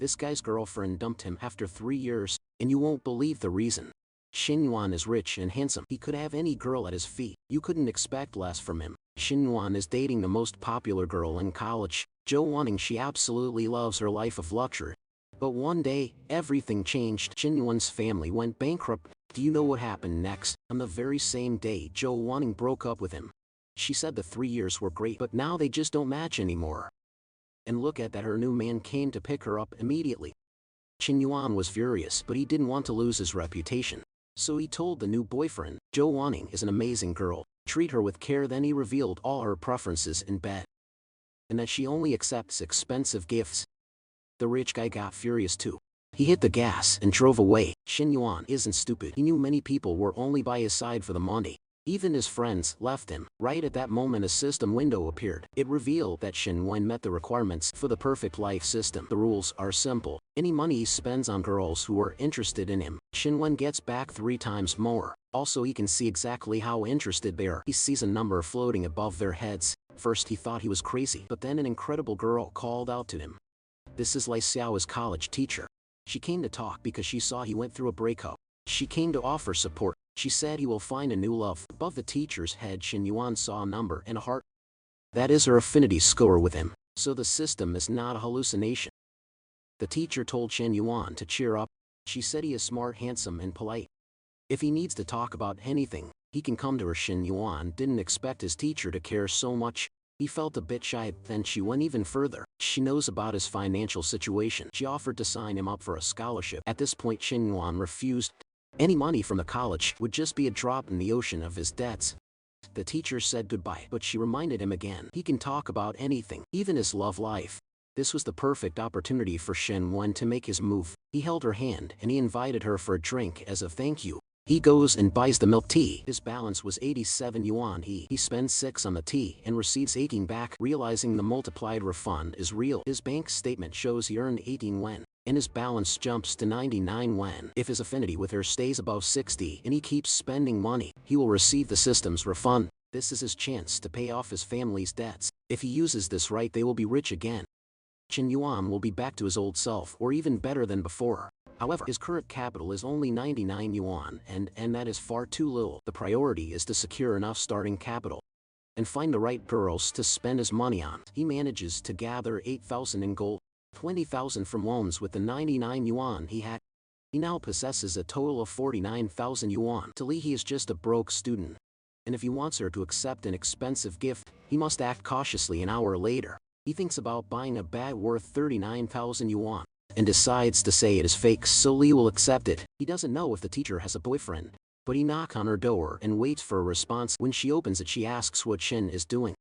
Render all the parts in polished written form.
This guy's girlfriend dumped him after 3 years, and you won't believe the reason. Shin Yuan is rich and handsome. He could have any girl at his feet. You couldn't expect less from him. Shin Yuan is dating the most popular girl in college, Jo Wanning. She absolutely loves her life of luxury. But one day, everything changed. Shin Yuan's family went bankrupt. Do you know what happened next? On the very same day, Jo Wanning broke up with him. She said the 3 years were great, but now they just don't match anymore. And look at that, her new man came to pick her up immediately. Shin Yuan was furious, but he didn't want to lose his reputation. So he told the new boyfriend, Jo Wanning is an amazing girl, treat her with care. Then he revealed all her preferences in bed, and that she only accepts expensive gifts. The rich guy got furious too. He hit the gas and drove away. Shin Yuan isn't stupid. He knew many people were only by his side for the money. Even his friends left him. Right at that moment a system window appeared. It revealed that Shin Yuan met the requirements for the perfect life system. The rules are simple. Any money he spends on girls who are interested in him, Shin Yuan gets back 3 times more. Also he can see exactly how interested they are. He sees a number floating above their heads. First he thought he was crazy, but then an incredible girl called out to him. This is Lai Xiao's college teacher. She came to talk because she saw he went through a breakup. She came to offer support. She said he will find a new love. Above the teacher's head, Shin Yuan saw a number and a heart. That is her affinity score with him, so the system is not a hallucination. The teacher told Shin Yuan to cheer up. She said he is smart, handsome, and polite. If he needs to talk about anything, he can come to her. Shin Yuan didn't expect his teacher to care so much. He felt a bit shy. Then she went even further. She knows about his financial situation. She offered to sign him up for a scholarship. At this point Shin Yuan refused. Any money from the college would just be a drop in the ocean of his debts. The teacher said goodbye, but she reminded him again. He can talk about anything, even his love life. This was the perfect opportunity for Shin Yuan to make his move. He held her hand and he invited her for a drink as a thank you. He goes and buys the milk tea. His balance was 87 yuan. He spends 6 on the tea and receives 18 back. Realizing the multiplied refund is real, his bank statement shows he earned 18 yuan, and his balance jumps to 99 yuan. If his affinity with her stays above 60 and he keeps spending money, he will receive the system's refund. This is his chance to pay off his family's debts. If he uses this right, they will be rich again. Shin Yuan will be back to his old self, or even better than before. However, his current capital is only 99 yuan, and that is far too little. The priority is to secure enough starting capital and find the right girls to spend his money on. He manages to gather 8,000 in gold, 20,000 from loans with the 99 yuan he had. He now possesses a total of 49,000 yuan. To Lee, he is just a broke student, and if he wants her to accept an expensive gift, he must act cautiously. An hour later, he thinks about buying a bag worth 39,000 yuan. And decides to say it is fake so Lee will accept it. He doesn't know if the teacher has a boyfriend, but he knocks on her door and waits for a response. When she opens it, she asks what Shin is doing,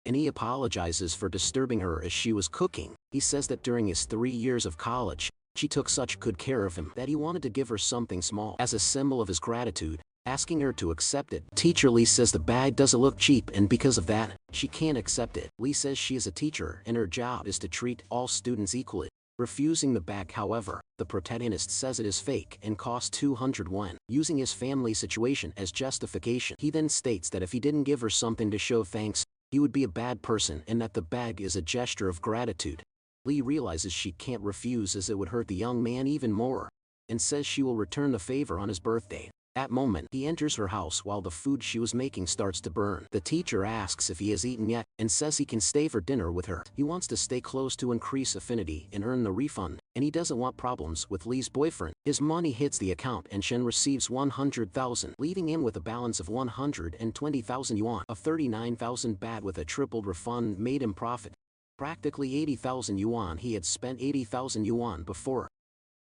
and he apologizes for disturbing her as she was cooking. He says that during his 3 years of college, she took such good care of him that he wanted to give her something small as a symbol of his gratitude, asking her to accept it. Teacher Lee says the bag doesn't look cheap, and because of that, she can't accept it. Lee says she is a teacher and her job is to treat all students equally. Refusing the bag, however, the protagonist says it is fake and costs 200 yuan. Using his family situation as justification, he then states that if he didn't give her something to show thanks, he would be a bad person and that the bag is a gesture of gratitude. Lee realizes she can't refuse as it would hurt the young man even more, and says she will return the favor on his birthday. At that moment, he enters her house while the food she was making starts to burn. The teacher asks if he has eaten yet, and says he can stay for dinner with her. He wants to stay close to increase affinity and earn the refund, and he doesn't want problems with Lee's boyfriend. His money hits the account and Shen receives 100,000, leaving him with a balance of 120,000 yuan. A 39,000 baht with a tripled refund made him profit. Practically 80,000 yuan. He had spent 80,000 yuan before.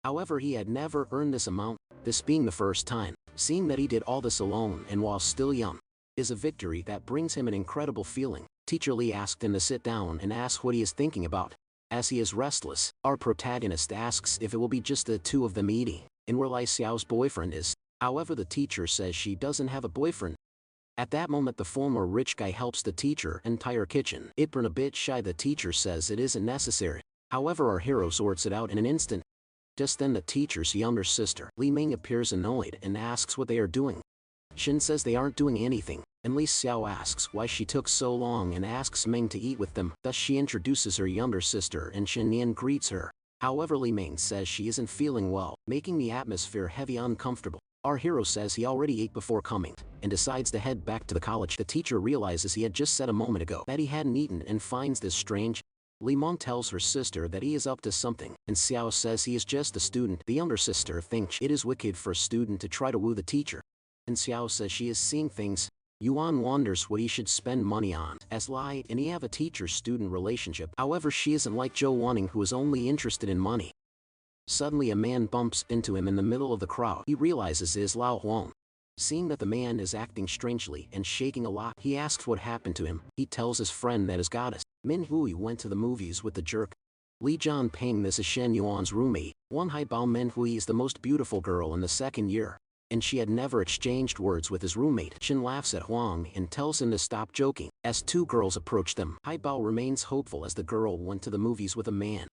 However, he had never earned this amount, this being the first time. Seeing that he did all this alone and while still young is a victory that brings him an incredible feeling. Teacher Lee asked him to sit down and ask what he is thinking about. As he is restless, our protagonist asks if it will be just the two of them eating, and where Lai Xiao's boyfriend is. However, the teacher says she doesn't have a boyfriend. At that moment, the former rich guy helps the teacher entire kitchen. It burned a bit shy. The teacher says it isn't necessary. However, our hero sorts it out in an instant. Just then the teacher's younger sister, Li Ming, appears annoyed and asks what they are doing. Shin says they aren't doing anything, and Li Xiao asks why she took so long and asks Ming to eat with them. Thus she introduces her younger sister and Shin Yan greets her. However, Li Ming says she isn't feeling well, making the atmosphere heavy and uncomfortable. Our hero says he already ate before coming, and decides to head back to the college. The teacher realizes he had just said a moment ago that he hadn't eaten and finds this strange. Li Ming tells her sister that he is up to something, and Xiao says he is just a student. The younger sister thinks it is wicked for a student to try to woo the teacher, and Xiao says she is seeing things. Yuan wonders what he should spend money on, as Lai and he have a teacher-student relationship. However, she isn't like Zhou Wanning, who is only interested in money. Suddenly a man bumps into him in the middle of the crowd. He realizes it is Lao Huang. Seeing that the man is acting strangely and shaking a lot, he asks what happened to him. He tells his friend that his goddess, Min Hui, went to the movies with the jerk. Li Jianping, this is Shen Yuan's roommate. Wan Haibao Min Hui is the most beautiful girl in the second year, and she had never exchanged words with his roommate. Shen laughs at Huang and tells him to stop joking. As two girls approach them, Haibao remains hopeful as the girl went to the movies with a man,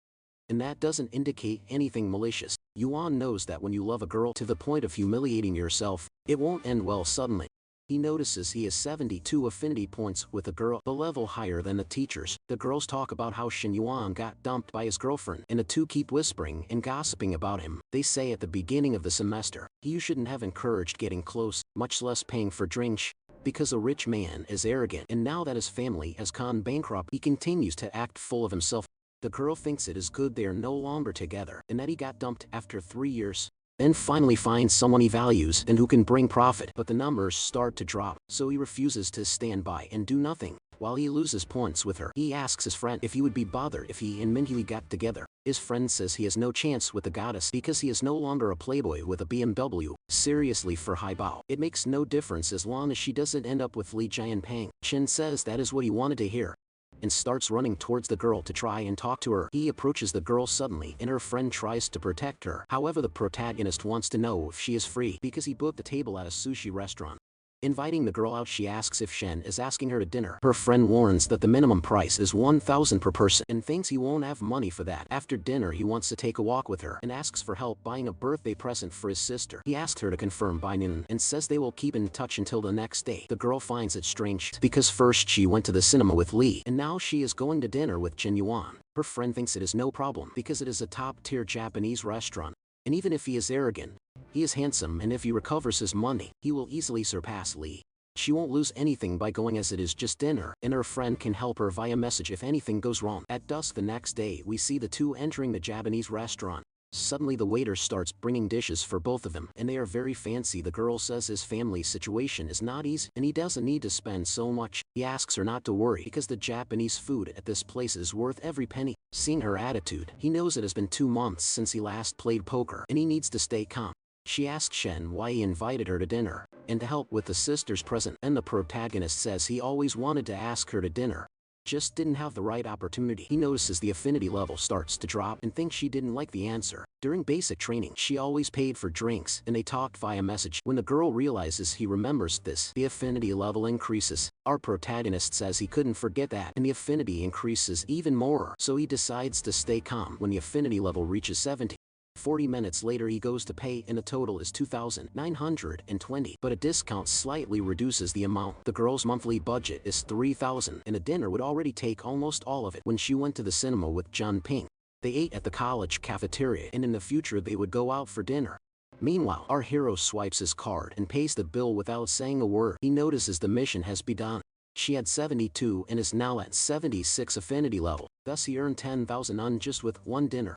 and that doesn't indicate anything malicious. Yuan knows that when you love a girl to the point of humiliating yourself, it won't end well suddenly. He notices he has 72 affinity points with a girl, a level higher than the teachers. The girls talk about how Shen Yuan got dumped by his girlfriend, and the two keep whispering and gossiping about him. They say at the beginning of the semester, you shouldn't have encouraged getting close, much less paying for drinks, because a rich man is arrogant, and now that his family has gone bankrupt, he continues to act full of himself. The girl thinks it is good they are no longer together, and that he got dumped after 3 years. Then finally finds someone he values and who can bring profit, but the numbers start to drop, so he refuses to stand by and do nothing. While he loses points with her, he asks his friend if he would be bothered if he and Minhui got together. His friend says he has no chance with the goddess because he is no longer a playboy with a BMW. Seriously, for Haibao, it makes no difference as long as she doesn't end up with Li Jianping. Chen says that is what he wanted to hear, and starts running towards the girl to try and talk to her. He approaches the girl suddenly and her friend tries to protect her. However, the protagonist wants to know if she is free because he booked a table at a sushi restaurant. Inviting the girl out, she asks if Shen is asking her to dinner. Her friend warns that the minimum price is 1,000 per person and thinks he won't have money for that. After dinner, he wants to take a walk with her and asks for help buying a birthday present for his sister. He asks her to confirm by noon and says they will keep in touch until the next day. The girl finds it strange because first she went to the cinema with Li and now she is going to dinner with Chen Yuan. Her friend thinks it is no problem because it is a top-tier Japanese restaurant, and even if he is arrogant, he is handsome, and if he recovers his money, he will easily surpass Li. She won't lose anything by going as it is just dinner, and her friend can help her via message if anything goes wrong. At dusk the next day, we see the two entering the Japanese restaurant. Suddenly the waiter starts bringing dishes for both of them, and they are very fancy. The girl says his family situation is not easy, and he doesn't need to spend so much. He asks her not to worry because the Japanese food at this place is worth every penny. Seeing her attitude, he knows it has been 2 months since he last played poker, and he needs to stay calm. She asks Shen why he invited her to dinner, and to help with the sister's present, and the protagonist says he always wanted to ask her to dinner, just didn't have the right opportunity. He notices the affinity level starts to drop and thinks she didn't like the answer. During basic training, she always paid for drinks, and they talked via message. When the girl realizes he remembers this, the affinity level increases. Our protagonist says he couldn't forget that, and the affinity increases even more, so he decides to stay calm. When the affinity level reaches 70, 40 minutes later he goes to pay, and the total is 2,920, but a discount slightly reduces the amount. The girl's monthly budget is 3,000, and a dinner would already take almost all of it. When she went to the cinema with John Ping, they ate at the college cafeteria, and in the future they would go out for dinner. Meanwhile, our hero swipes his card and pays the bill without saying a word. He notices the mission has been done. She had 72 and is now at 76 affinity level, thus he earned 10,000 on just with one dinner.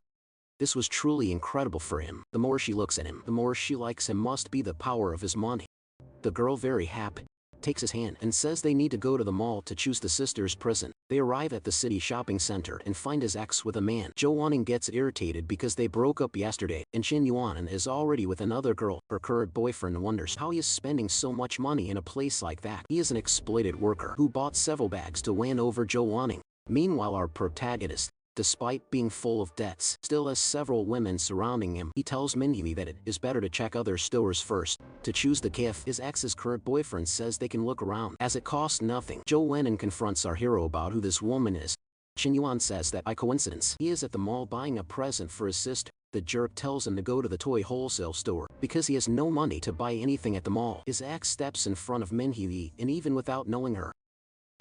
This was truly incredible for him. The more she looks at him, the more she likes him. Must be the power of his money. The girl, very happy, takes his hand and says they need to go to the mall to choose the sister's present. They arrive at the city shopping center and find his ex with a man. Zhou Wanning gets irritated because they broke up yesterday, and Shen Yuan is already with another girl. Her current boyfriend wonders how he is spending so much money in a place like that. He is an exploited worker who bought several bags to win over Zhou Wanning. Meanwhile, our protagonist, despite being full of debts, still has several women surrounding him. He tells Minhui that it is better to check other stores first to choose the gift. His ex's current boyfriend says they can look around as it costs nothing. Zhou Wen'en confronts our hero about who this woman is. Shen Yuan says that by coincidence, he is at the mall buying a present for his sister. The jerk tells him to go to the toy wholesale store because he has no money to buy anything at the mall. His ex steps in front of Minhui and even without knowing her,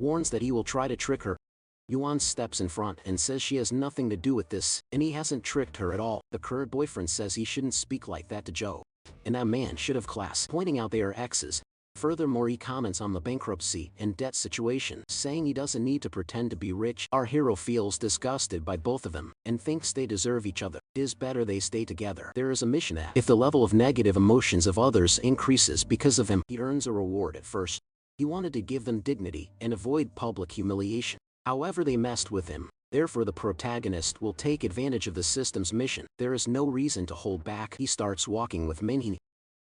warns that he will try to trick her. Yuan steps in front and says she has nothing to do with this, and he hasn't tricked her at all. The current boyfriend says he shouldn't speak like that to Joe, and that man should have class, pointing out they are exes. Furthermore, he comments on the bankruptcy and debt situation, saying he doesn't need to pretend to be rich. Our hero feels disgusted by both of them, and thinks they deserve each other. It is better they stay together. There is a mission that, if the level of negative emotions of others increases because of him, he earns a reward. At first, he wanted to give them dignity and avoid public humiliation. However, they messed with him. Therefore, the protagonist will take advantage of the system's mission. There is no reason to hold back. He starts walking with Manhwa,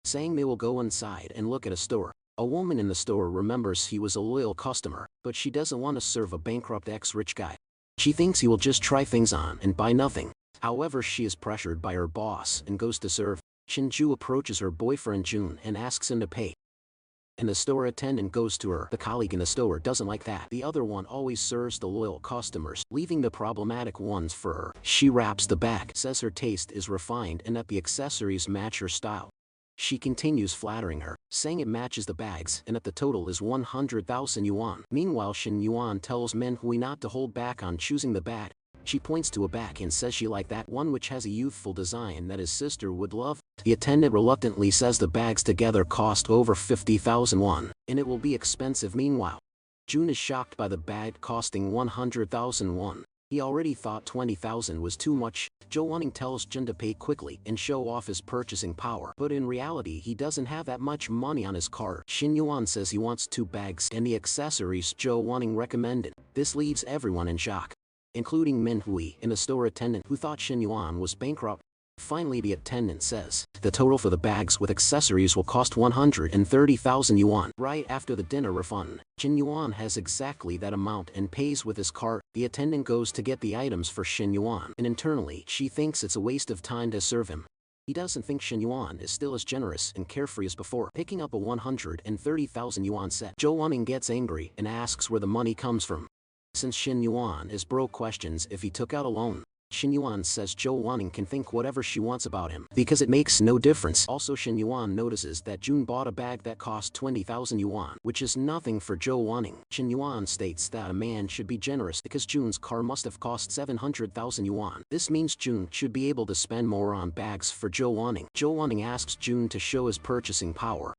saying they will go inside and look at a store. A woman in the store remembers he was a loyal customer, but she doesn't want to serve a bankrupt ex-rich guy. She thinks he will just try things on and buy nothing. However, she is pressured by her boss and goes to serve. Shinju approaches her boyfriend Jun and asks him to pay, and the store attendant goes to her. The colleague in the store doesn't like that. The other one always serves the loyal customers, leaving the problematic ones for her. She wraps the bag, says her taste is refined and that the accessories match her style. She continues flattering her, saying it matches the bags and that the total is 100,000 yuan. Meanwhile, Shin Yuan tells Manhwa not to hold back on choosing the bag. She points to a bag and says she liked that one, which has a youthful design that his sister would love. The attendant reluctantly says the bags together cost over 50,000 won, and it will be expensive. Meanwhile, Jun is shocked by the bag costing 100,000 won. He already thought 20,000 was too much. Joe Wanning tells Jun to pay quickly and show off his purchasing power, but in reality he doesn't have that much money on his card. Shin Yuan says he wants 2 bags and the accessories Joe Wanning recommended. This leaves everyone in shock, including Manhwa and the store attendant, who thought Shin Yuan was bankrupt. Finally, the attendant says the total for the bags with accessories will cost 130,000 yuan. Right after the dinner refund, Shin Yuan has exactly that amount and pays with his card. The attendant goes to get the items for Shin Yuan, and internally she thinks it's a waste of time to serve him. He doesn't think Shin Yuan is still as generous and carefree as before. Picking up a 130,000 yuan set, Joe Wanning gets angry and asks where the money comes from. Since Shin Yuan is broke, questions if he took out a loan. Shin Yuan says Joe Wanning can think whatever she wants about him, because it makes no difference. Also, Shin Yuan notices that Jun bought a bag that cost 20,000 yuan, which is nothing for Joe Wanning. Shin Yuan states that a man should be generous because Jun's car must have cost 700,000 yuan. This means Jun should be able to spend more on bags for Joe Wanning. Joe Wanning asks Jun to show his purchasing power.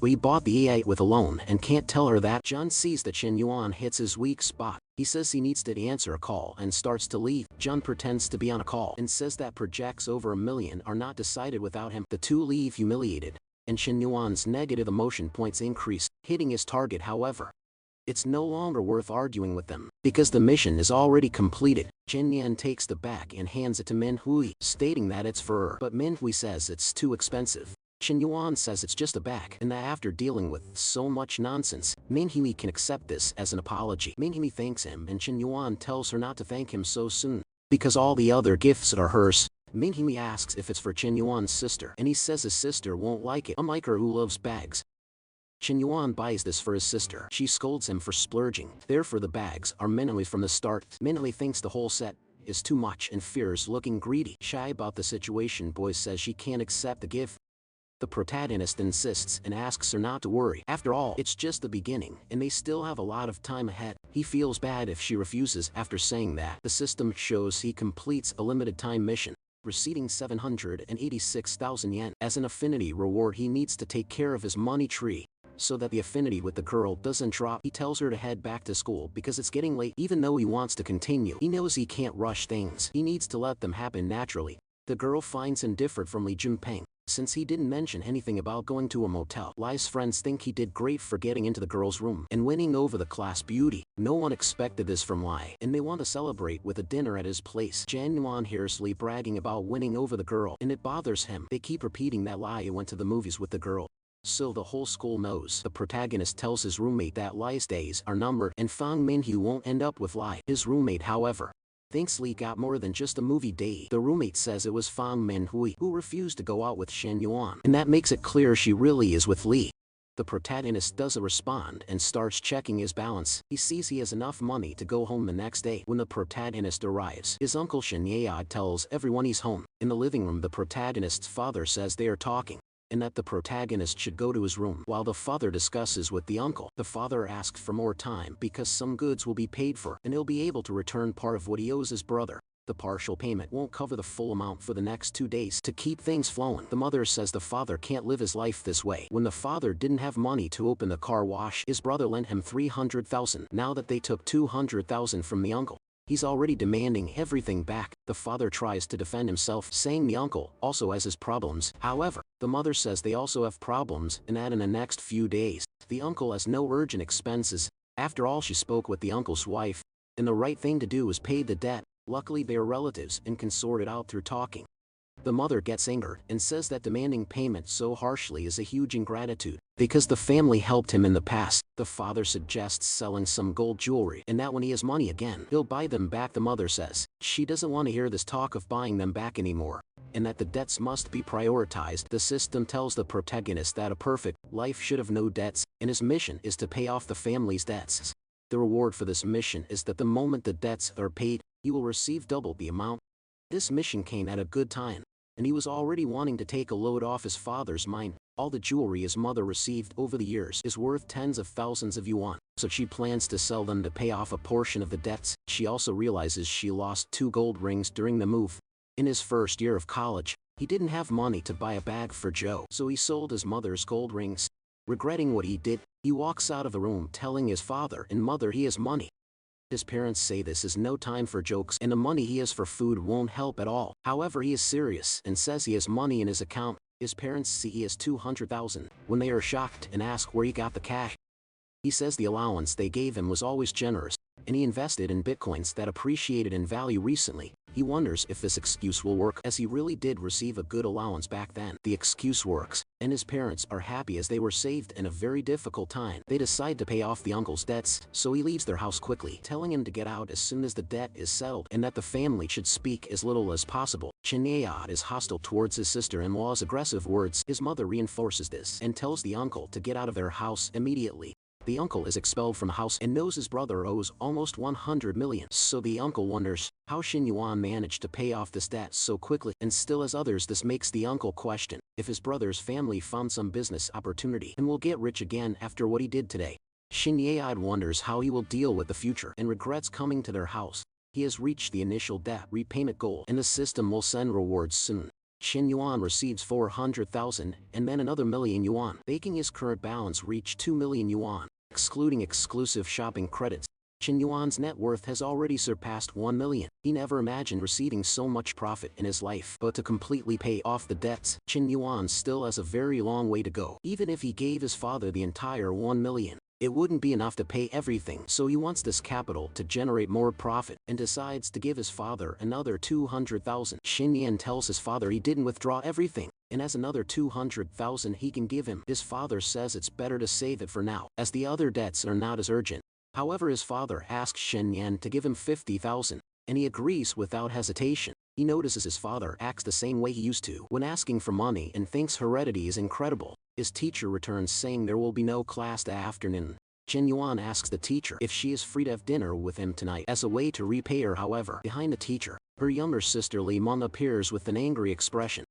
We bought the A8 with a loan and can't tell her that. Jun sees that Shin Yuan hits his weak spot. He says he needs to answer a call and starts to leave. Jun pretends to be on a call and says that projects over 1 million are not decided without him. The two leave humiliated, and Shin Yuan's negative emotion points increase, hitting his target. However, it's no longer worth arguing with them, because the mission is already completed. Jin Yan takes the bag and hands it to Manhwa, stating that it's for her, but Manhwa says it's too expensive. Shin Yuan says it's just a bag, and that after dealing with so much nonsense, Manhwa can accept this as an apology. Manhwa thanks him, and Shin Yuan tells her not to thank him so soon, because all the other gifts are hers. Manhwa asks if it's for Shin Yuan's sister, and he says his sister won't like it, unlike her who loves bags. Shin Yuan buys this for his sister. She scolds him for splurging. Therefore, the bags are Manhwa from the start. Manhwa thinks the whole set is too much and fears looking greedy. Shy about the situation, Boy says she can't accept the gift. The protagonist insists and asks her not to worry. After all, it's just the beginning, and they still have a lot of time ahead. He feels bad if she refuses. After saying that, the system shows he completes a limited time mission, receiving 786,000 yen. As an affinity reward, he needs to take care of his money tree, so that the affinity with the girl doesn't drop. He tells her to head back to school because it's getting late. Even though he wants to continue, he knows he can't rush things. He needs to let them happen naturally. The girl finds him different from Li Junpeng, since he didn't mention anything about going to a motel. Li's friends think he did great for getting into the girl's room and winning over the class beauty. No one expected this from Li, and they want to celebrate with a dinner at his place. Jan Yuan hears Li bragging about winning over the girl, and it bothers him. They keep repeating that Li went to the movies with the girl, so the whole school knows. The protagonist tells his roommate that Li's days are numbered and Fang Minhyu won't end up with Li. His roommate, however, thinks Li got more than just a movie date. The roommate says it was Fang Manhwa who refused to go out with Shin Yuan, and that makes it clear she really is with Li. The protagonist doesn't respond and starts checking his balance. He sees he has enough money to go home the next day. When the protagonist arrives, his uncle Shin Yae tells everyone he's home. In the living room, the protagonist's father says they are talking, and that the protagonist should go to his room while the father discusses with the uncle. The father asks for more time because some goods will be paid for and he'll be able to return part of what he owes his brother. The partial payment won't cover the full amount for the next 2 days to keep things flowing. The mother says the father can't live his life this way. When the father didn't have money to open the car wash, his brother lent him 300,000. Now that they took 200,000 from the uncle, he's already demanding everything back. The father tries to defend himself, saying the uncle also has his problems. However, the mother says they also have problems and that in the next few days, the uncle has no urgent expenses. After all, she spoke with the uncle's wife, and the right thing to do is pay the debt. Luckily they are relatives and can sort it out through talking. The mother gets angered and says that demanding payment so harshly is a huge ingratitude, because the family helped him in the past. The father suggests selling some gold jewelry and that when he has money again, he'll buy them back. The mother says she doesn't want to hear this talk of buying them back anymore, and that the debts must be prioritized. The system tells the protagonist that a perfect life should have no debts, and his mission is to pay off the family's debts. The reward for this mission is that the moment the debts are paid, he will receive double the amount. This mission came at a good time, and he was already wanting to take a load off his father's mind. All the jewelry his mother received over the years is worth tens of thousands of yuan, so she plans to sell them to pay off a portion of the debts. She also realizes she lost 2 gold rings during the move. In his first year of college, he didn't have money to buy a bag for Joe, so he sold his mother's gold rings. Regretting what he did, he walks out of the room telling his father and mother he has money. His parents say this is no time for jokes and the money he has for food won't help at all. However, he is serious and says he has money in his account. His parents see he has 200,000 when they are shocked and ask where he got the cash. He says the allowance they gave him was always generous, and he invested in bitcoins that appreciated in value recently. He wonders if this excuse will work, as he really did receive a good allowance back then. The excuse works, and his parents are happy as they were saved in a very difficult time. They decide to pay off the uncle's debts, so he leaves their house quickly, telling him to get out as soon as the debt is settled and that the family should speak as little as possible. Chinyayad is hostile towards his sister-in-law's aggressive words. His mother reinforces this and tells the uncle to get out of their house immediately. The uncle is expelled from the house and knows his brother owes almost 100 million, so the uncle wonders how Xin Yuan managed to pay off this debt so quickly, and still as others. This makes the uncle question if his brother's family found some business opportunity and will get rich again after what he did today. Xin Yayad wonders how he will deal with the future and regrets coming to their house. He has reached the initial debt repayment goal and the system will send rewards soon. Xin Yuan receives 400,000 and then another million yuan, making his current balance reach 2 million yuan. Excluding exclusive shopping credits, Xin Yuan's net worth has already surpassed 1 million. He never imagined receiving so much profit in his life. But to completely pay off the debts, Xin Yuan still has a very long way to go. Even if he gave his father the entire 1 million, it wouldn't be enough to pay everything, so he wants this capital to generate more profit and decides to give his father another 200,000. Xin Yan tells his father he didn't withdraw everything and has another 200,000 he can give him. His father says it's better to save it for now, as the other debts are not as urgent. However, his father asks Xin Yan to give him 50,000, and he agrees without hesitation. He notices his father acts the same way he used to when asking for money and thinks heredity is incredible. His teacher returns saying there will be no class that afternoon. Xin Yuan asks the teacher if she is free to have dinner with him tonight as a way to repay her. However, behind the teacher, her younger sister Li Meng appears with an angry expression.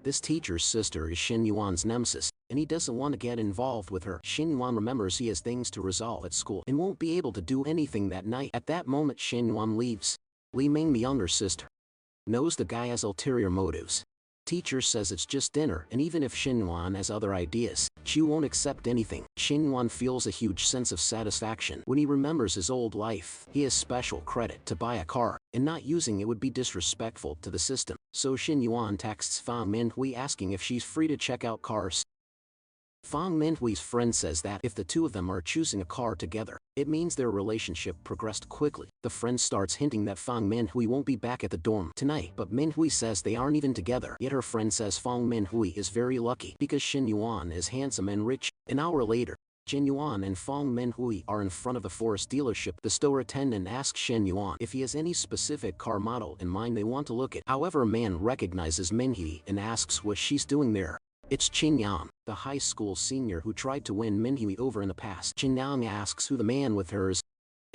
This teacher's sister is Xin Yuan's nemesis, and he doesn't want to get involved with her. Xin Yuan remembers he has things to resolve at school and won't be able to do anything that night. At that moment, Xin Yuan leaves. Li Meng, the younger sister, knows the guy has ulterior motives. Teacher says it's just dinner, and even if Xin Yuan has other ideas, she won't accept anything. Xin Yuan feels a huge sense of satisfaction when he remembers his old life. He has special credit to buy a car, and not using it would be disrespectful to the system. So Xin Yuan texts Fang Minhui asking if she's free to check out cars. Fang Minhui's friend says that if the two of them are choosing a car together, it means their relationship progressed quickly. The friend starts hinting that Fang Minhui won't be back at the dorm tonight, but Minhui says they aren't even together. Yet her friend says Fang Minhui is very lucky because Xin Yuan is handsome and rich. An hour later, Xin Yuan and Fang Minhui are in front of the forest dealership. The store attendant asks Xin Yuan if he has any specific car model in mind they want to look at. However, a man recognizes Minhui and asks what she's doing there. It's Qin Yang, the high school senior who tried to win Minhui over in the past. Qin Yang asks who the man with her is.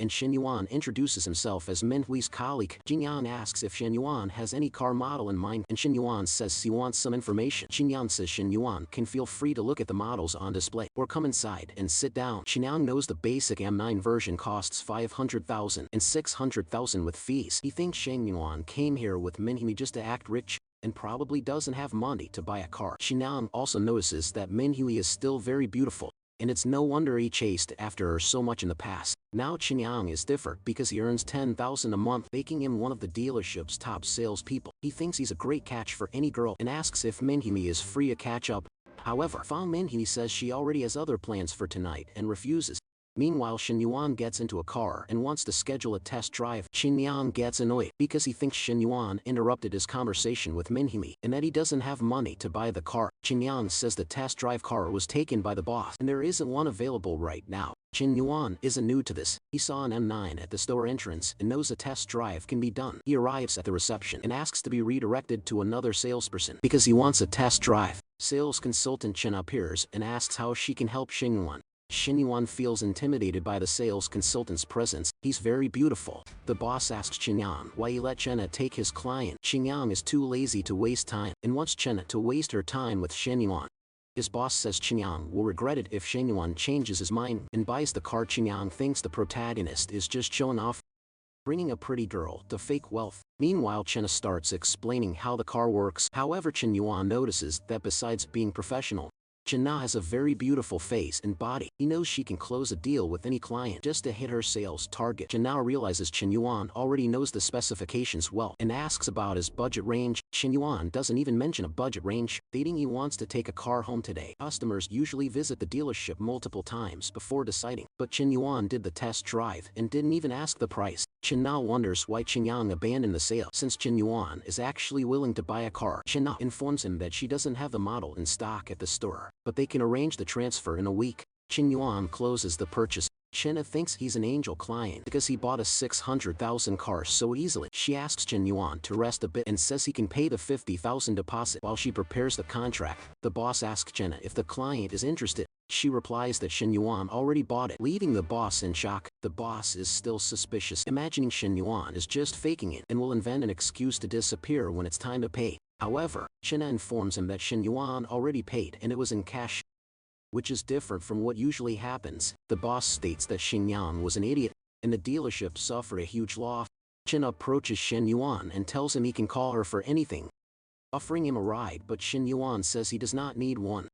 and Shin Yuan introduces himself as Manhwa's colleague. Jin Yang asks if Shin Yuan has any car model in mind, and Shin Yuan says he wants some information. Jin Yang says Shin Yuan can feel free to look at the models on display, or come inside and sit down. Shin Yang knows the basic M9 version costs 500,000 and 600,000 with fees. He thinks Shin Yuan came here with Manhwa just to act rich, and probably doesn't have money to buy a car. Shin Yang also notices that Manhwa is still very beautiful, and it's no wonder he chased after her so much in the past. Now Shin Yang is different because he earns 10,000 a month, making him one of the dealership's top salespeople. He thinks he's a great catch for any girl and asks if Manhwa is free to catch up. However, Manhwa says she already has other plans for tonight and refuses. Meanwhile, Shin Yuan gets into a car and wants to schedule a test drive. Shin Yang gets annoyed because he thinks Shin Yuan interrupted his conversation with Manhwa and that he doesn't have money to buy the car. Shin Yang says the test drive car was taken by the boss and there isn't one available right now. Shin Yuan isn't new to this. He saw an M9 at the store entrance and knows a test drive can be done. He arrives at the reception and asks to be redirected to another salesperson because he wants a test drive. Sales consultant Chen appears and asks how she can help Shin Yuan. Shin Yuan feels intimidated by the sales consultant's presence. He's very beautiful. The boss asks Shin Yang why he let Chenna take his client. Shin Yang is too lazy to waste time and wants Chenna to waste her time with Shin Yuan. His boss says Shin Yang will regret it if Shin Yuan changes his mind and buys the car. Shin Yang thinks the protagonist is just showing off, bringing a pretty girl to fake wealth. Meanwhile, Chenna starts explaining how the car works. However, Shin Yuan notices that besides being professional, Chenna has a very beautiful face and body. He knows she can close a deal with any client just to hit her sales target. Chenna realizes Shin Yuan already knows the specifications well and asks about his budget range. Shin Yuan doesn't even mention a budget range, stating he wants to take a car home today. Customers usually visit the dealership multiple times before deciding, but Shin Yuan did the test drive and didn't even ask the price. Chenna wonders why Shin Yang abandoned the sale since Shin Yuan is actually willing to buy a car. Chenna informs him that she doesn't have the model in stock at the store, but they can arrange the transfer in a week. Shin Yuan closes the purchase. Chenna thinks he's an angel client because he bought a 600,000 car so easily. She asks Shin Yuan to rest a bit and says he can pay the 50,000 deposit while she prepares the contract. The boss asks Chenna if the client is interested. She replies that Shin Yuan already bought it, leaving the boss in shock. The boss is still suspicious, imagining Shin Yuan is just faking it and will invent an excuse to disappear when it's time to pay. However, Chenna informs him that Shin Yuan already paid and it was in cash, which is different from what usually happens. The boss states that Shin Yang was an idiot, and the dealership suffered a huge loss. Chin approaches Shin Yuan and tells him he can call her for anything, offering him a ride, but Shin Yuan says he does not need one.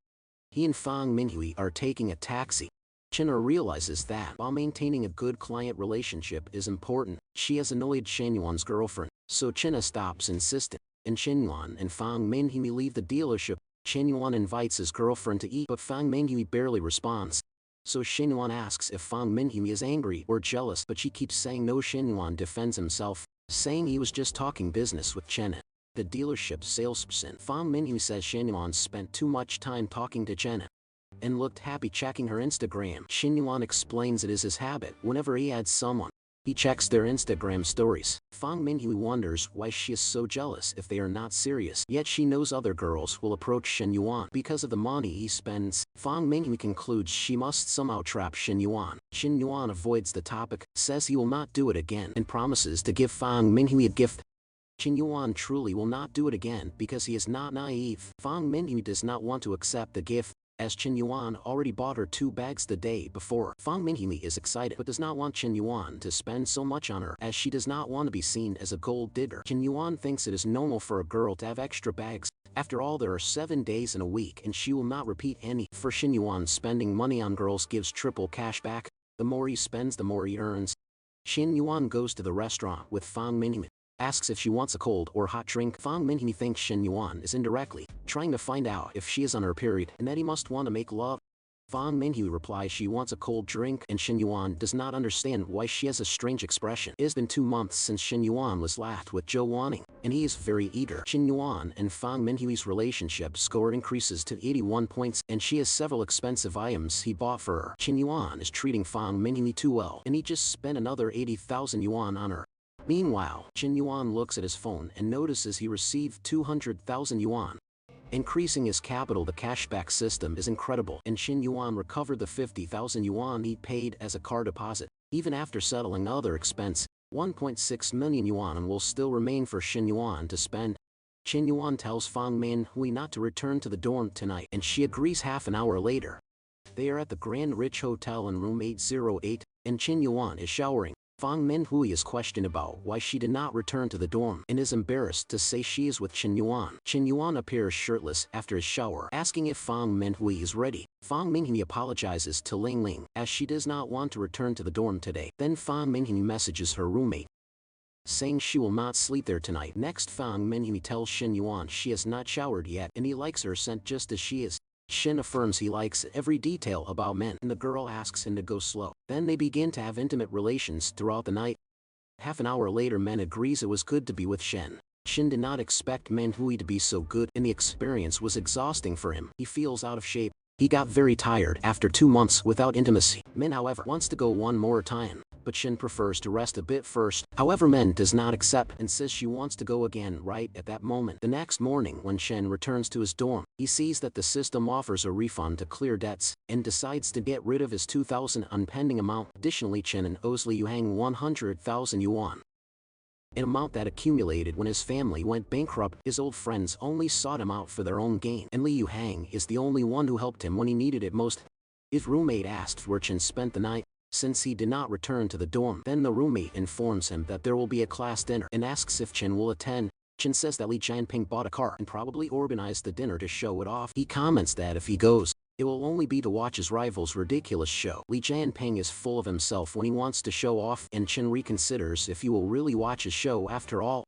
He and Fang Minhui are taking a taxi. Chin realizes that while maintaining a good client relationship is important, she has annoyed Shin Yuan's girlfriend, so Chin stops insisting, and Shin Yuan and Fang Minhui leave the dealership. Shin Yuan invites his girlfriend to eat, but Fang Minhui barely responds. So Shin Yuan asks if Fang Minhui is angry or jealous, but she keeps saying no. Shin Yuan defends himself, saying he was just talking business with Chen. The dealership salesperson Fang Minhui says Shin Yuan spent too much time talking to Chen and looked happy checking her Instagram. Shin Yuan explains it is his habit. Whenever he adds someone, he checks their Instagram stories. Fang Minhui wonders why she is so jealous if they are not serious. Yet she knows other girls will approach Shin Yuan because of the money he spends. Fang Minhui concludes she must somehow trap Shin Yuan. Shin Yuan avoids the topic, says he will not do it again, and promises to give Fang Minhui a gift. Shin Yuan truly will not do it again because he is not naive. Fang Minhui does not want to accept the gift, as Shin Yuan already bought her 2 bags the day before. Fang Minhui is excited but does not want Shin Yuan to spend so much on her, as she does not want to be seen as a gold digger. Shin Yuan thinks it is normal for a girl to have extra bags. After all, there are 7 days in a week and she will not repeat any. For Shin Yuan, spending money on girls gives triple cash back. The more he spends, the more he earns. Shin Yuan goes to the restaurant with Fang Minhui, asks if she wants a cold or hot drink. Fang Minhui thinks Shin Yuan is indirectly trying to find out if she is on her period and that he must want to make love. Fang Minhui replies she wants a cold drink, and Shin Yuan does not understand why she has a strange expression. It has been 2 months since Shin Yuan was last with Zhou Wanning, and he is very eager. Shin Yuan and Fang Minhui's relationship score increases to 81 points, and she has several expensive items he bought for her. Shin Yuan is treating Fang Minhui too well, and he just spent another 80,000 yuan on her. Meanwhile, Shin Yuan looks at his phone and notices he received 200,000 yuan. Increasing his capital, the cashback system is incredible, and Shin Yuan recovered the 50,000 yuan he paid as a car deposit. Even after settling other expense, 1.6 million yuan will still remain for Xin Yuan to spend. Xin Yuan tells Fang Manhui not to return to the dorm tonight, and she agrees half an hour later. They are at the Grand Rich Hotel in room 808, and Xin Yuan is showering. Fang Manhui is questioned about why she did not return to the dorm and is embarrassed to say she is with Xin Yuan. Xin Yuan appears shirtless after his shower, asking if Fang Manhui is ready. Fang Manhui apologizes to Ling Ling as she does not want to return to the dorm today. Then Fang Manhui messages her roommate, saying she will not sleep there tonight. Next, Fang Manhui tells Xin Yuan she has not showered yet and he likes her scent just as she is. Xin affirms he likes every detail about men, and the girl asks him to go slow. Then they begin to have intimate relations throughout the night. Half an hour later, Men agrees it was good to be with Xin. Xin did not expect Manhui to be so good, and the experience was exhausting for him. He feels out of shape. He got very tired after 2 months without intimacy. Men, however, wants to go one more time, but Xin prefers to rest a bit first. However, Men does not accept and says she wants to go again right at that moment. The next morning, when Xin returns to his dorm, he sees that the system offers a refund to clear debts and decides to get rid of his 2,000 unpending amount. Additionally, Chen owes Li Yuhang 100,000 yuan, an amount that accumulated when his family went bankrupt. His old friends only sought him out for their own gain, and Li Yuhang is the only one who helped him when he needed it most. His roommate asked where Chen spent the night, since he did not return to the dorm. Then the roommate informs him that there will be a class dinner and asks if Chen will attend. Chen says that Li Jianping bought a car and probably organized the dinner to show it off. He comments that if he goes, it will only be to watch his rival's ridiculous show. Li Jianping is full of himself when he wants to show off, and Chen reconsiders if he will really watch his show after all.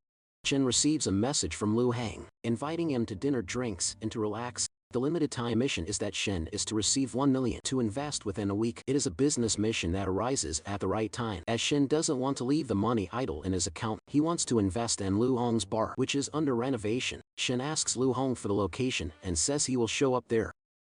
Chen receives a message from Lu Hang, inviting him to dinner, drinks, and to relax. The limited time mission is that Shen is to receive 1 million to invest within a week. It is a business mission that arises at the right time, as Shen doesn't want to leave the money idle in his account. He wants to invest in Lu Hong's bar, which is under renovation. Shen asks Lu Hong for the location and says he will show up there.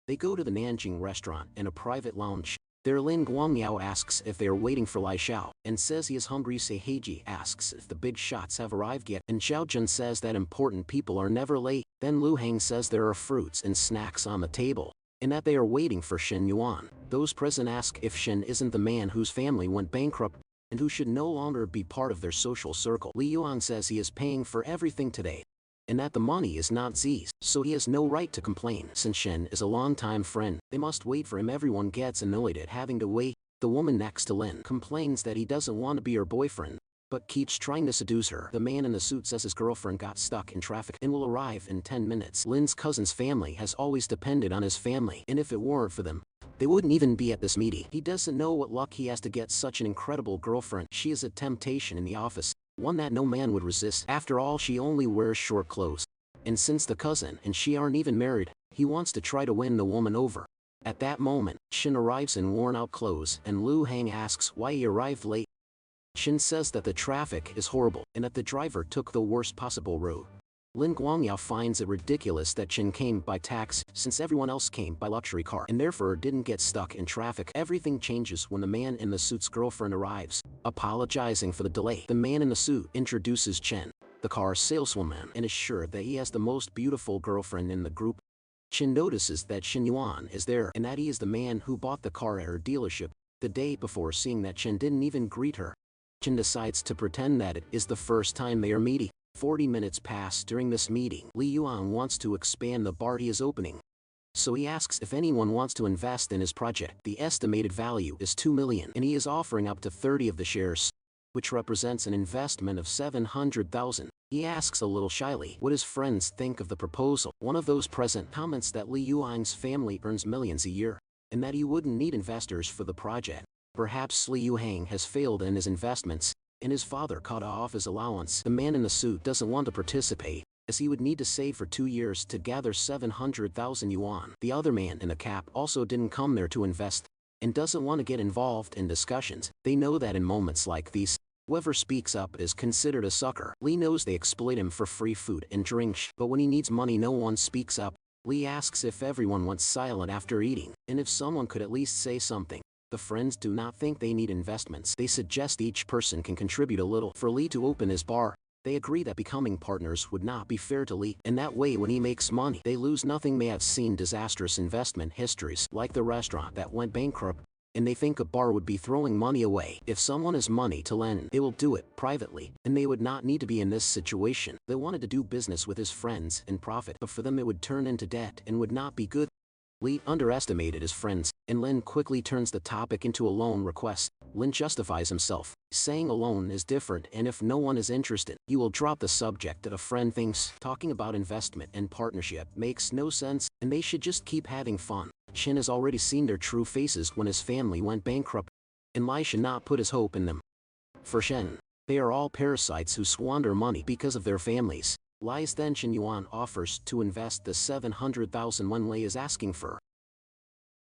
They go to the Nanjing restaurant and a private lounge. There, Lin Guangyao asks if they are waiting for Lai Xiao, and says he is hungry. Seheiji asks if the big shots have arrived yet, and Xiao Jun says that important people are never late. Then Lu Hang says there are fruits and snacks on the table, and that they are waiting for Shen Yuan. Those present ask if Shen isn't the man whose family went bankrupt, and who should no longer be part of their social circle. Li Yuan says he is paying for everything today, and that the money is not Z's, so he has no right to complain. Since Shen is a longtime friend, they must wait for him. Everyone gets annoyed at having to wait. The woman next to Lin complains that he doesn't want to be her boyfriend, but keeps trying to seduce her. The man in the suit says his girlfriend got stuck in traffic and will arrive in 10 minutes. Lin's cousin's family has always depended on his family, and if it weren't for them, they wouldn't even be at this meeting. He doesn't know what luck he has to get such an incredible girlfriend. She is a temptation in the office, one that no man would resist. After all, she only wears short clothes. And since the cousin and she aren't even married, he wants to try to win the woman over. At that moment, Shin arrives in worn-out clothes, and Lu Hang asks why he arrived late. Shin says that the traffic is horrible, and that the driver took the worst possible route. Lin Guangyao finds it ridiculous that Shin came by taxi, since everyone else came by luxury car, and therefore didn't get stuck in traffic. Everything changes when the man in the suit's girlfriend arrives. Apologizing for the delay, the man in the suit introduces Chen, the car saleswoman, and is sure that he has the most beautiful girlfriend in the group. Chen notices that Shin Yuan is there, and that he is the man who bought the car at her dealership the day before. Seeing that Chen didn't even greet her, Chen decides to pretend that it is the first time they are meeting. 40 minutes pass during this meeting. Li Yuan wants to expand the bar he is opening, so he asks if anyone wants to invest in his project. The estimated value is 2 million, and he is offering up to 30 of the shares, which represents an investment of 700,000. He asks a little shyly what his friends think of the proposal. One of those present comments that Li Yuan's family earns millions a year, and that he wouldn't need investors for the project. Perhaps Li Yuhang has failed in his investments, and his father cut off his allowance. The man in the suit doesn't want to participate, as he would need to save for 2 years to gather 700,000 yuan. The other man in the cap also didn't come there to invest, and doesn't want to get involved in discussions. They know that in moments like these, whoever speaks up is considered a sucker. Li knows they exploit him for free food and drink, but when he needs money no one speaks up. Li asks if everyone went silent after eating, and if someone could at least say something. The friends do not think they need investments. They suggest each person can contribute a little for Li to open his bar. They agree that becoming partners would not be fair to Li, and that way when he makes money, they lose nothing. May have seen disastrous investment histories, like the restaurant that went bankrupt, and they think a bar would be throwing money away. If someone has money to lend, they will do it privately, and they would not need to be in this situation. They wanted to do business with his friends and profit, but for them it would turn into debt and would not be good. Lee underestimated his friends, and Lin quickly turns the topic into a loan request. Lin justifies himself, saying a loan is different, and if no one is interested, he will drop the subject that a friend thinks talking about investment and partnership makes no sense, and they should just keep having fun. Shin has already seen their true faces when his family went bankrupt, and Lai should not put his hope in them. For Shen, they are all parasites who squander money because of their families. Lai's then Shen Yuan offers to invest the 700,000 Wen Lei is asking for.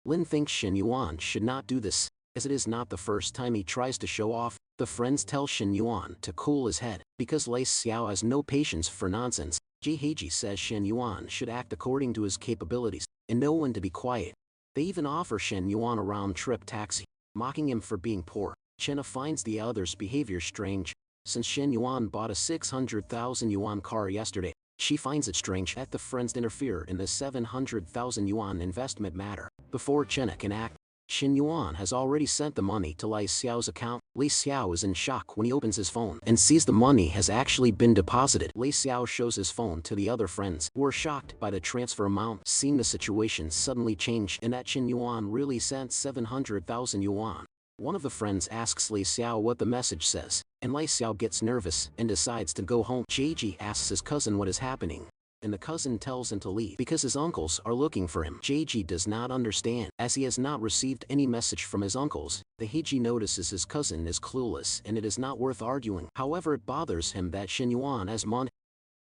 Lin thinks Shen Yuan should not do this, as it is not the first time he tries to show off. The friends tell Shen Yuan to cool his head, because Lei Xiao has no patience for nonsense. Ji Heiji says Shen Yuan should act according to his capabilities, and know when to be quiet. They even offer Shen Yuan a round-trip taxi, mocking him for being poor. Chenna finds the others' behavior strange. Since Shen Yuan bought a 600,000 yuan car yesterday, she finds it strange that the friends interfere in the 700,000 yuan investment matter. Before Chenna can act, Shen Yuan has already sent the money to Lai Xiao's account. Lai Xiao is in shock when he opens his phone and sees the money has actually been deposited. Lai Xiao shows his phone to the other friends, who are shocked by the transfer amount. Seeing the situation suddenly change and that Shen Yuan really sent 700,000 yuan. One of the friends asks Lai Xiao what the message says, and Lai Xiao gets nervous and decides to go home. Jeiji asks his cousin what is happening, and the cousin tells him to leave because his uncles are looking for him. Jeiji does not understand, as he has not received any message from his uncles. The Heiji notices his cousin is clueless and it is not worth arguing. However, it bothers him that Shen Yuan has money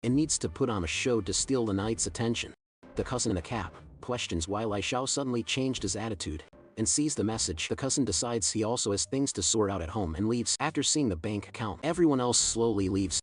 and needs to put on a show to steal the knight's attention. The cousin in the cap questions why Lai Xiao suddenly changed his attitude, and sees the message. The cousin decides he also has things to sort out at home and leaves. After seeing the bank account, everyone else slowly leaves,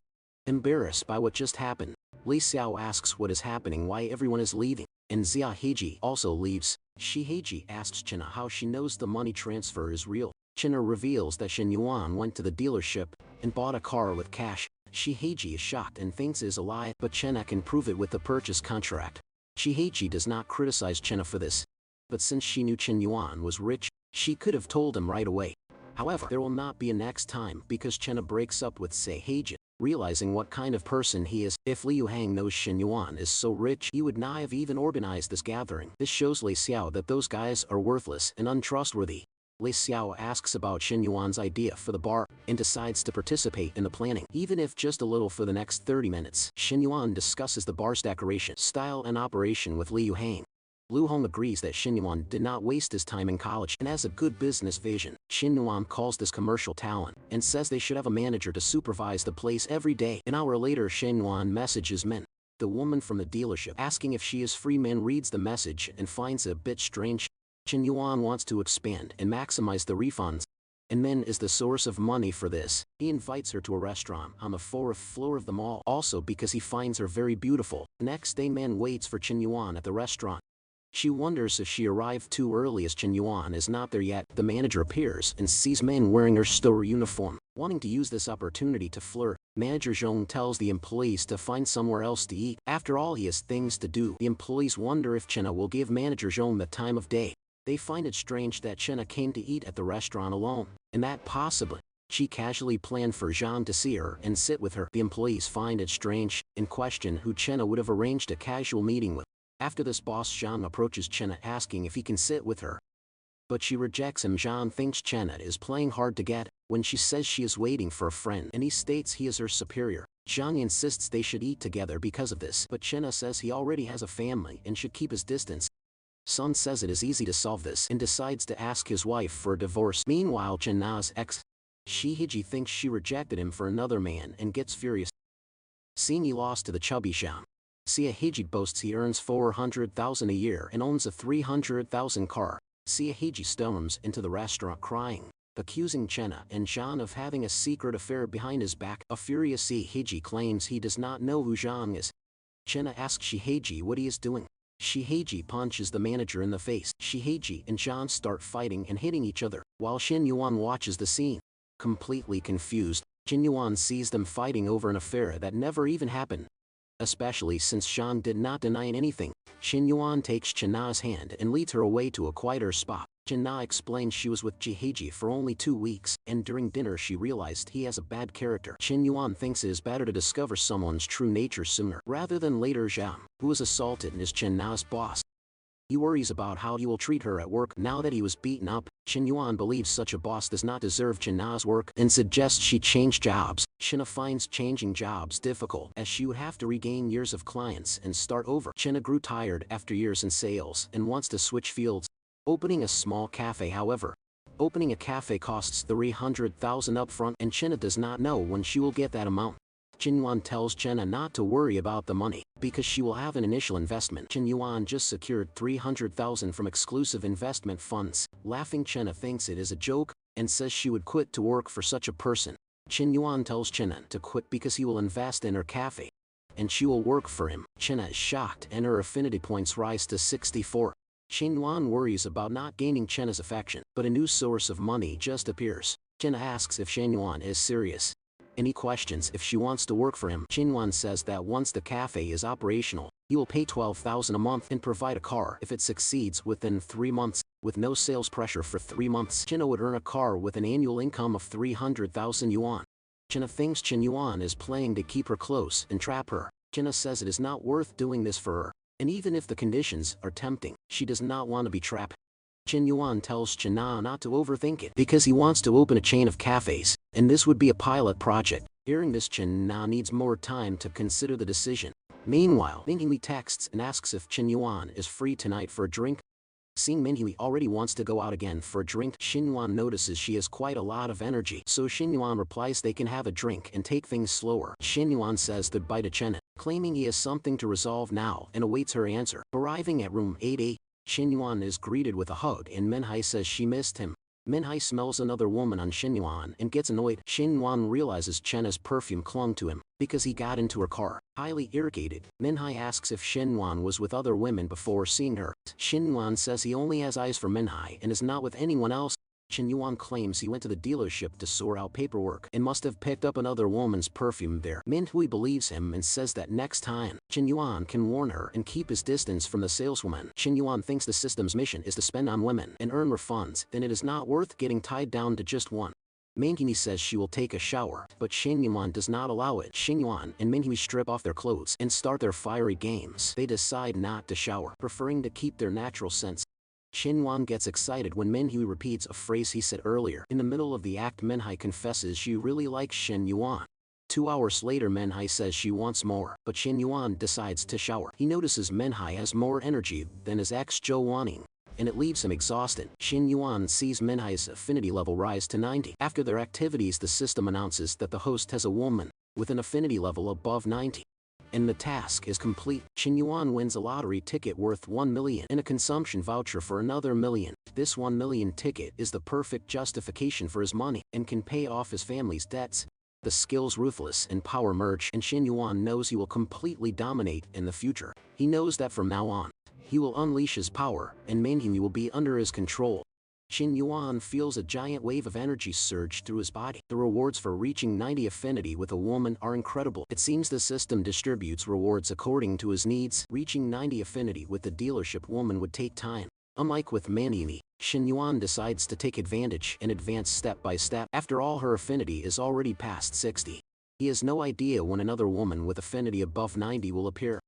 embarrassed by what just happened. Li Xiao asks what is happening, why everyone is leaving, and Xia Heiji also leaves. Shi Heiji asks Chenna how she knows the money transfer is real. Chenna reveals that Shen Yuan went to the dealership and bought a car with cash. Shi Heiji is shocked and thinks it is a lie, but Chenna can prove it with the purchase contract. Shi Heiji does not criticize Chenna for this, but since she knew Shen Yuan was rich, she could have told him right away. However, there will not be a next time because Chenna breaks up with Sei Heijin, realizing what kind of person he is. If Liu Hang knows Shen Yuan is so rich, he would not have even organized this gathering. This shows Lei Xiao that those guys are worthless and untrustworthy. Lei Xiao asks about Shen Yuan's idea for the bar and decides to participate in the planning, even if just a little, for the next 30 minutes. Shen Yuan discusses the bar's decoration, style and operation with Liu Hang. Liu Hong agrees that Shen Yuan did not waste his time in college and has a good business vision. Shen Yuan calls this commercial talent and says they should have a manager to supervise the place every day. An hour later, Shen Yuan messages Min, the woman from the dealership, asking if she is free. Min reads the message and finds it a bit strange. Shen Yuan wants to expand and maximize the refunds, and Min is the source of money for this. He invites her to a restaurant on the 4th floor of the mall, also because he finds her very beautiful. The next day, Min waits for Shen Yuan at the restaurant. She wonders if she arrived too early as Shen Yuan is not there yet. The manager appears and sees Min wearing her store uniform. Wanting to use this opportunity to flirt, Manager Zhong tells the employees to find somewhere else to eat. After all, he has things to do. The employees wonder if Chenna will give Manager Zhong the time of day. They find it strange that Chenna came to eat at the restaurant alone, and that possibly she casually planned for Zhang to see her and sit with her. The employees find it strange and question who Chenna would have arranged a casual meeting with. After this, boss Zhang approaches Chenna asking if he can sit with her, but she rejects him. Zhang thinks Chenna is playing hard to get when she says she is waiting for a friend, and he states he is her superior. Zhang insists they should eat together because of this, but Chenna says he already has a family and should keep his distance. Sun says it is easy to solve this and decides to ask his wife for a divorce. Meanwhile, Chenna's ex, Shi Hiji, thinks she rejected him for another man and gets furious, seeing he lost to the chubby Sham. Sia Heiji boasts he earns 400,000 a year and owns a 300,000 car. Sia Heiji storms into the restaurant crying, accusing Chenna and Zhang of having a secret affair behind his back. A furious Sia Heiji claims he does not know who Zhang is. Chenna asks Shi Heiji what he is doing. Shi Heiji punches the manager in the face. Shi Heiji and Zhang start fighting and hitting each other, while Shen Yuan watches the scene. Completely confused, Shen Yuan sees them fighting over an affair that never even happened. Especially since Zhang did not deny anything. Shen Yuan takes Chenna's hand and leads her away to a quieter spot. Chenna explains she was with Jiheji for only 2 weeks, and during dinner she realized he has a bad character. Chen Yuan thinks it is better to discover someone's true nature sooner rather than later. Zhang, who is assaulted and is Chenna's boss. He worries about how he will treat her at work now that he was beaten up. Chen Yuan believes such a boss does not deserve Chenna's work and suggests she change jobs. Chenna finds changing jobs difficult as she would have to regain years of clients and start over. Chenna grew tired after years in sales and wants to switch fields, opening a small cafe. However, opening a cafe costs 300,000 upfront and Chenna does not know when she will get that amount. Chen Yuan tells Chenna not to worry about the money, because she will have an initial investment. Chen Yuan just secured 300,000 from exclusive investment funds. Laughing, Chenna thinks it is a joke, and says she would quit to work for such a person. Chen Yuan tells Chenna to quit because he will invest in her cafe, and she will work for him. Chenna is shocked and her affinity points rise to 64. Chen Yuan worries about not gaining Chenna's affection, but a new source of money just appears. Chenna asks if Chen Yuan is serious, and he questions if she wants to work for him. Chen Yuan says that once the cafe is operational, he will pay 12,000 a month and provide a car if it succeeds within 3 months. With no sales pressure for 3 months, Chenna would earn a car with an annual income of 300,000 yuan. Chenna thinks Chen Yuan is playing to keep her close and trap her. Chenna says it is not worth doing this for her, and even if the conditions are tempting, she does not want to be trapped. Chen Yuan tells Chenna not to overthink it because he wants to open a chain of cafes, and this would be a pilot project. Hearing this, Chenna needs more time to consider the decision. Meanwhile, Manhwa texts and asks if Chen Yuan is free tonight for a drink. Seeing Manhwa already wants to go out again for a drink, Chen Yuan notices she has quite a lot of energy, so Chen Yuan replies they can have a drink and take things slower. Chen Yuan says goodbye to Chenna, claiming he has something to resolve now and awaits her answer. Arriving at room 8A, Chen Yuan is greeted with a hug and Manhwa says she missed him. Manhwa smells another woman on Chen Yuan and gets annoyed. Chen Yuan realizes Chenna's perfume clung to him because he got into her car. Highly irritated, Manhwa asks if Chen Yuan was with other women before seeing her. Chen Yuan says he only has eyes for Manhwa and is not with anyone else. Chen Yuan claims he went to the dealership to sort out paperwork and must have picked up another woman's perfume there. Manhwa believes him and says that next time, Chen Yuan can warn her and keep his distance from the saleswoman. Chen Yuan thinks the system's mission is to spend on women and earn refunds, then it is not worth getting tied down to just one. Manhwa says she will take a shower, but Chen Yuan does not allow it. Chen Yuan and Manhwa strip off their clothes and start their fiery games. They decide not to shower, preferring to keep their natural scents. Chen Yuan gets excited when Manhwa repeats a phrase he said earlier. In the middle of the act, Manhwa confesses she really likes Chen Yuan. 2 hours later, Manhwa says she wants more, but Chen Yuan decides to shower. He notices Manhwa has more energy than his ex Zhou Wanning, and it leaves him exhausted. Chen Yuan sees Manhwa's affinity level rise to 90. After their activities, the system announces that the host has a woman with an affinity level above 90. And the task is complete. Chen Yuan wins a lottery ticket worth 1 million and a consumption voucher for another million. This 1 million ticket is the perfect justification for his money and can pay off his family's debts. The skills Ruthless and Power merge, and Chen Yuan knows he will completely dominate in the future. He knows that from now on, he will unleash his power, and Manhwa will be under his control. Chen Yuan feels a giant wave of energy surge through his body. The rewards for reaching 90 affinity with a woman are incredible. It seems the system distributes rewards according to his needs. Reaching 90 affinity with the dealership woman would take time. Unlike with Manhwa, Chen Yuan decides to take advantage and advance step by step. After all, her affinity is already past 60. He has no idea when another woman with affinity above 90 will appear,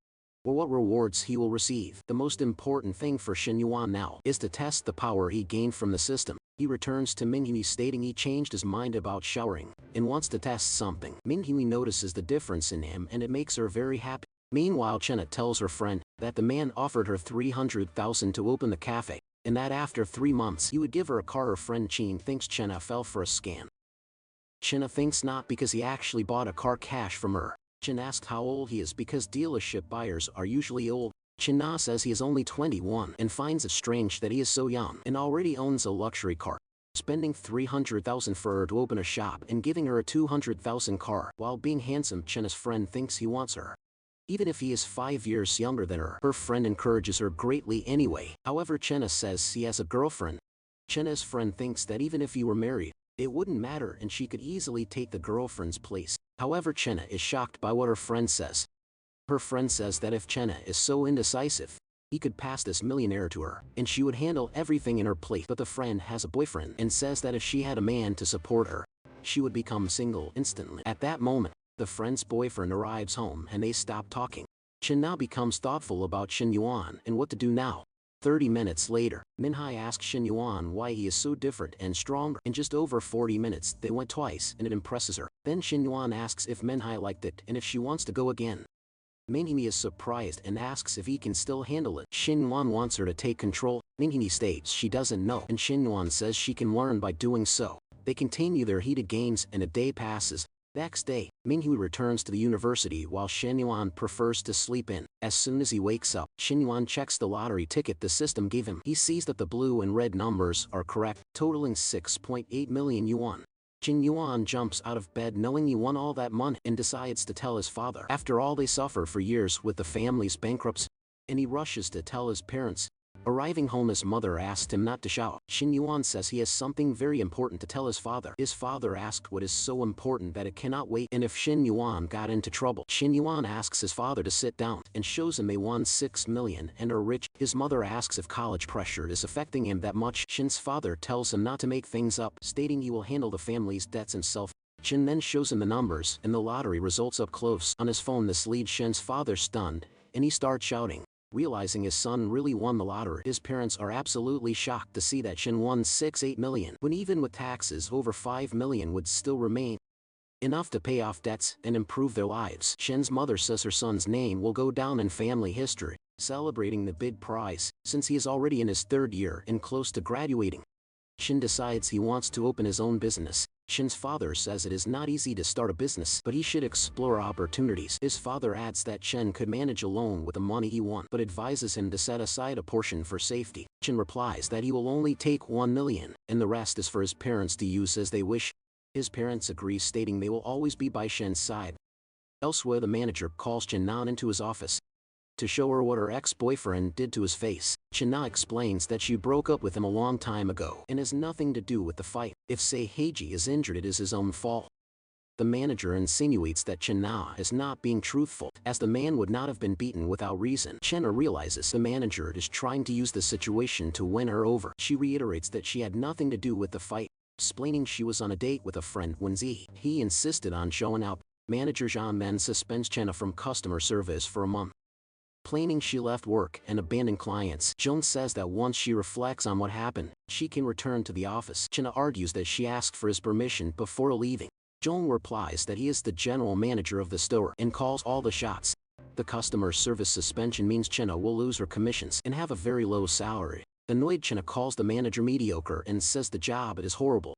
or what rewards he will receive. The most important thing for Chen Yuan now is to test the power he gained from the system. He returns to Manhwa stating he changed his mind about showering and wants to test something. Manhwa notices the difference in him and it makes her very happy. Meanwhile, Chenna tells her friend that the man offered her 300,000 to open the cafe, and that after 3 months he would give her a car. Her friend Chin thinks Chenna fell for a scam. Chenna thinks not, because he actually bought a car cash from her. Chen asks how old he is because dealership buyers are usually old. Chenna says he is only 21 and finds it strange that he is so young and already owns a luxury car. Spending 300,000 for her to open a shop and giving her a 200,000 car while being handsome, Chenna's friend thinks he wants her. Even if he is 5 years younger than her friend encourages her greatly anyway. However, Chenna says he has a girlfriend. Chenna's friend thinks that even if he were married, it wouldn't matter and she could easily take the girlfriend's place. However, Chenna is shocked by what her friend says. Her friend says that if Chenna is so indecisive, He could pass this millionaire to her, and she would handle everything in her plate. But the friend has a boyfriend and says that if she had a man to support her, she would become single instantly. At that moment, the friend's boyfriend arrives home and they stop talking. Chen now becomes thoughtful about Shin Yuan and what to do now. 30 minutes later, Minhai asks Shin Yuan why he is so different and stronger. In just over 40 minutes, they went twice and it impresses her. Then Shin Yuan asks if Minhai liked it and if she wants to go again. Minhai is surprised and asks if he can still handle it. Shin Yuan wants her to take control. Minhai states she doesn't know and Shin Yuan says she can learn by doing so. They continue their heated games and a day passes. Next day, Minhwa returns to the university while Shin Yuan prefers to sleep in. As soon as he wakes up, Shin Yuan checks the lottery ticket the system gave him. He sees that the blue and red numbers are correct, totaling 6.8 million yuan. Shin Yuan jumps out of bed knowing he won all that money and decides to tell his father. After all they suffer for years with the family's bankruptcy, and he rushes to tell his parents. Arriving home, his mother asked him not to shout. Shin Yuan says he has something very important to tell his father. His father asked what is so important that it cannot wait and if Shin Yuan got into trouble. Shin Yuan asks his father to sit down and shows him they won 6 million and are rich. His mother asks if college pressure is affecting him that much. Shin's father tells him not to make things up, stating he will handle the family's debts himself. Shin then shows him the numbers and the lottery results up close on his phone. This leaves Shin's father stunned, and he starts shouting. Realizing his son really won the lottery, his parents are absolutely shocked to see that Shin won 6.8 million, when even with taxes over 5 million would still remain enough to pay off debts and improve their lives. Shin's mother says her son's name will go down in family history, celebrating the big prize, since he is already in his 3rd year and close to graduating. Shin decides he wants to open his own business. Shin's father says it is not easy to start a business, but he should explore opportunities. His father adds that Shin could manage alone with the money he won, but advises him to set aside a portion for safety. Shin replies that he will only take 1 million, and the rest is for his parents to use as they wish. His parents agree, stating they will always be by Shin's side. Elsewhere, the manager calls Shin Nan into his office to show her what her ex-boyfriend did to his face. Shin Na explains that she broke up with him a long time ago and has nothing to do with the fight. If Seiheiji is injured, it is his own fault. The manager insinuates that Shin Na is not being truthful, as the man would not have been beaten without reason. Shin realizes the manager is trying to use the situation to win her over. She reiterates that she had nothing to do with the fight, explaining she was on a date with a friend when he insisted on showing up. Manager Jean Men suspends Chenna from customer service for a month, claiming she left work and abandoned clients. Jones says that once she reflects on what happened, she can return to the office. Chenna argues that she asked for his permission before leaving. Joan replies that he is the general manager of the store and calls all the shots. The customer service suspension means Chenna will lose her commissions and have a very low salary. Annoyed, Chenna calls the manager mediocre and says the job is horrible.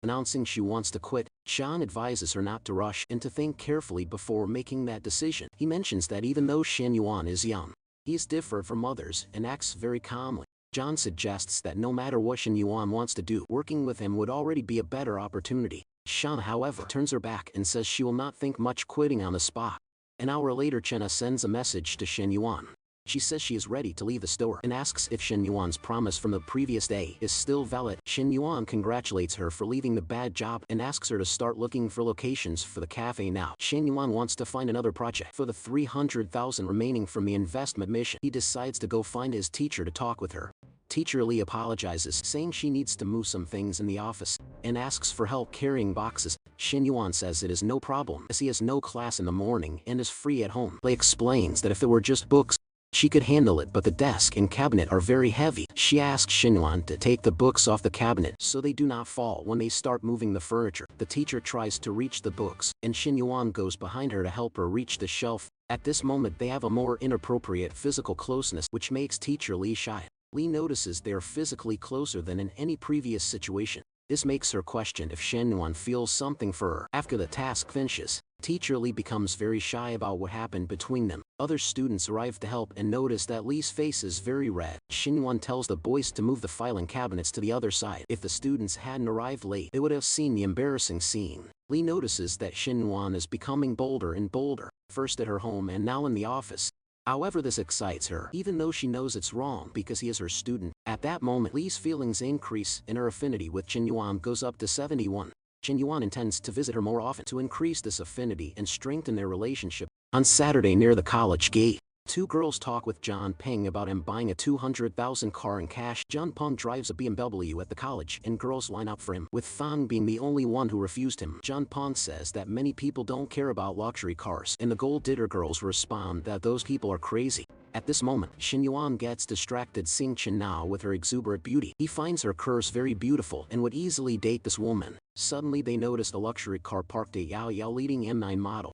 Announcing she wants to quit, Sean advises her not to rush and to think carefully before making that decision. He mentions that even though Shin Yuan is young, he is different from others and acts very calmly. John suggests that no matter what Shin Yuan wants to do, working with him would already be a better opportunity. Sean, however, turns her back and says she will not think much quitting on the spot. An hour later, Chenna sends a message to Shin Yuan. She says she is ready to leave the store and asks if Shin Yuan's promise from the previous day is still valid. Shin Yuan congratulates her for leaving the bad job and asks her to start looking for locations for the cafe now. Shin Yuan wants to find another project for the 300,000 remaining from the investment mission. He decides to go find his teacher to talk with her. Teacher Lee apologizes, saying she needs to move some things in the office, and asks for help carrying boxes. Shin Yuan says it is no problem, as he has no class in the morning and is free at home. Lee explains that if it were just books, she could handle it, but the desk and cabinet are very heavy. She asks Shin Yuan to take the books off the cabinet so they do not fall when they start moving the furniture. The teacher tries to reach the books, and Shin Yuan goes behind her to help her reach the shelf. At this moment, they have a more inappropriate physical closeness, which makes teacher Lee shy. Lee notices they are physically closer than in any previous situation. This makes her question if Shin Yuan feels something for her. After the task finishes, teacher Lee becomes very shy about what happened between them. Other students arrive to help and notice that Lee's face is very red. Shin Yuan tells the boys to move the filing cabinets to the other side. If the students hadn't arrived late, they would have seen the embarrassing scene. Lee notices that Shin Yuan is becoming bolder and bolder, first at her home and now in the office. However, this excites her, even though she knows it's wrong because he is her student. At that moment, Lee's feelings increase and her affinity with Shin Yuan goes up to 71. Shin Yuan intends to visit her more often to increase this affinity and strengthen their relationship. On Saturday near the college gate, Two girls talk with John Peng about him buying a 200,000 car in cash. John Peng drives a BMW at the college and girls line up for him, with Fang being the only one who refused him. John Peng says that many people don't care about luxury cars, and the gold digger girls respond that those people are crazy. At this moment, Shin Yuan gets distracted seeing Chen Na with her exuberant beauty. He finds her curves very beautiful and would easily date this woman. Suddenly they notice a luxury car parked at Yahello leading M9 model.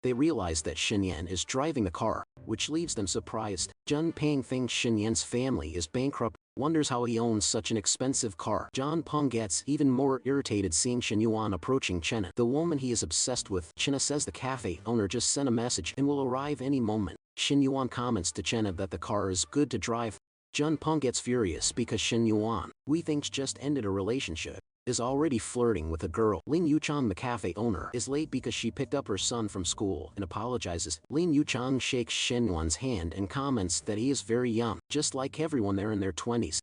They realize that Shin Yan is driving the car, which leaves them surprised. John Peng thinks Shin Yan's family is bankrupt, wonders how he owns such an expensive car. John Peng gets even more irritated seeing Shin Yuan approaching Chenna, the woman he is obsessed with. Chenna says the cafe owner just sent a message and will arrive any moment. Shin Yuan comments to Chenna that the car is good to drive. John Peng gets furious because Shin Yuan, who he thinks just ended a relationship, is already flirting with a girl. Lin Yuchang, the cafe owner, is late because she picked up her son from school and apologizes. Lin Yuchang shakes Shin Yuan's hand and comments that he is very young, just like everyone there in their 20s.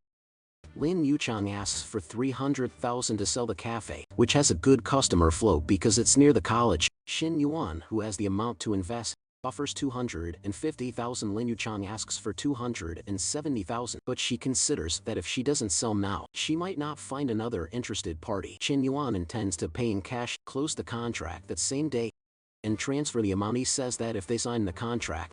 Lin Yuchang asks for 300,000 to sell the cafe, which has a good customer flow because it's near the college. Shin Yuan, who has the amount to invest, offers 250,000. Lin Yuchang asks for 270,000, but she considers that if she doesn't sell now, she might not find another interested party. Shin Yuan intends to pay in cash, close the contract that same day, and transfer the amount. He says that if they sign the contract,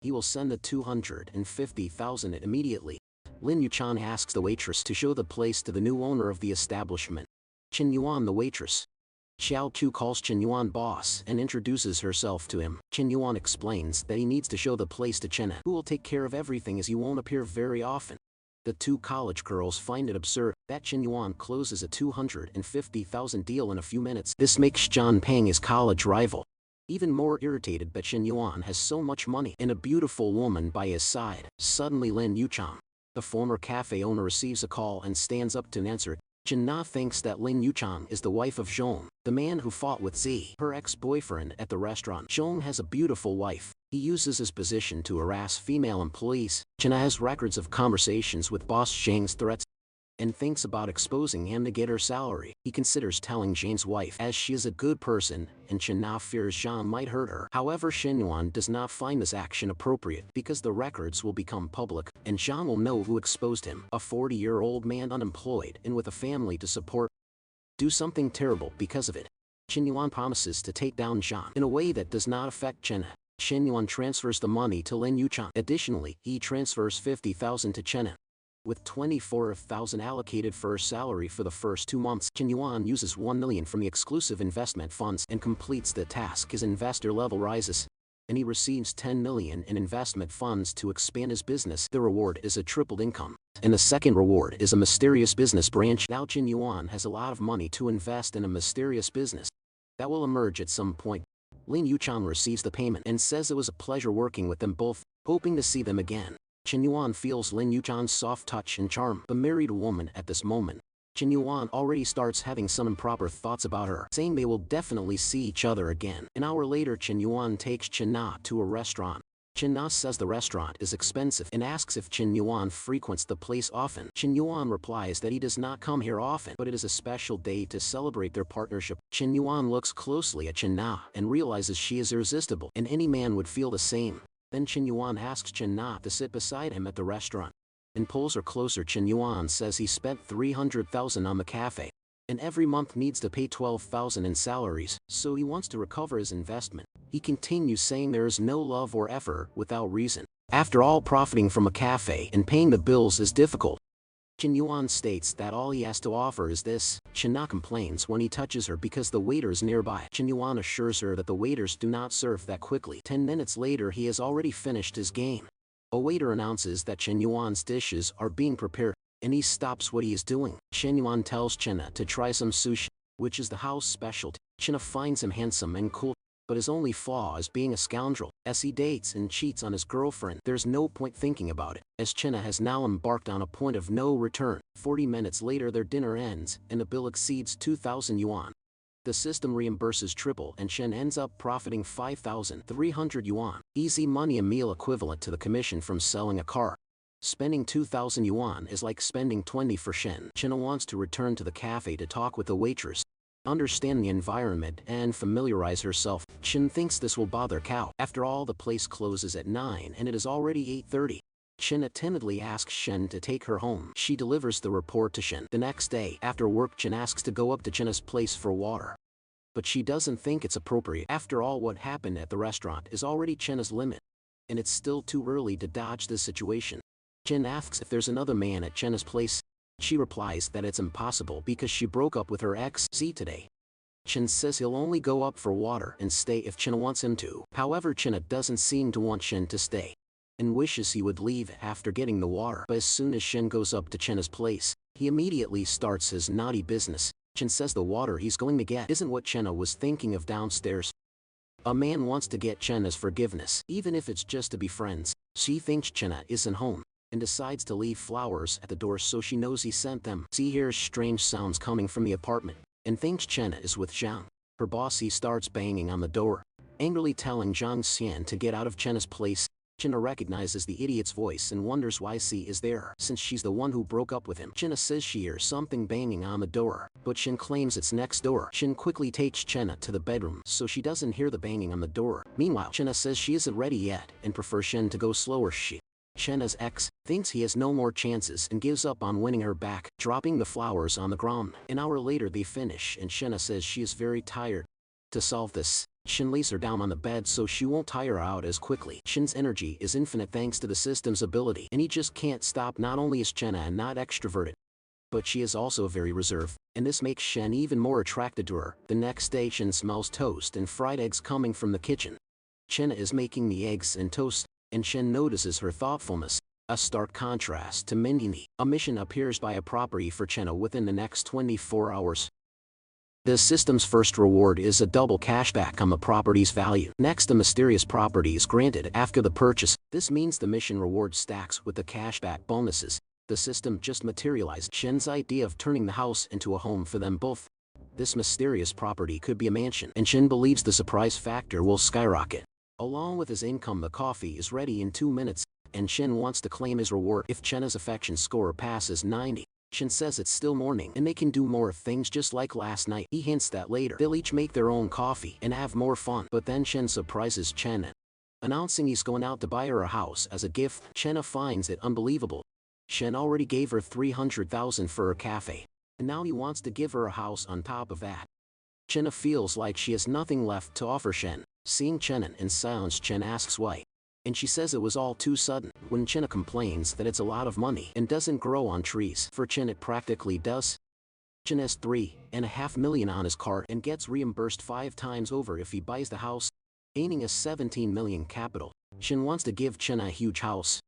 he will send the 250,000 immediately. Lin Yuchang asks the waitress to show the place to the new owner of the establishment. Chen Yuan, the waitress, Xiao Qiu, calls Chen Yuan boss and introduces herself to him. Chen Yuan explains that he needs to show the place to Chenna, who will take care of everything as he won't appear very often. The two college girls find it absurd that Chen Yuan closes a 250,000 deal in a few minutes. This makes John Peng his college rival even more irritated that Chen Yuan has so much money and a beautiful woman by his side. Suddenly Lin Yuchang, the former cafe owner, receives a call and stands up to answer it. Chen Na thinks that Lin Yuchang is the wife of Zhong, the man who fought with Z, her ex-boyfriend, at the restaurant. Zhong has a beautiful wife. He uses his position to harass female employees. Chen Na has records of conversations with boss Zhang's threats and thinks about exposing him to get her salary. He considers telling Zhang's wife as she is a good person, and Chen Na fears Zhang might hurt her. However, Shin Yuan does not find this action appropriate because the records will become public, and Zhang will know who exposed him. A 40-year-old man unemployed and with a family to support do something terrible because of it. Chen Yuan promises to take down Zhang in a way that does not affect Chen. Chen Yuan transfers the money to Lin Yuchang. Additionally, he transfers 50,000 to Chen. With 24,000 allocated for her salary for the first 2 months, Chen Yuan uses 1 million from the exclusive investment funds and completes the task. His investor level rises, and he receives 10 million in investment funds to expand his business. The reward is a tripled income, and the second reward is a mysterious business branch. Now Chen Yuan has a lot of money to invest in a mysterious business that will emerge at some point. Lin Yuchang receives the payment and says it was a pleasure working with them both, hoping to see them again. Chen Yuan feels Lin Yuchang's soft touch and charm. The married woman at this moment, Chen Yuan already starts having some improper thoughts about her, saying they will definitely see each other again. An hour later, Chen Yuan takes Chen Na to a restaurant. Chen Na says the restaurant is expensive and asks if Chen Yuan frequents the place often. Chen Yuan replies that he does not come here often, but it is a special day to celebrate their partnership. Chen Yuan looks closely at Chen Na and realizes she is irresistible, and any man would feel the same. Then Chen Yuan asks Chen Na to sit beside him at the restaurant and pulls her closer. Chen Yuan says he spent 300,000 on the cafe and every month needs to pay 12,000 in salaries, so he wants to recover his investment. He continues saying there is no love or effort without reason. After all, profiting from a cafe and paying the bills is difficult. Chen Yuan states that all he has to offer is this. Chen Na complains when he touches her because the waiter is nearby. Chen Yuan assures her that the waiters do not serve that quickly. 10 minutes later, he has already finished his game. A waiter announces that Chen Yuan's dishes are being prepared, and he stops what he is doing. Chen Yuan tells Chen Na to try some sushi, which is the house specialty. Chen Na finds him handsome and cool, but his only flaw is being a scoundrel. As he dates and cheats on his girlfriend, there's no point thinking about it, as Chen Na has now embarked on a point of no return. 40 minutes later their dinner ends, and the bill exceeds 2,000 yuan. The system reimburses triple, and Chen ends up profiting 5,300 yuan. Easy money, a meal equivalent to the commission from selling a car. Spending 2,000 yuan is like spending 20 for Shen. Chen wants to return to the cafe to talk with the waitress, understand the environment, and familiarize herself. Chen thinks this will bother Cao. After all, the place closes at 9 and it is already 8:30. Chen attentively asks Shen to take her home. She delivers the report to Shen. The next day, after work, Chen asks to go up to Chen's place for water. But she doesn't think it's appropriate. After all, what happened at the restaurant is already Chen's limit. And it's still too early to dodge this situation. Chen asks if there's another man at Chen's place. She replies that it's impossible because she broke up with her ex today. Chen says he'll only go up for water and stay if Chen wants him to. However, Chen doesn't seem to want Shen to stay, and wishes he would leave after getting the water. But as soon as Shen goes up to Chen's place, he immediately starts his naughty business. Chen says the water he's going to get isn't what Chen was thinking of downstairs. A man wants to get Chen's forgiveness, even if it's just to be friends. She thinks Chen isn't home, and decides to leave flowers at the door so she knows he sent them. She hears strange sounds coming from the apartment, and thinks Chen is with Zhang. Her boss starts banging on the door, angrily telling Zhang Xian to get out of Chen's place. Chen recognizes the idiot's voice and wonders why she is there, since she's the one who broke up with him. Chen says she hears something banging on the door, but Chen claims it's next door. Chen quickly takes Chen to the bedroom so she doesn't hear the banging on the door. Meanwhile, Chen says she isn't ready yet and prefers Shen to go slower. Chen's ex thinks he has no more chances and gives up on winning her back, dropping the flowers on the ground. An hour later they finish and Shen says she is very tired. To solve this, Shen lays her down on the bed so she won't tire out as quickly. Shen's energy is infinite thanks to the system's ability, and he just can't stop. Not only is Chen not extroverted, but she is also very reserved, and this makes Shen even more attracted to her. The next day, Shen smells toast and fried eggs coming from the kitchen. Chen is making the eggs and toast, and Shen notices her thoughtfulness, a stark contrast to Mindini. A mission appears by a property for Chen within the next 24 hours. The system's first reward is a double cashback on the property's value. Next, a mysterious property is granted after the purchase. This means the mission reward stacks with the cashback bonuses. The system just materialized Shen's idea of turning the house into a home for them both. This mysterious property could be a mansion, and Shen believes the surprise factor will skyrocket. Along with his income, the coffee is ready in 2 minutes, and Shen wants to claim his reward if Chen's affection score passes 90. Shen says it's still morning and they can do more things just like last night. He hints that later they'll each make their own coffee and have more fun. But then Shen surprises Chen, announcing he's going out to buy her a house as a gift. Chen finds it unbelievable. Shen already gave her 300,000 for her cafe, and now he wants to give her a house on top of that. Chen feels like she has nothing left to offer Shen. Seeing Chen in silence, Chen asks why, and she says it was all too sudden. When Chen complains that it's a lot of money and doesn't grow on trees, for Chen it practically does. Chen has $3.5 million on his card and gets reimbursed 5 times over if he buys the house, gaining a 17 million capital. Chen wants to give Chen a huge house.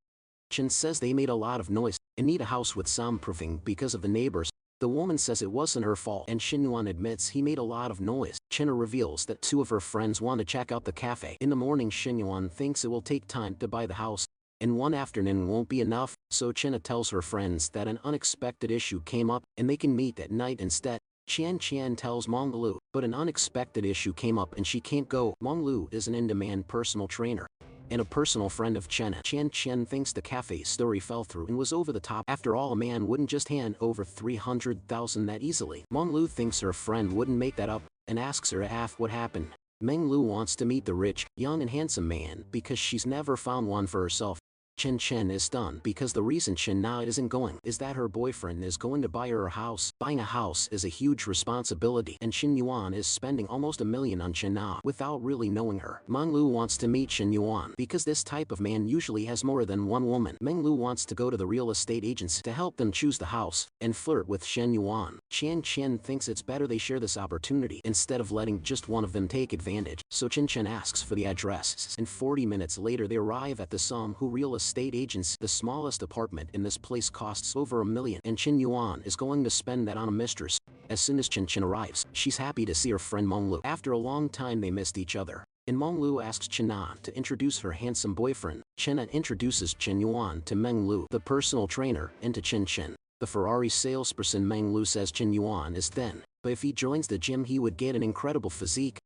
Chen says they made a lot of noise and need a house with soundproofing because of the neighbors. The woman says it wasn't her fault, and Xinyuan admits he made a lot of noise. Chen reveals that 2 of her friends want to check out the cafe. In the morning, Xinyuan thinks it will take time to buy the house, and one afternoon won't be enough, so Chen tells her friends that an unexpected issue came up and they can meet at night instead. Qian tells Monglu, but an unexpected issue came up and she can't go. Monglu is an in-demand personal trainer and a personal friend of Chen. Chen thinks the cafe story fell through and was over the top. After all, a man wouldn't just hand over 300,000 that easily. Monglu thinks her friend wouldn't make that up and asks her what happened. Menglu wants to meet the rich, young and handsome man because she's never found one for herself. Chen is stunned because the reason Chen Na isn't going is that her boyfriend is going to buy her a house. Buying a house is a huge responsibility, and Xin Yuan is spending almost $1 million on Chen Na without really knowing her. Menglu wants to meet Xin Yuan because this type of man usually has more than one woman. Menglu wants to go to the real estate agents to help them choose the house and flirt with Shen Yuan. Chen thinks it's better they share this opportunity instead of letting just one of them take advantage, so Chen asks for the address, and 40 minutes later they arrive at the Songhu real estate agents. The smallest apartment in this place costs over $1 million, and Chen Yuan is going to spend that on a mistress. As soon as Chen arrives, she's happy to see her friend Menglu. After a long time they missed each other, and Menglu asks Chen Na to introduce her handsome boyfriend. Chen Na introduces Chen Yuan to Menglu, the personal trainer, and to Chen, the Ferrari salesperson. Menglu says Chen Yuan is thin, but if he joins the gym he would get an incredible physique.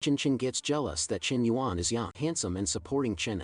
Chen gets jealous that Chen Yuan is young, handsome and supporting Chen.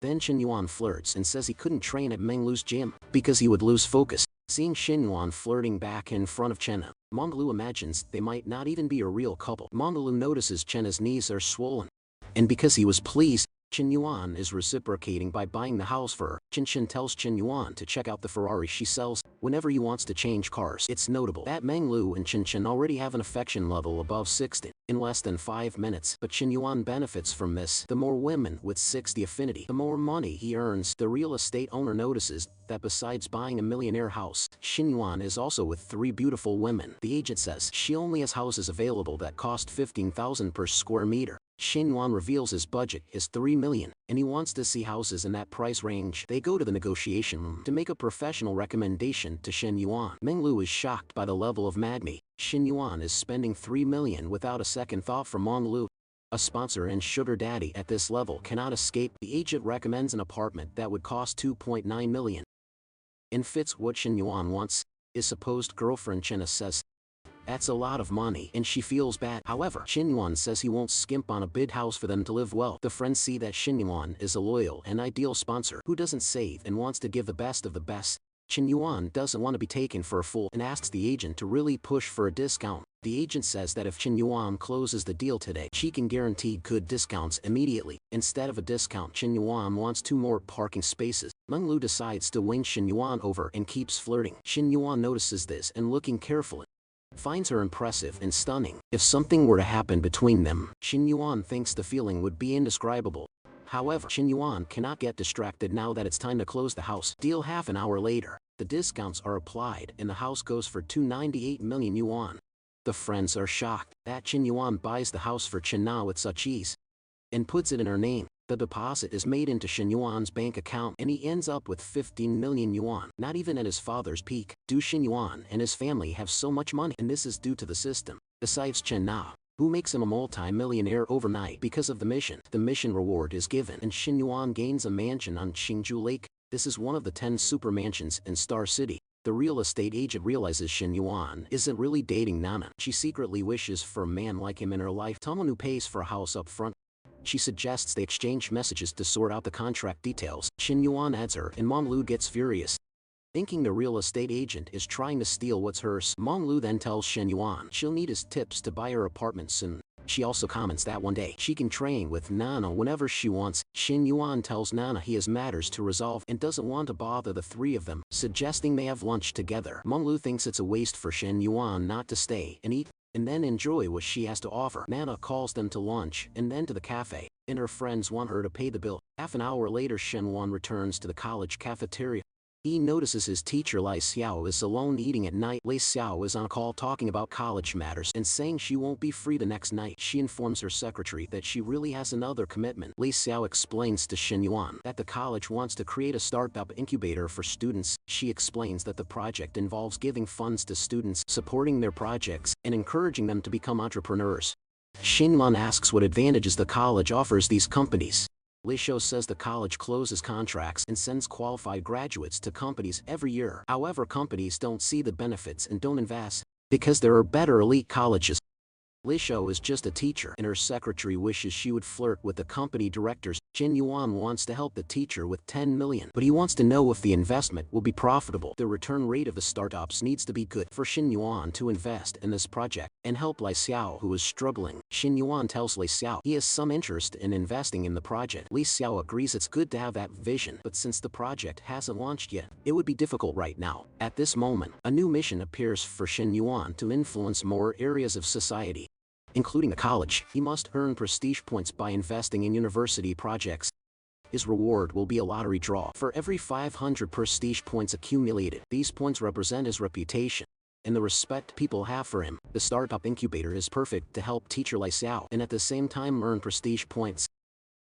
Then Chen Yuan flirts and says he couldn't train at Menglu's gym because he would lose focus. Seeing Xinhuan flirting back in front of Chenna, Monglu imagines they might not even be a real couple. Monglu notices Chenna's knees are swollen. And because he was pleased, Chen Yuan is reciprocating by buying the house for her. Chen tells Chen Yuan to check out the Ferrari she sells whenever he wants to change cars. It's notable that Menglu and Chen already have an affection level above 60 in less than 5 minutes, but Chen Yuan benefits from this. The more women with 60 affinity, the more money he earns. The real estate owner notices that besides buying a millionaire house, Xin Yuan is also with 3 beautiful women. The agent says she only has houses available that cost 15,000 per square meter. Xin Yuan reveals his budget is 3 million, and he wants to see houses in that price range. They go to the negotiation room to make a professional recommendation to Xin Yuan. Menglu is shocked by the level of magmy. Xin Yuan is spending 3 million without a second thought for Menglu. A sponsor and sugar daddy at this level cannot escape. The agent recommends an apartment that would cost 2.9 million. And fits what Xin Yuan wants. His supposed girlfriend Chenna says, "That's a lot of money," and she feels bad. However, Xin Yuan says he won't skimp on a big house for them to live well. The friends see that Xin Yuan is a loyal and ideal sponsor who doesn't save and wants to give the best of the best. Xin Yuan doesn't want to be taken for a fool and asks the agent to really push for a discount. The agent says that if Xin Yuan closes the deal today, she can guarantee good discounts immediately. Instead of a discount, Xin Yuan wants 2 more parking spaces. Menglu decides to win Xin Yuan over and keeps flirting. Xin Yuan notices this and, looking carefully, finds her impressive and stunning. If something were to happen between them, Xin Yuan thinks the feeling would be indescribable. However, Xin Yuan cannot get distracted now that it's time to close the house deal. Half an hour later, the discounts are applied and the house goes for 298 million yuan. The friends are shocked that Xin Yuan buys the house for Chen Na with such ease and puts it in her name. The deposit is made into Xin Yuan's bank account and he ends up with 15 million yuan. Not even at his father's peak do Xin Yuan and his family have so much money, and this is due to the system. Besides Chen Na, who makes him a multi-millionaire overnight because of the mission reward is given and Xin Yuan gains a mansion on Qingju Lake. This is one of the 10 super mansions in Star City. The real estate agent realizes Xin Yuan isn't really dating Nana. She secretly wishes for a man like him in her life, someone who pays for a house up front. She suggests they exchange messages to sort out the contract details. Xin Yuan adds her and Menglu gets furious, thinking the real estate agent is trying to steal what's hers. Menglu then tells Xin Yuan she'll need his tips to buy her apartment soon. She also comments that one day she can train with Nana whenever she wants. Xin Yuan tells Nana he has matters to resolve and doesn't want to bother the 3 of them, suggesting they have lunch together. Menglu thinks it's a waste for Xin Yuan not to stay and eat and then enjoy what she has to offer. Nana calls them to lunch and then to the cafe, and her friends want her to pay the bill. Half an hour later, Shen Wan returns to the college cafeteria. He notices his teacher Lai Xiao is alone eating at night. Lai Xiao is on a call talking about college matters and saying she won't be free the next night. She informs her secretary that she really has another commitment. Lai Xiao explains to Xin Yuan that the college wants to create a startup incubator for students. She explains that the project involves giving funds to students, supporting their projects, and encouraging them to become entrepreneurs. Xin Yuan asks what advantages the college offers these companies. Li Shou says the college closes contracts and sends qualified graduates to companies every year. However, companies don't see the benefits and don't invest because there are better elite colleges. Li Shou is just a teacher and her secretary wishes she would flirt with the company directors. Jin Yuan wants to help the teacher with 10 million, but he wants to know if the investment will be profitable. The return rate of the startups needs to be good for Xin Yuan to invest in this project and help Lai Xiao, who is struggling. Xin Yuan tells Lai Xiao he has some interest in investing in the project. Li Xiao agrees it's good to have that vision, but since the project hasn't launched yet, it would be difficult right now. At this moment, a new mission appears for Xin Yuan to influence more areas of society, including the college. He must earn prestige points by investing in university projects. His reward will be a lottery draw. For every 500 prestige points accumulated, these points represent his reputation and the respect people have for him. The startup incubator is perfect to help teacher Lai Xiao and at the same time earn prestige points.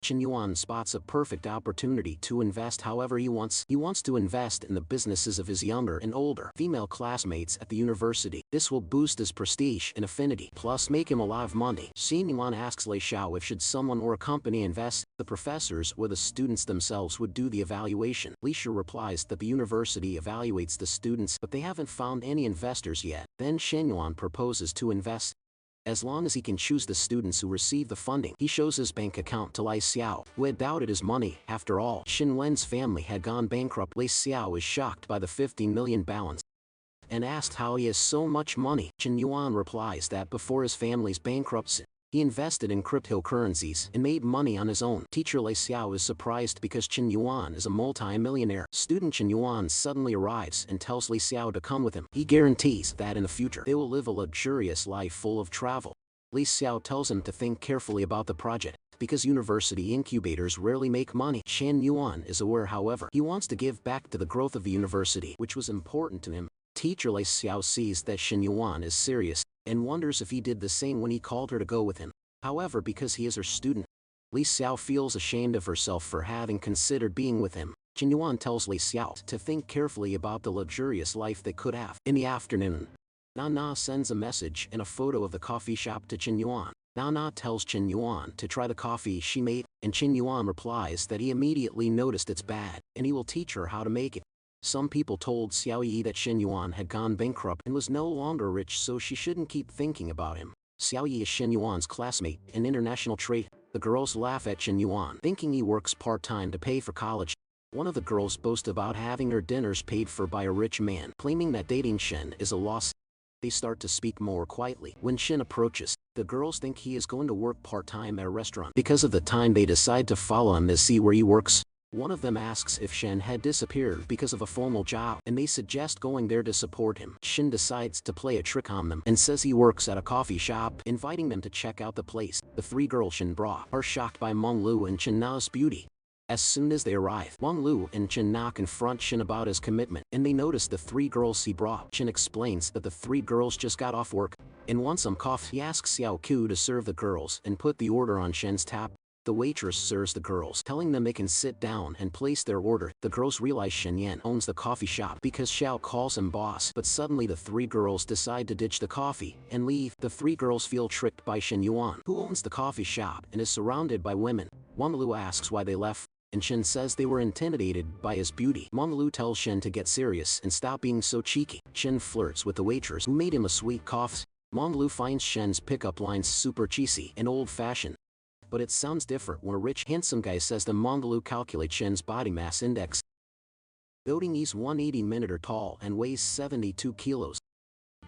Chen Yuan spots a perfect opportunity to invest however he wants. He wants to invest in the businesses of his younger and older female classmates at the university. This will boost his prestige and affinity, plus make him a lot of money. Xin Yuan asks Lai Xiao if should someone or a company invest, the professors or the students themselves would do the evaluation. Li Shi replies that the university evaluates the students, but they haven't found any investors yet. Then Shen Yuan proposes to invest. As long as he can choose the students who receive the funding, he shows his bank account to Lai Xiao, who had doubted his money. After all, Xin Wen's family had gone bankrupt. Lai Xiao is shocked by the 15 million balance and asked how he has so much money. Chen Yuan replies that before his family's bankruptcy, he invested in cryptocurrencies and made money on his own. Teacher Lai Xiao is surprised because Chen Yuan is a multi-millionaire. Student Chen Yuan suddenly arrives and tells Lai Xiao to come with him. He guarantees that in the future they will live a luxurious life full of travel. Lai Xiao tells him to think carefully about the project, because university incubators rarely make money. Chen Yuan is aware, however, he wants to give back to the growth of the university, which was important to him. Teacher Lai Xiao sees that Chen Yuan is serious, and wonders if he did the same when he called her to go with him. However, because he is her student, Lai Xiao feels ashamed of herself for having considered being with him. Chen Yuan tells Lai Xiao to think carefully about the luxurious life they could have. In the afternoon, Nana sends a message and a photo of the coffee shop to Chen Yuan. Nana tells Chen Yuan to try the coffee she made, and Chen Yuan replies that he immediately noticed it's bad, and he will teach her how to make it. Some people told Xiao Yi that Chen Yuan had gone bankrupt and was no longer rich, so she shouldn't keep thinking about him. Xiao Yi is Chen Yuan's classmate in international trade. The girls laugh at Chen Yuan, thinking he works part-time to pay for college. One of the girls boasts about having her dinners paid for by a rich man, claiming that dating Shen is a loss. They start to speak more quietly. When Shen approaches, the girls think he is going to work part-time at a restaurant. Because of the time, they decide to follow him to see where he works. One of them asks if Shen had disappeared because of a formal job, and they suggest going there to support him. Shen decides to play a trick on them and says he works at a coffee shop, inviting them to check out the place. The three girls Shen brought are shocked by Meng Lu and Chen Na's beauty. As soon as they arrive, Meng Lu and Chen Na confront Shen about his commitment, and they notice the three girls he brought. Shen explains that the three girls just got off work and want some coffee. He asks Xiao Qiu to serve the girls and put the order on Shen's tab. The waitress serves the girls, telling them they can sit down and place their order. The girls realize Shen Yan owns the coffee shop because Xiao calls him boss, but suddenly the three girls decide to ditch the coffee and leave. The three girls feel tricked by Shen Yuan, who owns the coffee shop and is surrounded by women. Wang Lu asks why they left, and Shen says they were intimidated by his beauty. Wang Lu tells Shen to get serious and stop being so cheeky. Shen flirts with the waitress who made him a sweet coffee. Wang Lu finds Shen's pickup lines super cheesy and old-fashioned, but it sounds different when a rich, handsome guy says to Meng Lu calculate Shen's body mass index. Noting he's 180 tall and weighs 72 kilos.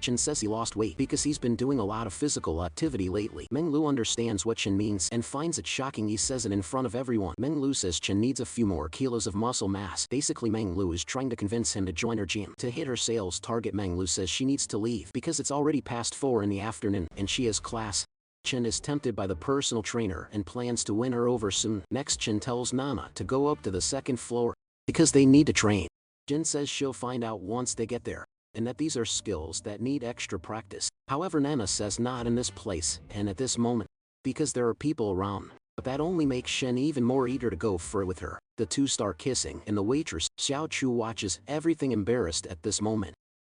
Shen says he lost weight because he's been doing a lot of physical activity lately. Meng Lu understands what Shen means and finds it shocking he says it in front of everyone. Meng Lu says Shen needs a few more kilos of muscle mass. Basically, Meng Lu is trying to convince him to join her gym to hit her sales target. Meng Lu says she needs to leave because it's already past 4 in the afternoon and she has class. Chen is tempted by the personal trainer and plans to win her over soon. Next, Chen tells Nana to go up to the second floor because they need to train. Jen says she'll find out once they get there, and that these are skills that need extra practice. However, Nana says not in this place and at this moment, because there are people around. But that only makes Shen even more eager to go for it with her. The two start kissing, and the waitress, Xiao Chu, watches everything, embarrassed at this moment.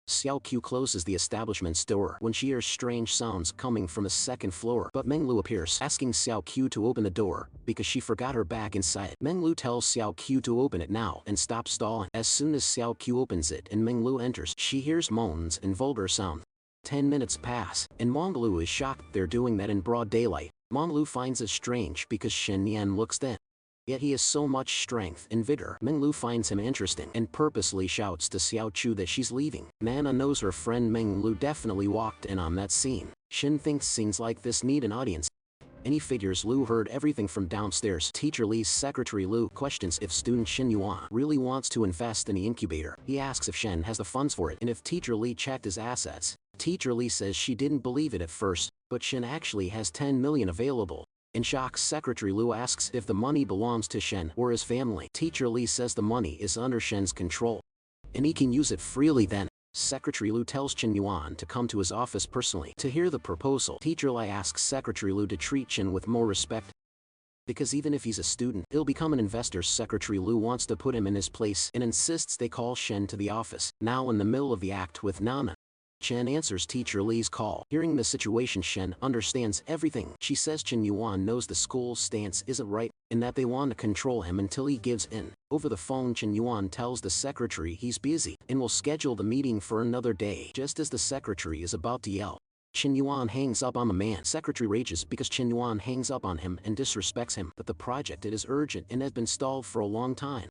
Xiao Qiu closes the establishment's door when she hears strange sounds coming from the second floor, but Meng Lu appears, asking Xiao Qiu to open the door because she forgot her bag inside. Meng Lu tells Xiao Qiu to open it now and stop stalling. As soon as Xiao Qiu opens it and Meng Lu enters, she hears moans and vulgar sound. 10 minutes pass, and Meng Lu is shocked they're doing that in broad daylight. Meng Lu finds it strange because Shen Yan looks thin, yet he has so much strength and vigor. Meng Lu finds him interesting and purposely shouts to Xiao Chu that she's leaving. Nana knows her friend Meng Lu definitely walked in on that scene. Shen thinks scenes like this need an audience, and he figures Lu heard everything from downstairs. Teacher Li's secretary Lu questions if student Shen Yuan really wants to invest in the incubator. He asks if Shen has the funds for it and if Teacher Li checked his assets. Teacher Li says she didn't believe it at first, but Shen actually has 10 million available. In shock, Secretary Lu asks if the money belongs to Shen or his family. Teacher Li says the money is under Shen's control, and he can use it freely then. Secretary Lu tells Chen Yuan to come to his office personally to hear the proposal. Teacher Li asks Secretary Lu to treat Chen with more respect, because even if he's a student, he'll become an investor. Secretary Lu wants to put him in his place and insists they call Shen to the office. Now in the middle of the act with Nana, Chen answers Teacher Li's call. Hearing the situation, Shen understands everything. She says Chen Yuan knows the school's stance isn't right, and that they want to control him until he gives in. Over the phone, Chen Yuan tells the secretary he's busy, and will schedule the meeting for another day. Just as the secretary is about to yell, Qin Yuan hangs up on the man. Secretary rages because Qin Yuan hangs up on him and disrespects him. But the project is urgent and has been stalled for a long time.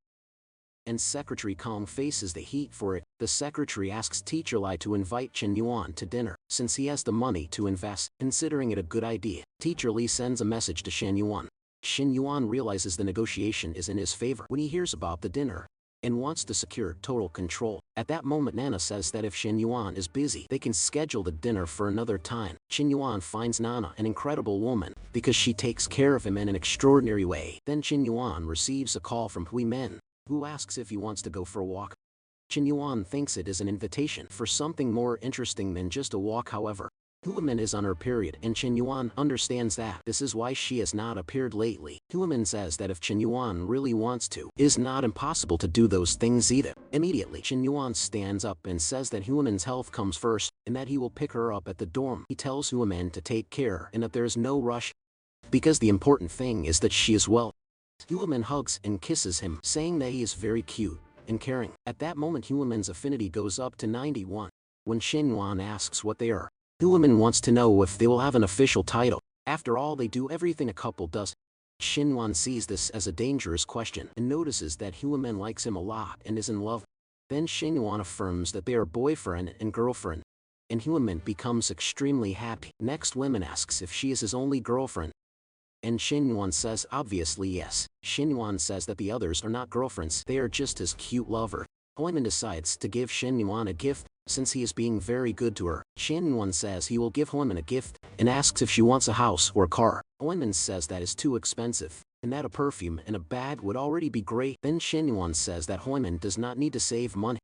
And Secretary Kong faces the heat for it. The secretary asks Teacher Lai to invite Qin Yuan to dinner, since he has the money to invest, considering it a good idea. Teacher Li sends a message to Qin Yuan. Qin Yuan realizes the negotiation is in his favor when he hears about the dinner, and wants to secure total control. At that moment Nana says that if Qin Yuan is busy, they can schedule the dinner for another time. Qin Yuan finds Nana an incredible woman, because she takes care of him in an extraordinary way. Then Qin Yuan receives a call from Hui Men, who asks if he wants to go for a walk. Qin Yuan thinks it is an invitation for something more interesting than just a walk. However, Huimin is on her period and Qin Yuan understands that this is why she has not appeared lately. Huimin says that if Qin Yuan really wants to, it is not impossible to do those things either. Immediately Qin Yuan stands up and says that Huimin's health comes first, and that he will pick her up at the dorm. He tells Huimin to take care and that there is no rush, because the important thing is that she is well. Huimin hugs and kisses him, saying that he is very cute and caring. At that moment Huimin's affinity goes up to 91. When Qin Yuan asks what they are, Huimin wants to know if they will have an official title. After all, they do everything a couple does. Qin Yuan sees this as a dangerous question and notices that Huimin likes him a lot and is in love. Then Qin Yuan affirms that they are boyfriend and girlfriend, and Huimin becomes extremely happy. Next, Huimin asks if she is his only girlfriend, and Qin Yuan says obviously yes. Qin Yuan says that the others are not girlfriends, they are just his cute lover. Huimin decides to give Qin Yuan a gift, since he is being very good to her. Qin Yuan says he will give Huimin a gift, and asks if she wants a house or a car. Huimin says that is too expensive, and that a perfume and a bag would already be great. Then Qin Yuan says that Huimin does not need to save money,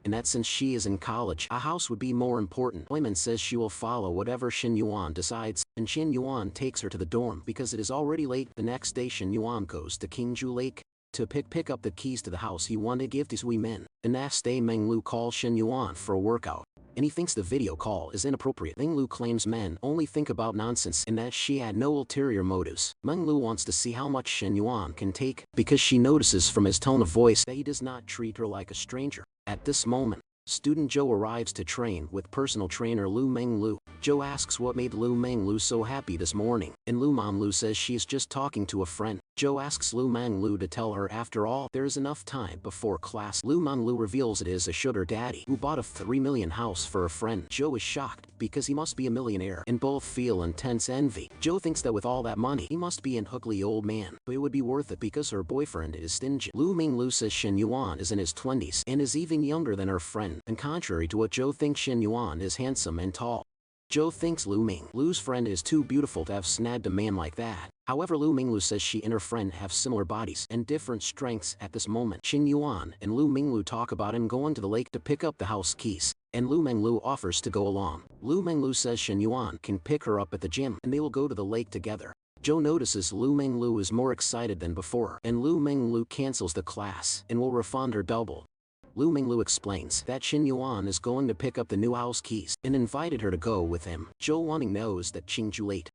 and that since she is in college, a house would be more important. Huimin says she will follow whatever Qin Yuan decides, and Qin Yuan takes her to the dorm because it is already late. The next day Qin Yuan goes to Kingju Lake to pick up the keys to the house he wanted to give to Hui Men. The next day Meng Lu calls Qin Yuan for a workout, and he thinks the video call is inappropriate. Meng Lu claims men only think about nonsense and that she had no ulterior motives. Meng Lu wants to see how much Qin Yuan can take, because she notices from his tone of voice that he does not treat her like a stranger. At this moment, student Joe arrives to train with personal trainer Lu Meng Lu. Joe asks what made Lu Meng Lu so happy this morning, and Lu Meng Lu says she is just talking to a friend. Joe asks Lu Meng Lu to tell her after all there is enough time before class. Lu Meng Lu reveals it is a sugar daddy who bought a 3 million house for a friend. Joe is shocked because he must be a millionaire, and both feel intense envy. Joe thinks that with all that money he must be an ugly old man, but it would be worth it because her boyfriend is stingy. Lu Meng Lu says Qin Yuan is in his 20s and is even younger than her friend, and contrary to what Joe thinks, Qin Yuan is handsome and tall. Joe thinks Lu Meng Lu's friend is too beautiful to have snagged a man like that. However, Lu Meng Lu says she and her friend have similar bodies and different strengths. At this moment, Qin Yuan and Lu Meng Lu talk about him going to the lake to pick up the house keys, and Lu Meng Lu offers to go along. Lu Meng Lu says Qin Yuan can pick her up at the gym and they will go to the lake together. Joe notices Lu Meng Lu is more excited than before, and Lu Meng Lu cancels the class and will refund her double. Lu Meng Lu explains that Qin Yuan is going to pick up the new house keys and invited her to go with him. Joe Wanning knows that Qingju Lake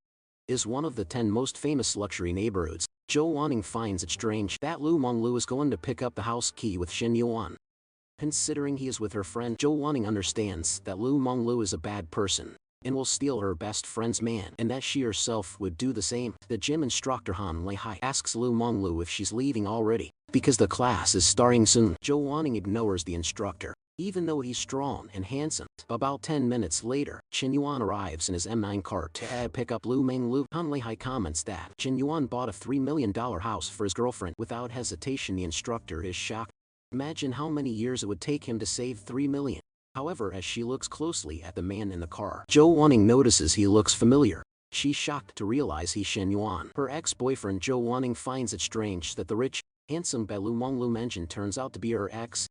is one of the 10 most famous luxury neighborhoods. Joe Wanning finds it strange that Lu Meng Lu is going to pick up the house key with Qin Yuan. Considering he is with her friend, Joe Wanning understands that Lu Meng Lu is a bad person and will steal her best friend's man, and that she herself would do the same. The gym instructor Han Leihai asks Lu Meng Lu if she's leaving already, because the class is starting soon. Joe Wanning ignores the instructor, even though he's strong and handsome. About 10 minutes later, Qin Yuan arrives in his M9 car to pick up Lu Meng Lu. Han Leihai comments that Qin Yuan bought a $3 million house for his girlfriend. Without hesitation, the instructor is shocked. Imagine how many years it would take him to save $3 million. However, as she looks closely at the man in the car, Joe Wanning notices he looks familiar. She's shocked to realize he's Qin Yuan. Her ex-boyfriend Joe Wanning finds it strange that the rich, handsome Lu Meng Lu mentioned turns out to be her ex.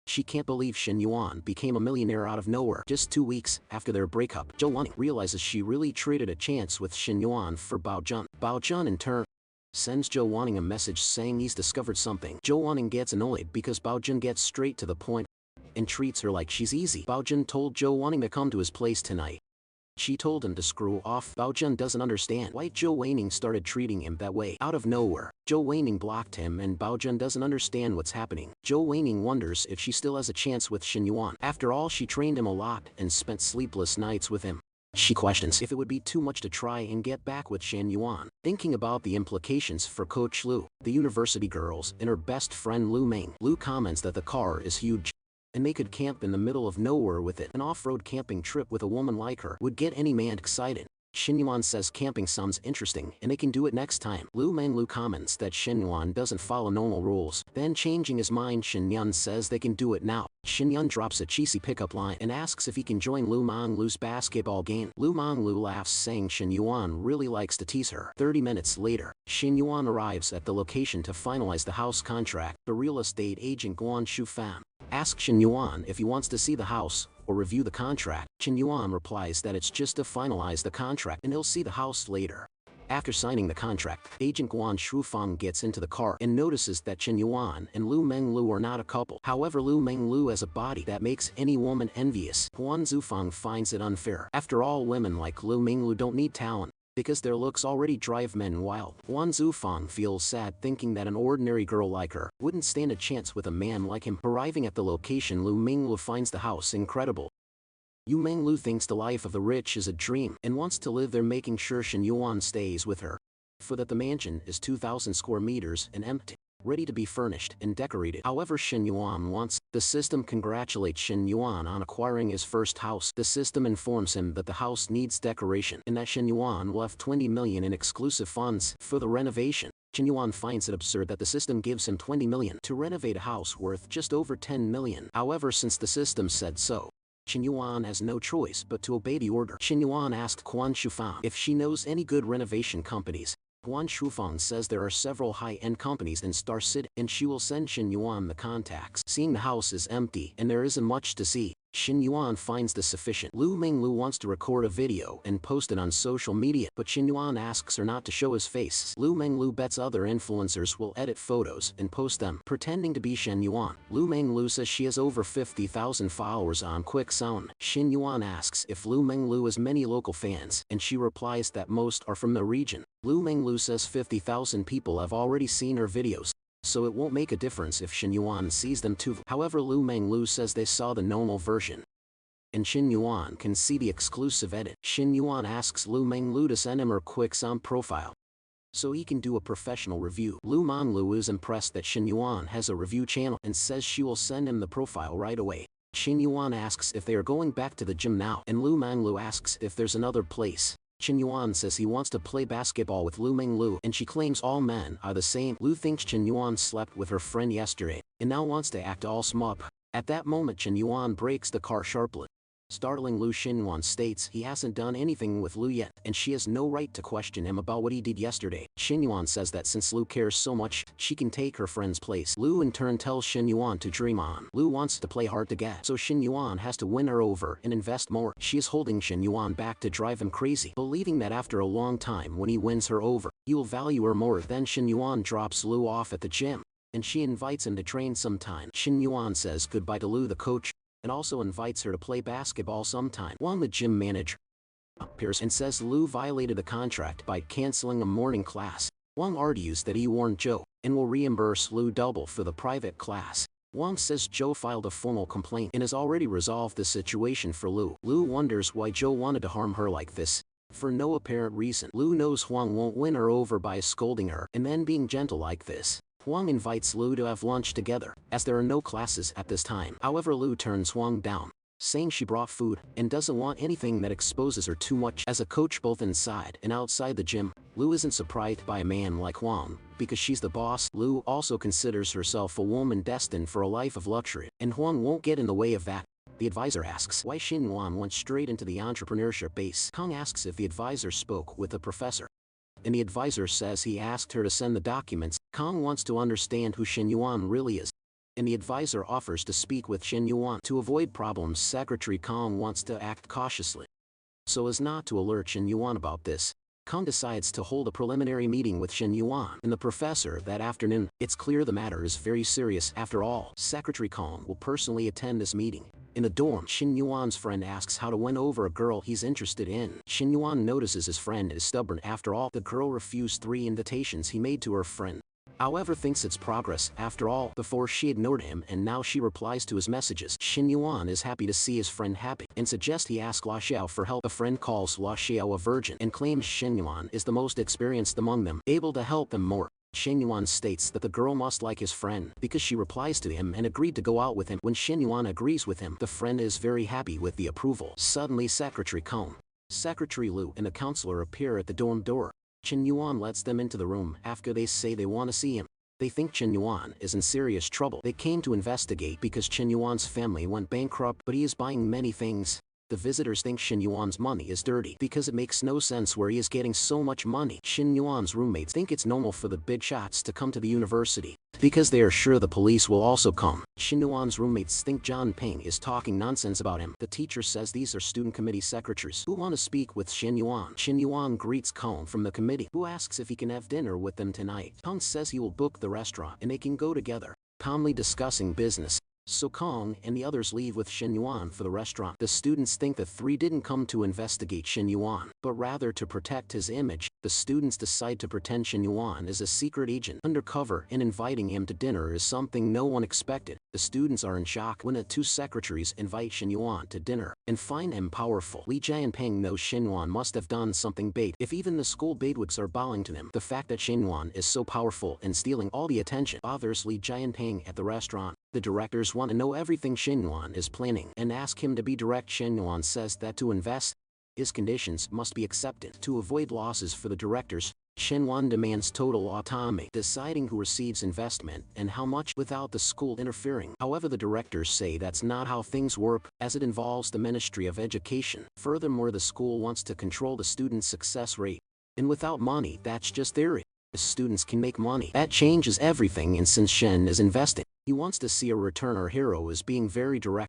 She can't believe Qin Yuan became a millionaire out of nowhere. Just 2 weeks after their breakup, Joe Wanning realizes she really traded a chance with Qin Yuan for Bao Jun. Bao Jun in turn sends Joe Wanning a message saying he's discovered something. Joe Wanning gets annoyed because Bao Jun gets straight to the point and treats her like she's easy. Bao Jun told Joe Wanning to come to his place tonight. She told him to screw off. Bao Jun doesn't understand why Joe Wanning started treating him that way. Out of nowhere, Joe Wanning blocked him and Bao Jun doesn't understand what's happening. Joe Wanning wonders if she still has a chance with Qin Yuan. After all, she trained him a lot and spent sleepless nights with him. She questions if it would be too much to try and get back with Shin Yuan, thinking about the implications for Coach Lu, the university girls, and her best friend Lu Ming. Lu comments that the car is huge, and they could camp in the middle of nowhere with it. An off-road camping trip with a woman like her would get any man excited. Shin Yuan says camping sounds interesting and they can do it next time. Lu comments that Shin Yuan doesn't follow normal rules. Then changing his mind, Shin Yuan says they can do it now. Shin Yuan drops a cheesy pickup line and asks if he can join Lu's basketball game. Lu laughs, saying Shin Yuan really likes to tease her. 30 minutes later, Shin Yuan arrives at the location to finalize the house contract. The real estate agent Guan Shufan asks Shin Yuan if he wants to see the house or review the contract. Shin Yuan replies that it's just to finalize the contract and he'll see the house later. After signing the contract, Agent Guan Shufang gets into the car and notices that Shin Yuan and Lu are not a couple. However, Lu has a body that makes any woman envious. Guan Zufang finds it unfair. After all, women like Lu don't need talent, because their looks already drive men wild. Guan Zufang feels sad thinking that an ordinary girl like her wouldn't stand a chance with a man like him. Arriving at the location, Lu finds the house incredible. Lu thinks the life of the rich is a dream and wants to live there, making sure Shin Yuan stays with her. For that, the mansion is 2,000 square meters and empty, ready to be furnished and decorated. However, Shin Yuan wants. The system congratulates Shin Yuan on acquiring his first house. The system informs him that the house needs decoration and that Shin Yuan left 20 million in exclusive funds for the renovation. Shin Yuan finds it absurd that the system gives him 20 million to renovate a house worth just over 10 million. However, since the system said so, Shin Yuan has no choice but to obey the order. Shin Yuan asked Guan Shufang if she knows any good renovation companies. Guan Shufang says there are several high-end companies in Star City, and she will send Shin Yuan the contacts. Seeing the house is empty and there isn't much to see, Shin Yuan finds this sufficient. Lu wants to record a video and post it on social media, but Shin Yuan asks her not to show his face. Lu bets other influencers will edit photos and post them, pretending to be Shin Yuan. Lu says she has over 50,000 followers on QuickSound. Shin Yuan asks if Lu has many local fans, and she replies that most are from the region. Lu says 50,000 people have already seen her videos, so it won't make a difference if Shin Yuan sees them too. However, Lu says they saw the normal version, and Shin Yuan can see the exclusive edit. Shin Yuan asks Lu to send him her QuickSound profile, so he can do a professional review. Lu is impressed that Shin Yuan has a review channel and says she will send him the profile right away. Shin Yuan asks if they are going back to the gym now, and Lu asks if there's another place. Shin Yuan says he wants to play basketball with Lu, and she claims all men are the same. Lu thinks Shin Yuan slept with her friend yesterday, and now wants to act all smug. At that moment, Shin Yuan brakes the car sharply, startling Lu. Shin Yuan states he hasn't done anything with Lu yet, and she has no right to question him about what he did yesterday. Shin Yuan says that since Lu cares so much, she can take her friend's place. Lu in turn tells Shin Yuan to dream on. Lu wants to play hard to get, so Shin Yuan has to win her over and invest more. She is holding Shin Yuan back to drive him crazy, believing that after a long time when he wins her over, he will value her more. Then Shin Yuan drops Lu off at the gym, and she invites him to train sometime. Shin Yuan says goodbye to Lu the coach, and also invites her to play basketball sometime. Wang the gym manager appears and says Lu violated the contract by canceling a morning class. Wang argues that he warned Joe, and will reimburse Lu double for the private class. Wang says Joe filed a formal complaint and has already resolved the situation for Lu. Lu wonders why Joe wanted to harm her like this, for no apparent reason. Lu knows Huang won't win her over by scolding her and then being gentle like this. Huang invites Lu to have lunch together, as there are no classes at this time. However, Lu turns Huang down, saying she brought food and doesn't want anything that exposes her too much. As a coach both inside and outside the gym, Lu isn't surprised by a man like Huang, because she's the boss. Lu also considers herself a woman destined for a life of luxury, and Huang won't get in the way of that. The advisor asks why Shin Yuan went straight into the entrepreneurship base. Kong asks if the advisor spoke with the professor, and the advisor says he asked her to send the documents. Kong wants to understand who Shin Yuan really is, and the advisor offers to speak with Shin Yuan. To avoid problems, Secretary Kong wants to act cautiously, so as not to alert Shin Yuan about this. Kong decides to hold a preliminary meeting with Shin Yuan and the professor that afternoon. It's clear the matter is very serious. After all, Secretary Kong will personally attend this meeting. In the dorm, Shin Yuan's friend asks how to win over a girl he's interested in. Shin Yuan notices his friend is stubborn. After all, the girl refused 3 invitations he made to her friend. However thinks it's progress. After all, before she ignored him and now she replies to his messages. Xin Yuan is happy to see his friend happy and suggests he ask La Xiao for help. A friend calls La Xiao a virgin and claims Xin Yuan is the most experienced among them, able to help them more. Xin Yuan states that the girl must like his friend because she replies to him and agreed to go out with him. When Xin Yuan agrees with him, the friend is very happy with the approval. Suddenly Secretary Kong, Secretary Lu and the counselor appear at the dorm door. Xin Yuan lets them into the room after they say they want to see him. They think Chen Yuan is in serious trouble. They came to investigate because Chen Yuan's family went bankrupt, but he is buying many things. The visitors think Xin Yuan's money is dirty because it makes no sense where he is getting so much money. Xin Yuan's roommates think it's normal for the big shots to come to the university because they are sure the police will also come. Xin Yuan's roommates think John Ping is talking nonsense about him. The teacher says these are student committee secretaries who want to speak with Xin Yuan. Xin Yuan greets Kong from the committee, who asks if he can have dinner with them tonight. Kong says he will book the restaurant and they can go together, calmly discussing business. So Kong and the others leave with Xin Yuan for the restaurant. The students think the three didn't come to investigate Xin Yuan, but rather to protect his image. The students decide to pretend Xin Yuan is a secret agent undercover, and inviting him to dinner is something no one expected. The students are in shock when the two secretaries invite Xin Yuan to dinner and find him powerful. Li Jianping knows Xin Yuan must have done something big if even the school bigwigs are bowing to him. The fact that Xin Yuan is so powerful and stealing all the attention bothers Li Jianping at the restaurant. The directors want to know everything Xin Yuan is planning and ask him to be direct. Xin Yuan says that to invest, his conditions must be accepted. To avoid losses for the directors, Xin Yuan demands total autonomy, deciding who receives investment and how much without the school interfering. However, the directors say that's not how things work, as it involves the Ministry of Education. Furthermore, the school wants to control the students' success rate, and without money, that's just theory. The students can make money. That changes everything, and since Shen is investing, he wants to see a return. Our hero is being very direct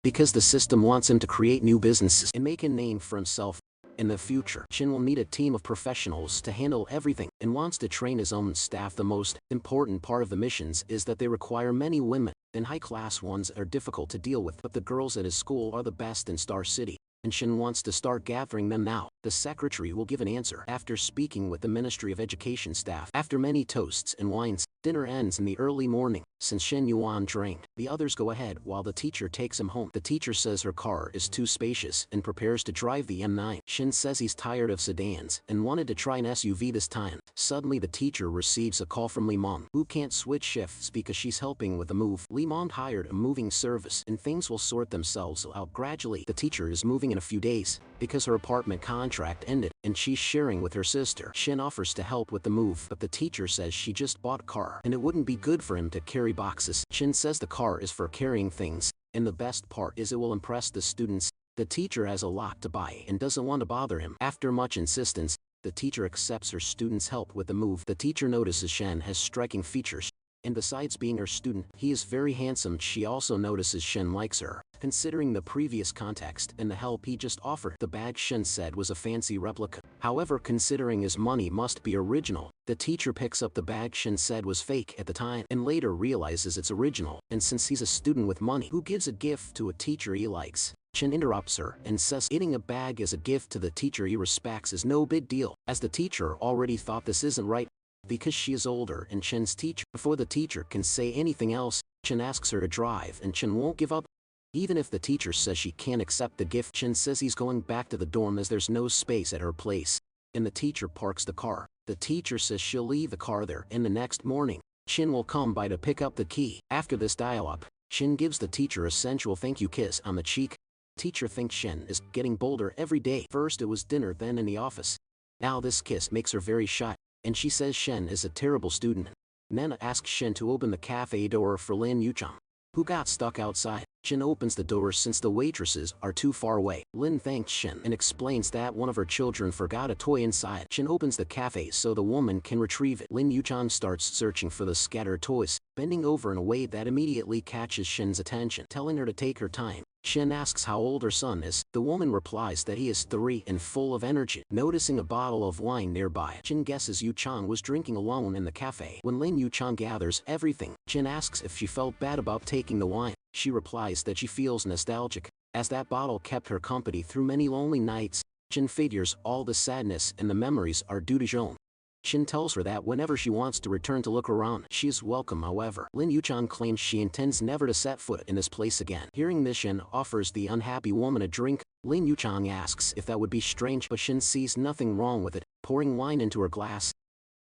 because the system wants him to create new businesses and make a name for himself. In the future, Shin will need a team of professionals to handle everything and wants to train his own staff. The most important part of the missions is that they require many women, and high-class ones are difficult to deal with, but the girls at his school are the best in Star City, and Shin wants to start gathering them now. The secretary will give an answer after speaking with the Ministry of Education staff. After many toasts and wines, dinner ends in the early morning. Since Shen Yuan drank, the others go ahead while the teacher takes him home. The teacher says her car is too spacious and prepares to drive the M9. Shen says he's tired of sedans and wanted to try an SUV this time. Suddenly the teacher receives a call from Li Mong, who can't switch shifts because she's helping with a move. Li Mong hired a moving service and things will sort themselves out gradually. The teacher is moving in a few days because her apartment contract ended and she's sharing with her sister. Shen offers to help with the move, but the teacher says she just bought a car and it wouldn't be good for him to carry boxes. Shin says the car is for carrying things, and the best part is it will impress the students. The teacher has a lot to buy and doesn't want to bother him. After much insistence, the teacher accepts her student's help with the move. The teacher notices Shen has striking features, and besides being her student, he is very handsome. She also notices Shen likes her, considering the previous context and the help he just offered. The bag Shen said was a fancy replica. However, considering his money must be original, the teacher picks up the bag Shen said was fake at the time and later realizes it's original. And since he's a student with money who gives a gift to a teacher he likes, Shen interrupts her and says getting a bag as a gift to the teacher he respects is no big deal, as the teacher already thought this isn't right because she is older and Chen's teacher. Before the teacher can say anything else, Chen asks her to drive and Chen won't give up. Even if the teacher says she can't accept the gift, Chen says he's going back to the dorm as there's no space at her place, and the teacher parks the car. The teacher says she'll leave the car there and the next morning, Chen will come by to pick up the key. After this dialogue, Chen gives the teacher a sensual thank you kiss on the cheek. Teacher thinks Shen is getting bolder every day. First it was dinner, then in the office. Now this kiss makes her very shy, and she says Shen is a terrible student. Nana asks Shen to open the cafe door for Lin Yuchang, who got stuck outside. Shen opens the door since the waitresses are too far away. Lin thanks Shen and explains that one of her children forgot a toy inside. Shen opens the cafe so the woman can retrieve it. Lin Yuchang starts searching for the scattered toys, bending over in a way that immediately catches Shen's attention, telling her to take her time. Shen asks how old her son is. The woman replies that he is 3 and full of energy. Noticing a bottle of wine nearby, Shen guesses Yu Chang was drinking alone in the cafe. When Lin Yu Chang gathers everything, Shen asks if she felt bad about taking the wine. She replies that she feels nostalgic, as that bottle kept her company through many lonely nights. Shen figures all the sadness and the memories are due to Zhong. Shin tells her that whenever she wants to return to look around, she is welcome. However, Lin Yuchang claims she intends never to set foot in this place again. Hearing this, Shin offers the unhappy woman a drink. Lin Yuchang asks if that would be strange, but Shin sees nothing wrong with it, pouring wine into her glass.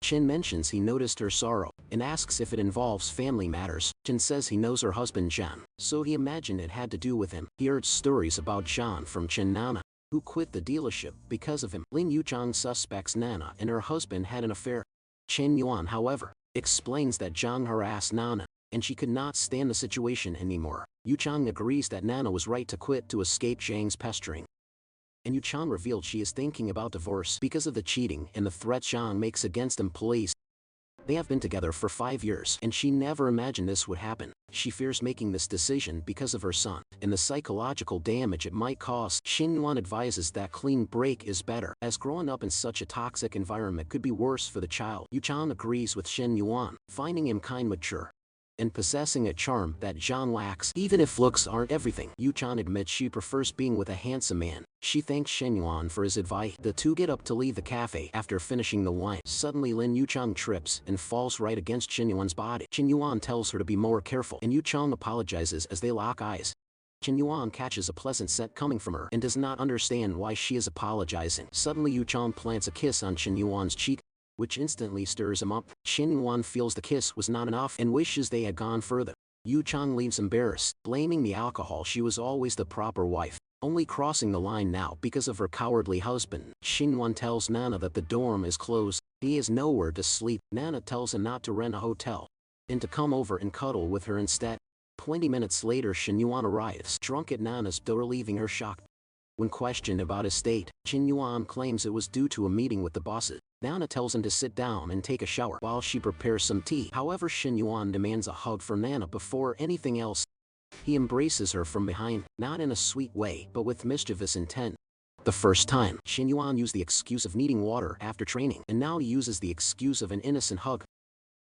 Shin mentions he noticed her sorrow, and asks if it involves family matters. Shin says he knows her husband John, so he imagined it had to do with him. He heard stories about John from Chin Nana, who quit the dealership because of him. Lin Yuchang suspects Nana and her husband had an affair. Chen Yuan, however, explains that Zhang harassed Nana, and she could not stand the situation anymore. Yuchang agrees that Nana was right to quit to escape Zhang's pestering. And Yuchang revealed she is thinking about divorce because of the cheating and the threat Zhang makes against employees. They have been together for 5 years, and she never imagined this would happen. She fears making this decision because of her son, and the psychological damage it might cause. Shin Yuan advises that clean break is better, as growing up in such a toxic environment could be worse for the child. Yuchang agrees with Shin Yuan, finding him kind, mature, and possessing a charm that Zhang lacks. Even if looks aren't everything, Yuchang admits she prefers being with a handsome man. She thanks Shen Yuan for his advice. The two get up to leave the cafe after finishing the wine. Suddenly Lin Yuchang trips and falls right against Shen Yuan's body. Shen Yuan tells her to be more careful, and Yuchang apologizes as they lock eyes. Shen Yuan catches a pleasant scent coming from her and does not understand why she is apologizing. Suddenly Yuchang plants a kiss on Shen Yuan's cheek, which instantly stirs him up. Shen Yuan feels the kiss was not enough and wishes they had gone further. Yuchang leaves embarrassed, blaming the alcohol. She was always the proper wife, only crossing the line now because of her cowardly husband. Shen Yuan tells Nana that the dorm is closed. He has nowhere to sleep. Nana tells him not to rent a hotel, and to come over and cuddle with her instead. 20 minutes later, Shen Yuan arrives, drunk at Nana's door, leaving her shocked. When questioned about his state, Shen Yuan claims it was due to a meeting with the bosses. Nana tells him to sit down and take a shower while she prepares some tea. However, Shen Yuan demands a hug from Nana before anything else. He embraces her from behind, not in a sweet way, but with mischievous intent. The first time, Shen Yuan used the excuse of needing water after training, and now he uses the excuse of an innocent hug.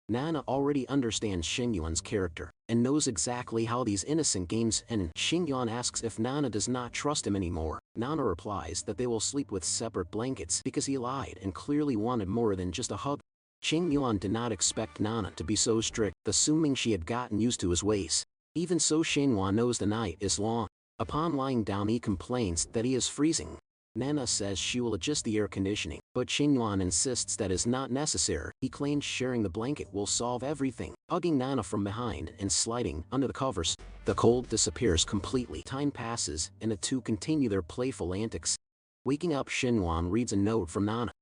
Nana already understands Shen Yuan's character, and knows exactly how these innocent games end. Shen Yuan asks if Nana does not trust him anymore. Nana replies that they will sleep with separate blankets because he lied and clearly wanted more than just a hug. Shen Yuan did not expect Nana to be so strict, assuming she had gotten used to his ways. Even so, Shen Yuan knows the night is long. Upon lying down, he complains that he is freezing. Nana says she will adjust the air conditioning, but Shen Yuan insists that is not necessary. He claims sharing the blanket will solve everything. Hugging Nana from behind and sliding under the covers, the cold disappears completely. Time passes, and the two continue their playful antics. Waking up, Shen Yuan reads a note from Nana.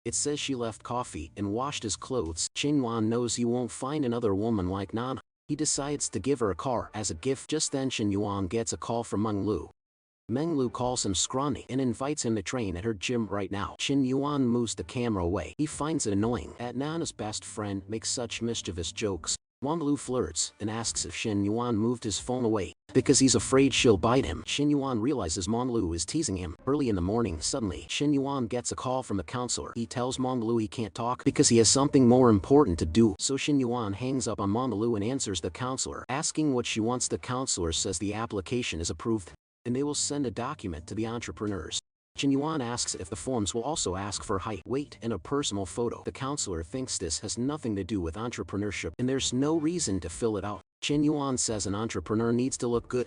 It says she left coffee and washed his clothes. Shen Yuan knows he won't find another woman like Nana. He decides to give her a car as a gift. Just then Shen Yuan gets a call from Meng Lu. Meng Lu calls him scrawny and invites him to train at her gym right now. Shen Yuan moves the camera away. He finds it annoying that Nana's best friend makes such mischievous jokes. Meng Lu flirts and asks if Shen Yuan moved his phone away because he's afraid she'll bite him. Shen Yuan realizes Meng Lu is teasing him. Early in the morning, suddenly, Shen Yuan gets a call from the counselor. He tells Meng Lu he can't talk because he has something more important to do. So Shen Yuan hangs up on Meng Lu and answers the counselor, asking what she wants. The counselor says the application is approved, and they will send a document to the entrepreneurs. Shen Yuan asks if the forms will also ask for height, weight, and a personal photo. The counselor thinks this has nothing to do with entrepreneurship, and there's no reason to fill it out. Shen Yuan says an entrepreneur needs to look good,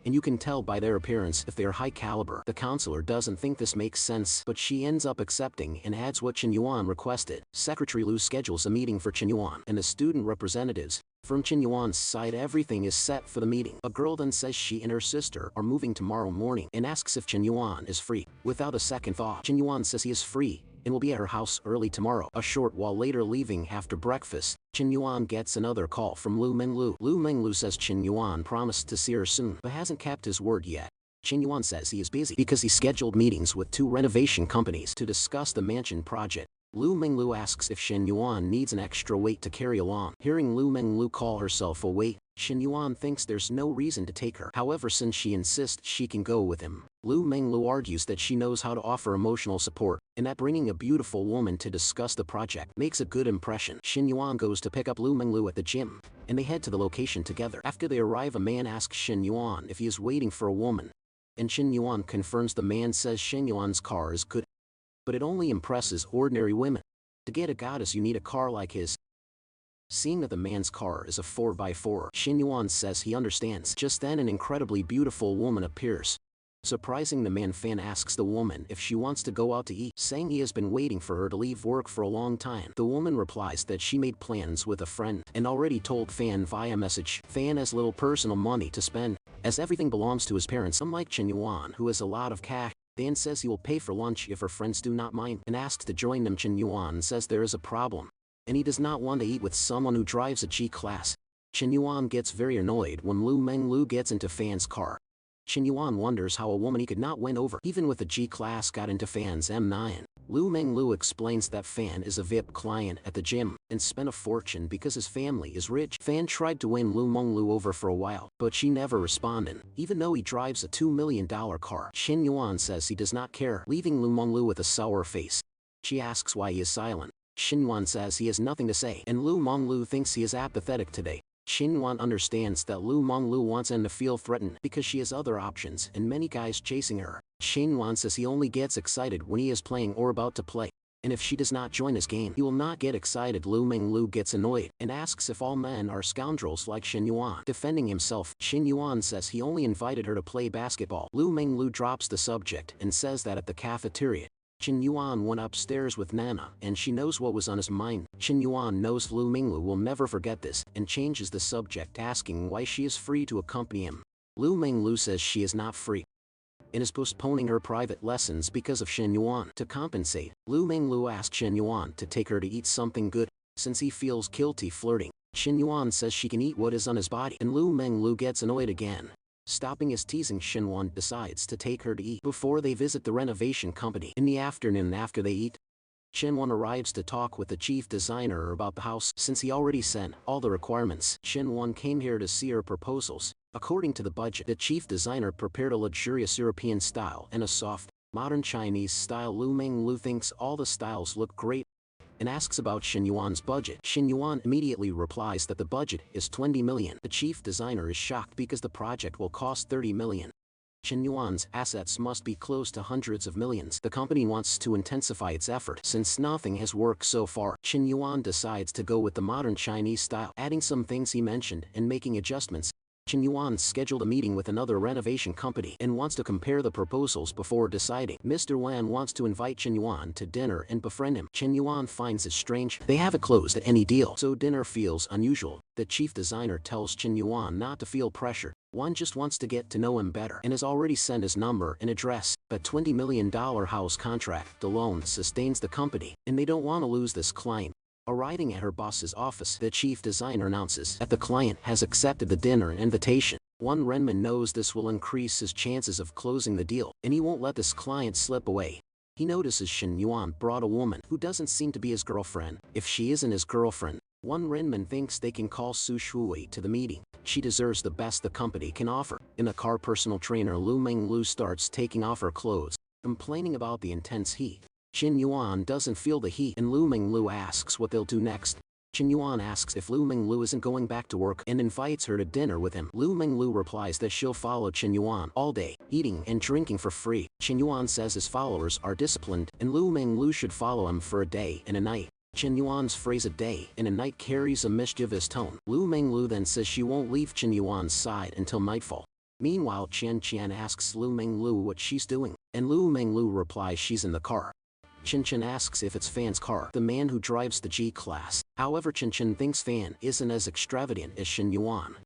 and you can tell by their appearance if they are high caliber. The counselor doesn't think this makes sense, but she ends up accepting and adds what Shen Yuan requested. Secretary Lu schedules a meeting for Shen Yuan and the student representatives. From Shen Yuan's side, everything is set for the meeting. A girl then says she and her sister are moving tomorrow morning and asks if Shen Yuan is free. Without a second thought, Shen Yuan says he is free and will be at her house early tomorrow. A short while later, leaving after breakfast, Shen Yuan gets another call from Lu Menglu. Lu Menglu says Shen Yuan promised to see her soon, but hasn't kept his word yet. Shen Yuan says he is busy because he scheduled meetings with 2 renovation companies to discuss the mansion project. Lu Menglu asks if Shen Yuan needs an extra weight to carry along. Hearing Lu Menglu call herself a weight, Shen Yuan thinks there's no reason to take her. However, since she insists she can go with him, Lu Menglu argues that she knows how to offer emotional support, and that bringing a beautiful woman to discuss the project makes a good impression. Shen Yuan goes to pick up Lu Menglu at the gym, and they head to the location together. After they arrive, a man asks Shen Yuan if he is waiting for a woman, and Shen Yuan confirms. The man says Shen Yuan's car is good, but it only impresses ordinary women. To get a goddess you need a car like his. Seeing that the man's car is a 4x4, Shin Yuan says he understands. Just then an incredibly beautiful woman appears. Surprising the man, Fan asks the woman if she wants to go out to eat, saying he has been waiting for her to leave work for a long time. The woman replies that she made plans with a friend and already told Fan via message. Fan has little personal money to spend, as everything belongs to his parents. Unlike Chen Yuan, who has a lot of cash, Fan says he will pay for lunch if her friends do not mind and asks to join them. Chen Yuan says there is a problem, and he does not want to eat with someone who drives a G-class. Chen Yuan gets very annoyed when Lu Menglu gets into Fan's car. Chen Yuan wonders how a woman he could not win over, even with the G-class, got into Fan's M9. Lu Menglu explains that Fan is a VIP client at the gym and spent a fortune because his family is rich. Fan tried to win Lu Menglu over for a while, but she never responded, even though he drives a $2 million car. Chen Yuan says he does not care, leaving Lu Menglu with a sour face. She asks why he is silent. Shin Yuan says he has nothing to say, and Lu Menglu thinks he is apathetic today. Shin Yuan understands that Lu Menglu wants him to feel threatened because she has other options and many guys chasing her. Shin Yuan says he only gets excited when he is playing or about to play, and if she does not join his game, he will not get excited. Lu Menglu gets annoyed and asks if all men are scoundrels like Shin Yuan. Defending himself, Shin Yuan says he only invited her to play basketball. Lu Menglu drops the subject and says that at the cafeteria, Chen Yuan went upstairs with Nana, and she knows what was on his mind. Chen Yuan knows Lu Menglu will never forget this, and changes the subject, asking why she is free to accompany him. Lu Menglu says she is not free and is postponing her private lessons because of Shen Yuan. To compensate, Lu Menglu asks Shen Yuan to take her to eat something good, since he feels guilty flirting. Shen Yuan says she can eat what is on his body, and Lu Menglu gets annoyed again. Stopping his teasing, Shen Yuan decides to take her to eat before they visit the renovation company. In the afternoon after they eat, Shen Yuan arrives to talk with the chief designer about the house, since he already sent all the requirements. Shen Yuan came here to see her proposals. According to the budget, the chief designer prepared a luxurious European style and a soft, modern Chinese style. Lu Menglu thinks all the styles look great and asks about Shen Yuan's budget. Shen Yuan immediately replies that the budget is 20 million. The chief designer is shocked because the project will cost 30 million. Shen Yuan's assets must be close to hundreds of millions. The company wants to intensify its effort since nothing has worked so far. Shen Yuan decides to go with the modern Chinese style, adding some things he mentioned and making adjustments. Chen Yuan scheduled a meeting with another renovation company and wants to compare the proposals before deciding. Mr. Wan wants to invite Chen Yuan to dinner and befriend him. Chen Yuan finds it strange they haven't closed at any deal, so dinner feels unusual. The chief designer tells Chen Yuan not to feel pressure. Wan just wants to get to know him better and has already sent his number and address. But $20 million house contract alone sustains the company, and they don't want to lose this client. Arriving at her boss's office, the chief designer announces that the client has accepted the dinner invitation. Wan Renmin knows this will increase his chances of closing the deal, and he won't let this client slip away. He notices Shen Yuan brought a woman who doesn't seem to be his girlfriend. If she isn't his girlfriend, Wan Renmin thinks they can call Su Shui to the meeting. She deserves the best the company can offer. In the car, personal trainer Lu Menglu starts taking off her clothes, complaining about the intense heat. Chen Yuan doesn't feel the heat, and Lu Menglu asks what they'll do next. Chen Yuan asks if Lu Menglu isn't going back to work and invites her to dinner with him. Lu Menglu replies that she'll follow Chen Yuan all day, eating and drinking for free. Chen Yuan says his followers are disciplined, and Lu Menglu should follow him for a day and a night. Chen Yuan's phrase "a day and a night" carries a mischievous tone. Lu Menglu then says she won't leave Chen Yuan's side until nightfall. Meanwhile, Chen Qian asks Lu Menglu what she's doing, and Lu Menglu replies she's in the car. Chen Chen asks if it's Fan's car, the man who drives the G-class. However, Chen Chen thinks Fan isn't as extravagant as Shen Yuan,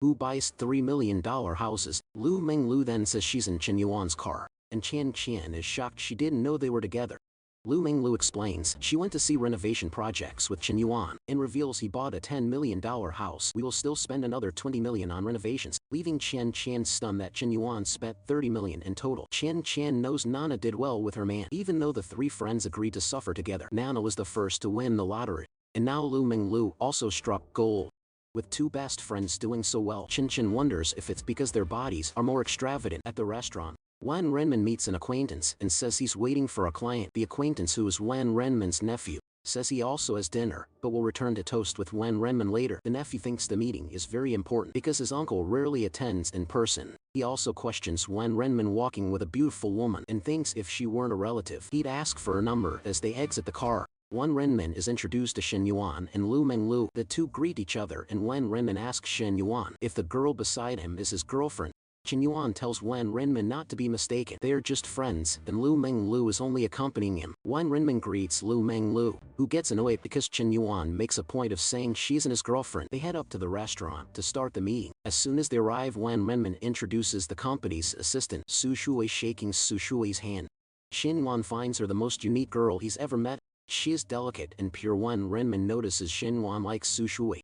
who buys $3 million houses. Lu Menglu then says she's in Chen Yuan's car, and Chen Qian is shocked she didn't know they were together. Lu Menglu explains she went to see renovation projects with Chen Yuan and reveals he bought a $10 million house. We will still spend another $20 million on renovations, leaving Chen Qian stunned that Chen Yuan spent $30 million in total. Chen Qian knows Nana did well with her man, even though the three friends agreed to suffer together. Nana was the first to win the lottery, and now Lu Menglu also struck gold. With two best friends doing so well, Chen Chen wonders if it's because their bodies are more extravagant. At the restaurant, Wan Renmin meets an acquaintance and says he's waiting for a client. The acquaintance, who is Wan Renmin's nephew, says he also has dinner, but will return to toast with Wan Renmin later. The nephew thinks the meeting is very important because his uncle rarely attends in person. He also questions Wan Renmin walking with a beautiful woman and thinks if she weren't a relative, he'd ask for her number. As they exit the car, Wen Renmin is introduced to Shen Yuan and Lu Menglu. The two greet each other and Wen Renmin asks Shen Yuan if the girl beside him is his girlfriend. Shen Yuan tells Wen Renmin not to be mistaken. They are just friends, and Lu Menglu is only accompanying him. Wen Renmin greets Lu Menglu, who gets annoyed because Shen Yuan makes a point of saying she isn't his girlfriend. They head up to the restaurant to start the meeting. As soon as they arrive, Wen Renmin introduces the company's assistant, Su Shui, shaking Su Shui's hand. Shen Yuan finds her the most unique girl he's ever met. She is delicate and pure. Wen Renmin notices Shen Yuan likes Su Shui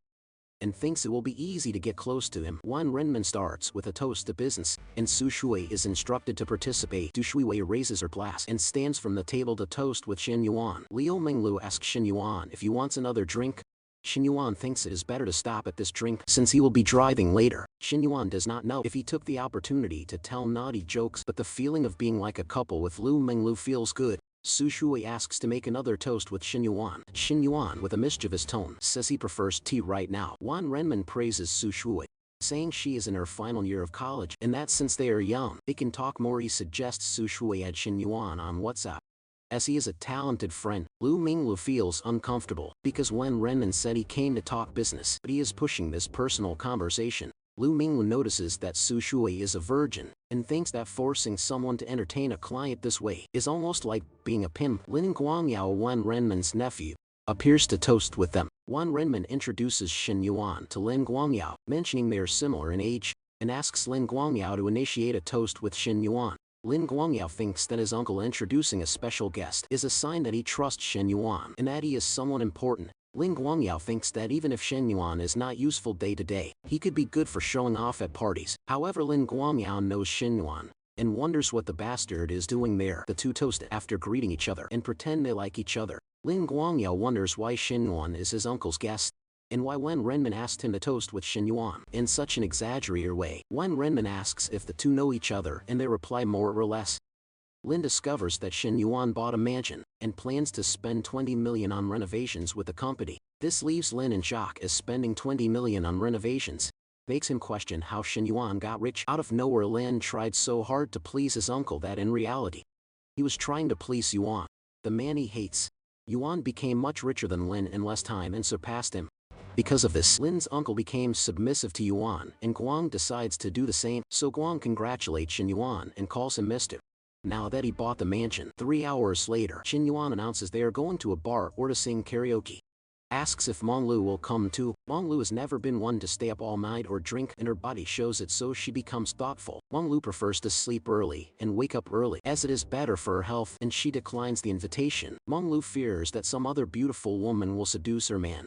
and thinks it will be easy to get close to him. Wen Renmin starts with a toast to business, and Su Shui is instructed to participate. Su Shui raises her glass and stands from the table to toast with Shen Yuan. Liu Menglu asks Shen Yuan if he wants another drink. Shen Yuan thinks it is better to stop at this drink since he will be driving later. Shen Yuan does not know if he took the opportunity to tell naughty jokes, but the feeling of being like a couple with Liu Menglu feels good. Su Shui asks to make another toast with Shen Yuan. Shen Yuan, with a mischievous tone, says he prefers tea right now. Wen Renmin praises Su Shui, saying she is in her final year of college and that since they are young, they can talk more. He suggests Su Shui add Shen Yuan on WhatsApp. As he is a talented friend, Lu Menglu feels uncomfortable because Wen Renmin said he came to talk business, but he is pushing this personal conversation. Lu Menglu notices that Su Shui is a virgin and thinks that forcing someone to entertain a client this way is almost like being a pimp. Lin Guangyao, Wen Renmin's nephew, appears to toast with them. Wen Renmin introduces Shen Yuan to Lin Guangyao, mentioning they are similar in age, and asks Lin Guangyao to initiate a toast with Shen Yuan. Lin Guangyao thinks that his uncle introducing a special guest is a sign that he trusts Shen Yuan and that he is someone important. Lin Guangyao thinks that even if Shen Yuan is not useful day to day, he could be good for showing off at parties. However, Lin Guangyao knows Shen Yuan and wonders what the bastard is doing there. The two toast after greeting each other and pretend they like each other. Lin Guangyao wonders why Shen Yuan is his uncle's guest and why Wen Renmin asked him to toast with Shen Yuan in such an exaggerated way. Wen Renmin asks if the two know each other and they reply more or less. Lin discovers that Shen Yuan bought a mansion and plans to spend 20 million on renovations with the company. This leaves Lin in shock as spending 20 million on renovations makes him question how Shen Yuan got rich. Out of nowhere, Lin tried so hard to please his uncle that in reality, he was trying to please Yuan, the man he hates. Yuan became much richer than Lin in less time and surpassed him. Because of this, Lin's uncle became submissive to Yuan, and Guang decides to do the same, so Guang congratulates Shen Yuan and calls him Mr. Now that he bought the mansion. 3 hours later, Shen Yuan announces they are going to a bar or to sing karaoke. Asks if Menglu will come too. Menglu has never been one to stay up all night or drink, and her body shows it, so she becomes thoughtful. Menglu prefers to sleep early and wake up early as it is better for her health, and she declines the invitation. Menglu fears that some other beautiful woman will seduce her man,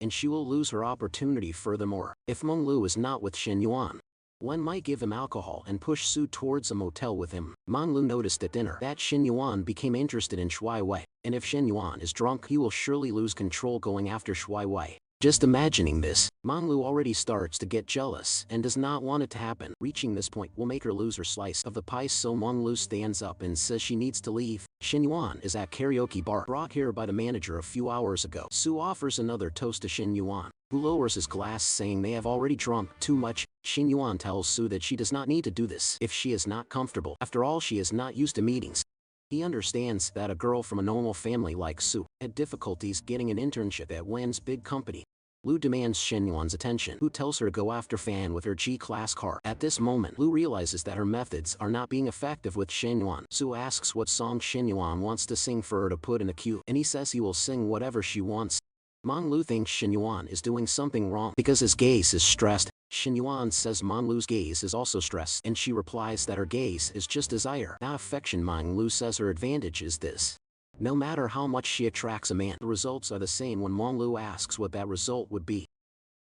and she will lose her opportunity. Furthermore, if Menglu is not with Shen Yuan, Wen might give him alcohol and push Su towards a motel with him. Menglu noticed at dinner that Shen Yuan became interested in Shui Wei, and if Shen Yuan is drunk, he will surely lose control going after Shui Wei. Just imagining this, Menglu already starts to get jealous and does not want it to happen. Reaching this point will make her lose her slice of the pie, so Menglu stands up and says she needs to leave. Shen Yuan is at karaoke bar brought here by the manager a few hours ago. Su offers another toast to Shen Yuan, who lowers his glass, saying they have already drunk too much. Shen Yuan tells Su that she does not need to do this if she is not comfortable. After all, she is not used to meetings. He understands that a girl from a normal family like Su had difficulties getting an internship at Wen's big company. Lu demands Shen Yuan's attention, who tells her to go after Fan with her G-class car. At this moment, Lu realizes that her methods are not being effective with Shen Yuan. Su asks what song Shen Yuan wants to sing for her to put in the queue, and he says he will sing whatever she wants. Menglu thinks Shen Yuan is doing something wrong because his gaze is stressed. Shen Yuan says Menglu's gaze is also stressed, and she replies that her gaze is just desire, not affection. Menglu says her advantage is this: no matter how much she attracts a man, the results are the same. When Menglu asks what that result would be,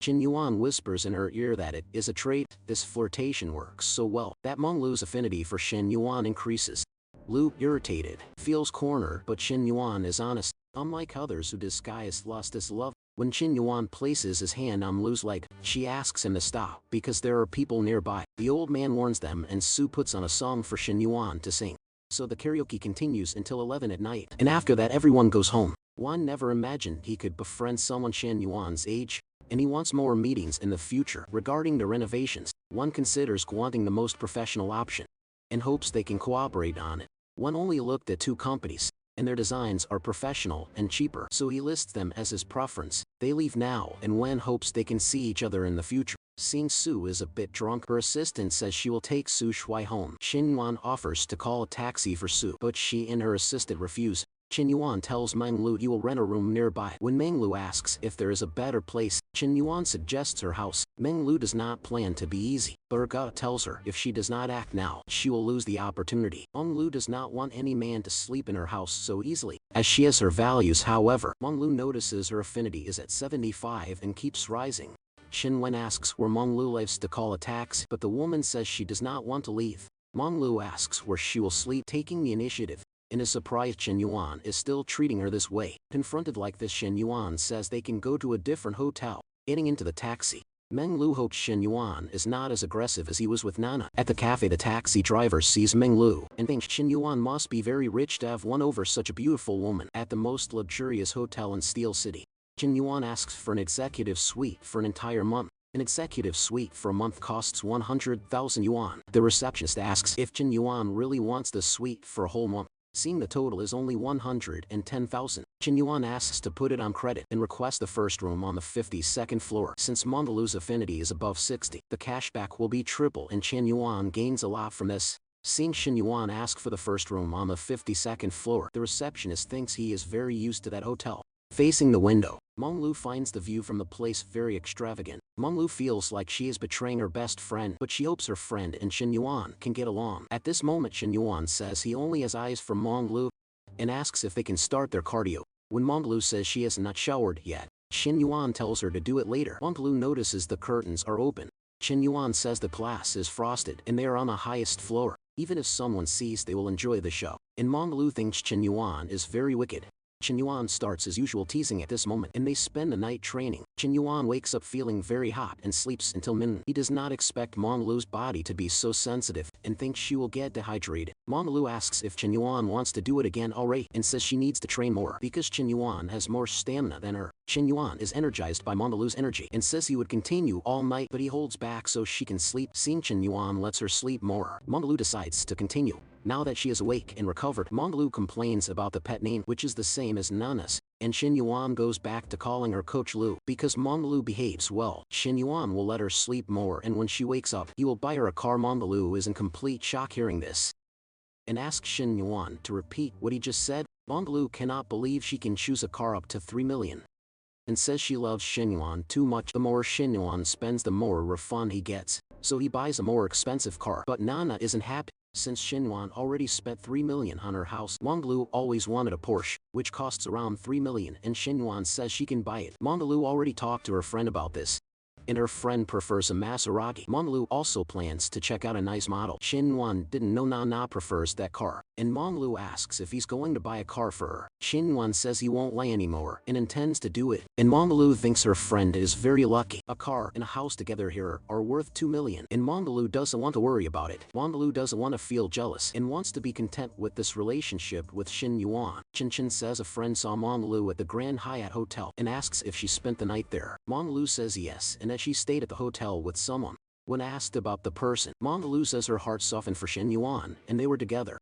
Shen Yuan whispers in her ear that it is a trait. This flirtation works so well that Menglu's affinity for Shen Yuan increases. Lu, irritated, feels cornered, but Shen Yuan is honest, unlike others who disguise lust as love. When Shen Yuan places his hand on Lu's leg, she asks him to stop because there are people nearby. The old man warns them, and Su puts on a song for Shen Yuan to sing. So the karaoke continues until 11 at night, and after that everyone goes home. Wan never imagined he could befriend someone Shen Yuan's age, and he wants more meetings in the future. Regarding the renovations, Wan considers granting the most professional option, and hopes they can cooperate on it. Wan only looked at 2 companies, and their designs are professional and cheaper, so he lists them as his preference. They leave now, and Wen hopes they can see each other in the future. Seeing Su is a bit drunk, her assistant says she will take Su Shui home. Xin Yuan offers to call a taxi for Su, but she and her assistant refuse. Qin Yuan tells Meng Lu he will rent a room nearby. When Meng Lu asks if there is a better place, Qin Yuan suggests her house. Meng Lu does not plan to be easy, but her gut tells her if she does not act now, she will lose the opportunity. Meng Lu does not want any man to sleep in her house so easily, as she has her values. However, Meng Lu notices her affinity is at 75 and keeps rising. Xin Wen asks where Meng Lu lives to call a taxi, but the woman says she does not want to leave. Meng Lu asks where she will sleep, taking the initiative. In his surprise, Qin Yuan is still treating her this way. Confronted like this, Qin Yuan says they can go to a different hotel. Getting into the taxi, Meng Lu hopes Qin Yuan is not as aggressive as he was with Nana. At the cafe, the taxi driver sees Meng Lu and thinks Qin Yuan must be very rich to have won over such a beautiful woman at the most luxurious hotel in Steel City. Qin Yuan asks for an executive suite for an entire month. An executive suite for a month costs 100,000 yuan. The receptionist asks if Qin Yuan really wants the suite for a whole month. Seeing the total is only 110,000, Qin Yuan asks to put it on credit and requests the first room on the 52nd floor. Since Meng Lu's affinity is above 60, the cashback will be triple, and Qin Yuan gains a lot from this. Seeing Qin Yuan ask for the first room on the 52nd floor, the receptionist thinks he is very used to that hotel. Facing the window, Meng Lu finds the view from the place very extravagant. Meng Lu feels like she is betraying her best friend, but she hopes her friend and Qin Yuan can get along. At this moment, Qin Yuan says he only has eyes for Meng Lu and asks if they can start their cardio. When Meng Lu says she has not showered yet, Qin Yuan tells her to do it later. Meng Lu notices the curtains are open. Qin Yuan says the glass is frosted and they are on the highest floor. Even if someone sees, they will enjoy the show. And Meng Lu thinks Qin Yuan is very wicked. Qin Yuan starts as usual teasing at this moment, and they spend the night training. Qin Yuan wakes up feeling very hot and sleeps until midnight. He does not expect Meng Lu's body to be so sensitive and thinks she will get dehydrated. Meng Lu asks if Qin Yuan wants to do it again already and says she needs to train more because Qin Yuan has more stamina than her. Qin Yuan is energized by Meng Lu's energy and says he would continue all night, but he holds back so she can sleep. Seeing Qin Yuan lets her sleep more, Meng Lu decides to continue. Now that she is awake and recovered, Meng Lu complains about the pet name, which is the same as Nana's, and Qin Yuan goes back to calling her Coach Lu. Because Meng Lu behaves well, Qin Yuan will let her sleep more, and when she wakes up, he will buy her a car. Meng Lu is in complete shock hearing this and asks Qin Yuan to repeat what he just said. Meng Lu cannot believe she can choose a car up to 3 million and says she loves Qin Yuan too much. The more Qin Yuan spends, the more refund he gets, so he buys a more expensive car. But Nana isn't happy. Since Qin Yuan already spent 3 million on her house, Meng Lu always wanted a Porsche, which costs around 3 million, and Qin Yuan says she can buy it. Meng Lu already talked to her friend about this, and her friend prefers a Maserati. Meng Lu also plans to check out a nice model. Qin Yuan didn't know Nana prefers that car, and Meng Lu asks if he's going to buy a car for her. Qin Yuan says he won't lie anymore and intends to do it, and Meng Lu thinks her friend is very lucky. A car and a house together here are worth 2 million, and Meng Lu doesn't want to worry about it. Meng Lu doesn't want to feel jealous and wants to be content with this relationship with Qin Yuan. Qin says a friend saw Meng Lu at the Grand Hyatt Hotel and asks if she spent the night there. Meng Lu says yes, and that she stayed at the hotel with someone. When asked about the person, Meng Lu says her heart softened for Qin Yuan and they were together.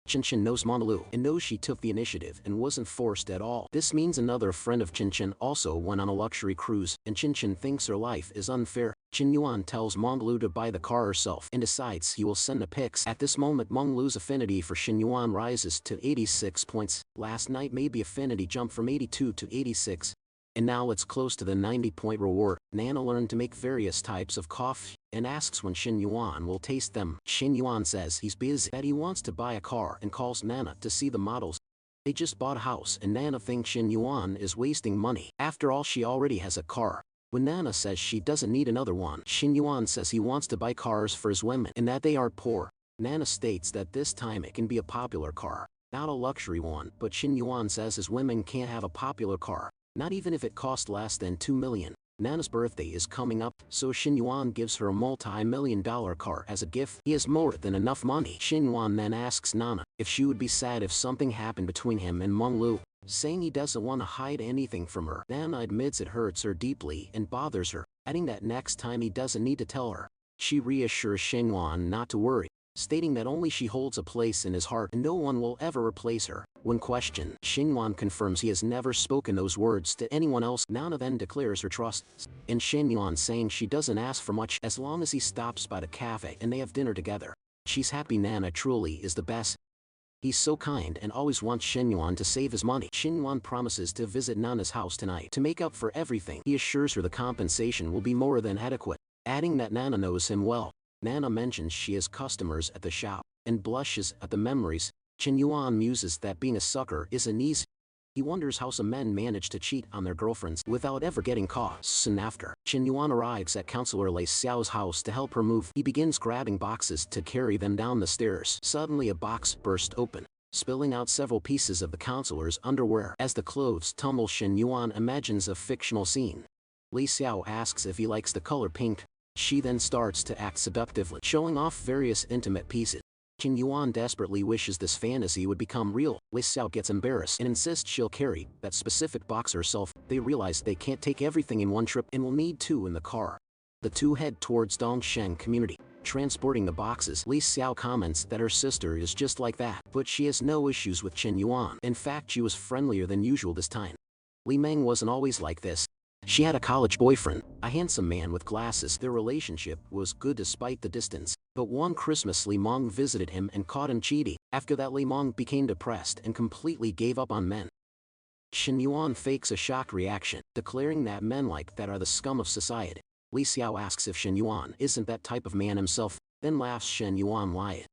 Qin knows Meng Lu and knows she took the initiative and wasn't forced at all. This means another friend of Qin also went on a luxury cruise, and Qin thinks her life is unfair. Qin Yuan tells Meng Lu to buy the car herself and decides he will send the pics. At this moment, Meng Lu's affinity for Qin Yuan rises to 86 points. Last night made the affinity jump from 82 to 86. And now it's close to the 90-point reward. Nana learned to make various types of coffee and asks when Qin Yuan will taste them. Qin Yuan says he's busy, that he wants to buy a car, and calls Nana to see the models. They just bought a house, and Nana thinks Qin Yuan is wasting money. After all, she already has a car. When Nana says she doesn't need another one, Qin Yuan says he wants to buy cars for his women and that they are poor. Nana states that this time it can be a popular car, not a luxury one, but Qin Yuan says his women can't have a popular car, not even if it cost less than 2 million. Nana's birthday is coming up, so Qin Yuan gives her a multi-million-dollar car as a gift. He has more than enough money. Qin Yuan then asks Nana if she would be sad if something happened between him and Meng Lu, saying he doesn't want to hide anything from her. Nana admits it hurts her deeply and bothers her, adding that next time he doesn't need to tell her. She reassures Qin Yuan not to worry, stating that only she holds a place in his heart and no one will ever replace her. When questioned, Xingyuan confirms he has never spoken those words to anyone else. Nana then declares her trust in Xingyuan, saying she doesn't ask for much as long as he stops by the cafe and they have dinner together. She's happy. Nana truly is the best. He's so kind and always wants Xingyuan to save his money. Xingyuan promises to visit Nana's house tonight to make up for everything. He assures her the compensation will be more than adequate, adding that Nana knows him well. Nana mentions she has customers at the shop and blushes at the memories. Xingyuan muses that being a sucker isn't easy. He wonders how some men manage to cheat on their girlfriends without ever getting caught. Soon after, Xingyuan arrives at Counselor Lei Xiao's house to help her move. He begins grabbing boxes to carry them down the stairs. Suddenly a box bursts open, spilling out several pieces of the counselor's underwear. As the clothes tumble, Xingyuan imagines a fictional scene. Lei Xiao asks if he likes the color pink. She then starts to act seductively, showing off various intimate pieces. Xingyuan desperately wishes this fantasy would become real. Lei Xiao gets embarrassed and insists she'll carry that specific box herself. They realize they can't take everything in one trip and will need two in the car. The two head towards Dongsheng community, transporting the boxes. Lei Xiao comments that her sister is just like that, but she has no issues with Xingyuan. In fact, she was friendlier than usual this time. Li Meng wasn't always like this. She had a college boyfriend, a handsome man with glasses. Their relationship was good despite the distance. But one Christmas Li Meng visited him and caught him cheating. After that, Li Meng became depressed and completely gave up on men. Xingyuan fakes a shocked reaction, declaring that men like that are the scum of society. Lei Xiao asks if Xingyuan isn't that type of man himself, then laughs. Xingyuan lies,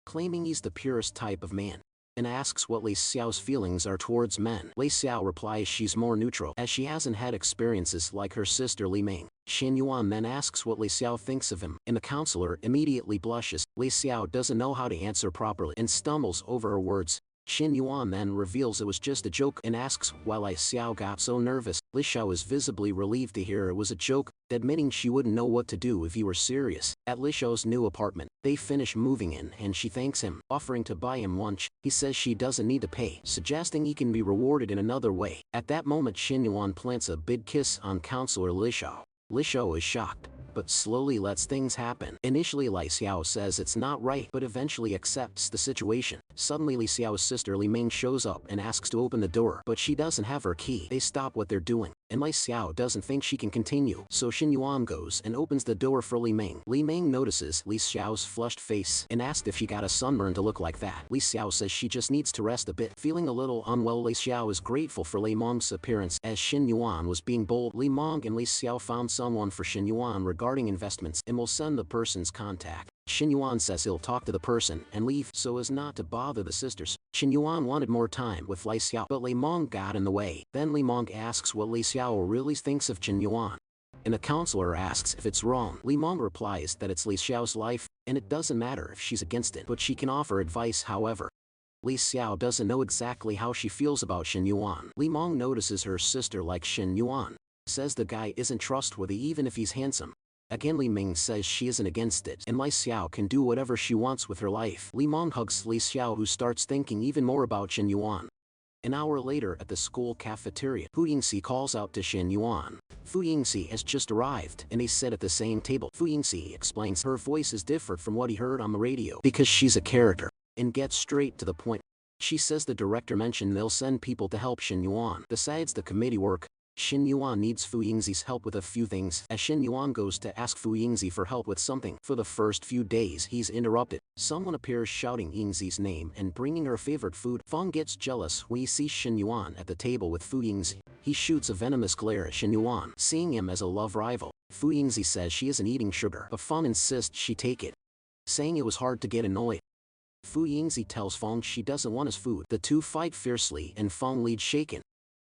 claiming he's the purest type of man, and asks what Lei Xiao's feelings are towards men. Lei Xiao replies she's more neutral as she hasn't had experiences like her sister Li Meng. Xingyuan then asks what Lei Xiao thinks of him, and the counselor immediately blushes. Lei Xiao doesn't know how to answer properly and stumbles over her words. Xingyuan then reveals it was just a joke and asks why Lei Xiao got so nervous. Lei Xiao is visibly relieved to hear it was a joke, admitting she wouldn't know what to do if he were serious. At Lei Xiao's new apartment, they finish moving in and she thanks him, offering to buy him lunch. He says she doesn't need to pay, suggesting he can be rewarded in another way. At that moment, Xingyuan plants a big kiss on Counselor Lei Xiao. Lei Xiao is shocked, but slowly lets things happen. Initially, Lei Xiao says it's not right, but eventually accepts the situation. Suddenly, Lei Xiao's sister Li Meng shows up and asks to open the door, but she doesn't have her key. They stop what they're doing, and Lei Xiao doesn't think she can continue, so Xingyuan goes and opens the door for Li Meng. Li Meng notices Lei Xiao's flushed face and asks if she got a sunburn to look like that. Lei Xiao says she just needs to rest a bit. Feeling a little unwell, Lei Xiao is grateful for Li Meng's appearance. As Xingyuan was being bold, Li Meng and Lei Xiao found someone for Xingyuan regarding investments and will send the person's contact. Xingyuan says he'll talk to the person and leave so as not to bother the sisters. Xingyuan wanted more time with Lei Xiao, but Li Meng got in the way. Then Li Meng asks what Lei Xiao really thinks of Xingyuan, and the counselor asks if it's wrong. Li Meng replies that it's Lei Xiao's life, and it doesn't matter if she's against it, but she can offer advice. However, Lei Xiao doesn't know exactly how she feels about Xingyuan. Li Meng notices her sister likes Xingyuan, says the guy isn't trustworthy even if he's handsome. Again, Li Meng says she isn't against it, and Lei Xiao can do whatever she wants with her life. Li Meng hugs Lei Xiao, who starts thinking even more about Xingyuan. An hour later at the school cafeteria, Fu Yingxi calls out to Xingyuan. Fu Yingxi has just arrived, and they sit at the same table. Fu Yingxi explains her voice is different from what he heard on the radio because she's a character, and gets straight to the point. She says the director mentioned they'll send people to help Xingyuan. Besides the committee work, Xingyuan needs Fu Yingxi's help with a few things. As Xingyuan goes to ask Fu Yingxi for help with something, for the first few days he's interrupted. Someone appears shouting Yingxi's name and bringing her favorite food. Feng gets jealous when he sees Xingyuan at the table with Fu Yingxi. He shoots a venomous glare at Xingyuan, seeing him as a love rival. Fu Yingxi says she isn't eating sugar, but Feng insists she take it, saying it was hard to get annoyed. Fu Yingxi tells Feng she doesn't want his food. The two fight fiercely and Feng leads shaken.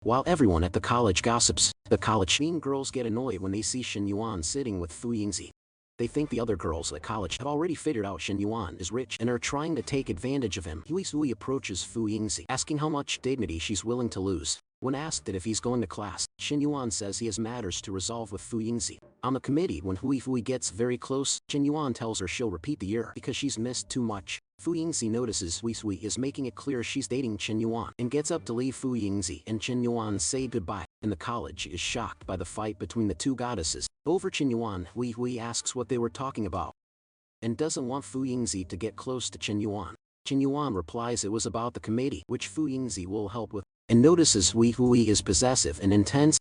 While everyone at the college gossips, the college mean girls get annoyed when they see Xingyuan sitting with Fu Yingxi. They think the other girls at college have already figured out Xingyuan is rich and are trying to take advantage of him. Hui Sui approaches Fu Yingxi, asking how much dignity she's willing to lose. When asked if he's going to class, Xingyuan says he has matters to resolve with Fu Yingxi. On the committee, when Hui Fui gets very close, Xingyuan tells her she'll repeat the year because she's missed too much. Fu Yingxi notices Hui Sui is making it clear she's dating Xingyuan and gets up to leave. Fu Yingxi and Xingyuan say goodbye, and the college is shocked by the fight between the two goddesses. Over Xingyuan, Hui Hui asks what they were talking about, and doesn't want Fu Yingzi to get close to Chen Yuan. Chen Yuan replies it was about the committee which Fu Yingzi will help with, and notices Hui Hui is possessive and intense.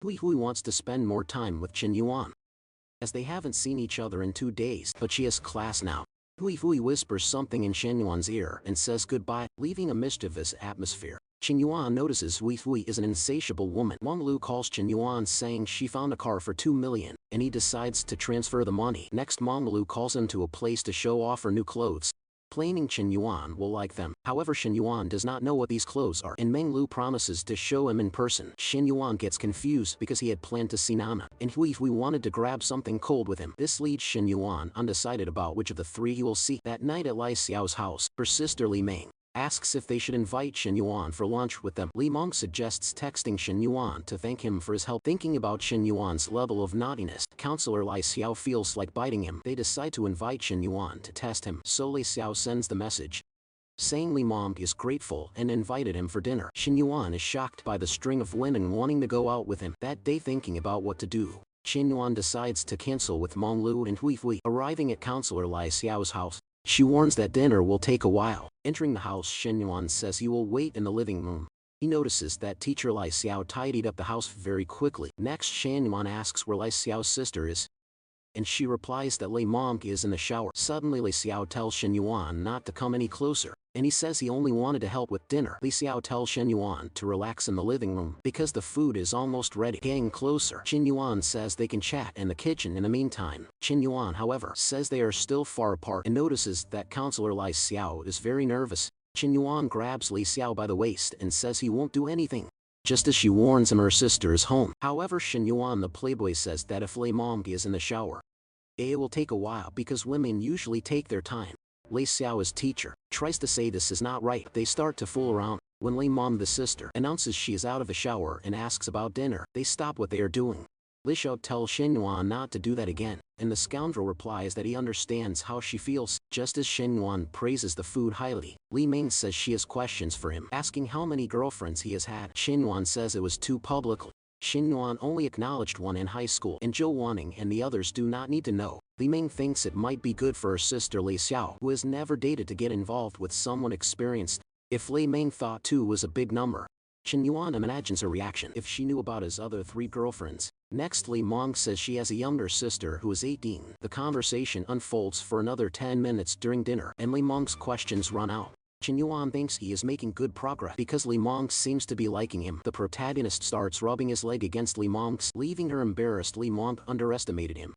Hui Hui wants to spend more time with Chen Yuan, as they haven't seen each other in 2 days, but she has class now. Hui Hui whispers something in Chen Yuan's ear and says goodbye, leaving a mischievous atmosphere. Chen Yuan notices Hui Hui is an insatiable woman. Wang Lu calls Chen Yuan saying she found a car for 2 million, and he decides to transfer the money. Next, Wang Lu calls him to a place to show off her new clothes, claiming Chen Yuan will like them. However, Chen Yuan does not know what these clothes are, and Meng Lu promises to show him in person. Chen Yuan gets confused because he had planned to see Nana, and Hui Hui wanted to grab something cold with him. This leaves Chen Yuan undecided about which of the 3 he will see. That night at Lai Xiao's house, her sister Li Meng asks if they should invite Chen Yuan for lunch with them. Li Meng suggests texting Chen Yuan to thank him for his help. Thinking about Chen Yuan's level of naughtiness, Counselor Lai Xiao feels like biting him. They decide to invite Chen Yuan to test him, so Lai Xiao sends the message saying Li Meng is grateful and invited him for dinner. Chen Yuan is shocked by the string of women wanting to go out with him. That day, thinking about what to do, Chen Yuan decides to cancel with Meng Lu and Hui Hui. Arriving at Counselor Lai Xiao's house, she warns that dinner will take a while. Entering the house, Chen Yuan says he will wait in the living room. He notices that teacher Lai Xiao tidied up the house very quickly. Next, Chen Yuan asks where Lai Xiao's sister is, and she replies that Lai Meng is in the shower. Suddenly, Lai Xiao tells Chen Yuan not to come any closer, and he says he only wanted to help with dinner. Lai Xiao tells Chen Yuan to relax in the living room because the food is almost ready. Getting closer, Chen Yuan says they can chat in the kitchen in the meantime. Chen Yuan, however, says they are still far apart and notices that Counselor Lai Xiao is very nervous. Chen Yuan grabs Lai Xiao by the waist and says he won't do anything, just as she warns him her sister is home. However, Chen Yuan the playboy says that if Lai Meng is in the shower, it will take a while because women usually take their time. Lai Xiao's teacher tries to say this is not right. They start to fool around. When Lai Meng the sister announces she is out of the shower and asks about dinner, they stop what they are doing. Lai Xiao tells Shen Yuan not to do that again, and the scoundrel replies that he understands how she feels. Just as Shen Yuan praises the food highly, Li Ming says she has questions for him, asking how many girlfriends he has had. Shen Yuan says it was too publicly. Shen Yuan only acknowledged one in high school, and Zhou Wanning and the others do not need to know. Li Ming thinks it might be good for her sister Li Xiao, who has never dated, to get involved with someone experienced. If Li Ming thought 2 was a big number, Shen Yuan imagines her reaction if she knew about his other 3 girlfriends. Next, Li Meng says she has a younger sister who is 18. The conversation unfolds for another 10 minutes during dinner, and Li Meng's questions run out. Chen Yuan thinks he is making good progress because Li Meng seems to be liking him. The protagonist starts rubbing his leg against Li Meng's, leaving her embarrassed. Li Meng underestimated him,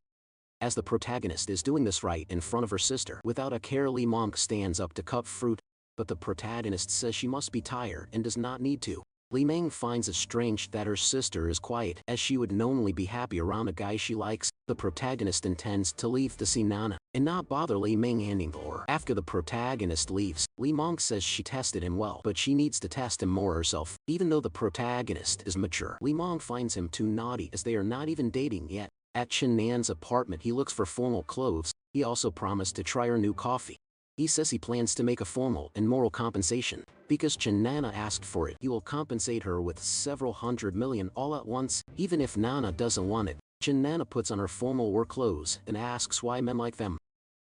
as the protagonist is doing this right in front of her sister. Without a care, Li Meng stands up to cut fruit, but the protagonist says she must be tired and does not need to. Li Meng finds it strange that her sister is quiet, as she would normally be happy around a guy she likes. The protagonist intends to leave to see Nana, and not bother Li Meng anymore. After the protagonist leaves, Li Meng says she tested him well, but she needs to test him more herself. Even though the protagonist is mature, Li Meng finds him too naughty, as they are not even dating yet. At Chen Nan's apartment, he looks for formal clothes. He also promised to try her new coffee. He says he plans to make a formal and moral compensation. Because Chen Nana asked for it, he will compensate her with several hundred million all at once, even if Nana doesn't want it. Chen Nana puts on her formal work clothes and asks why men like them.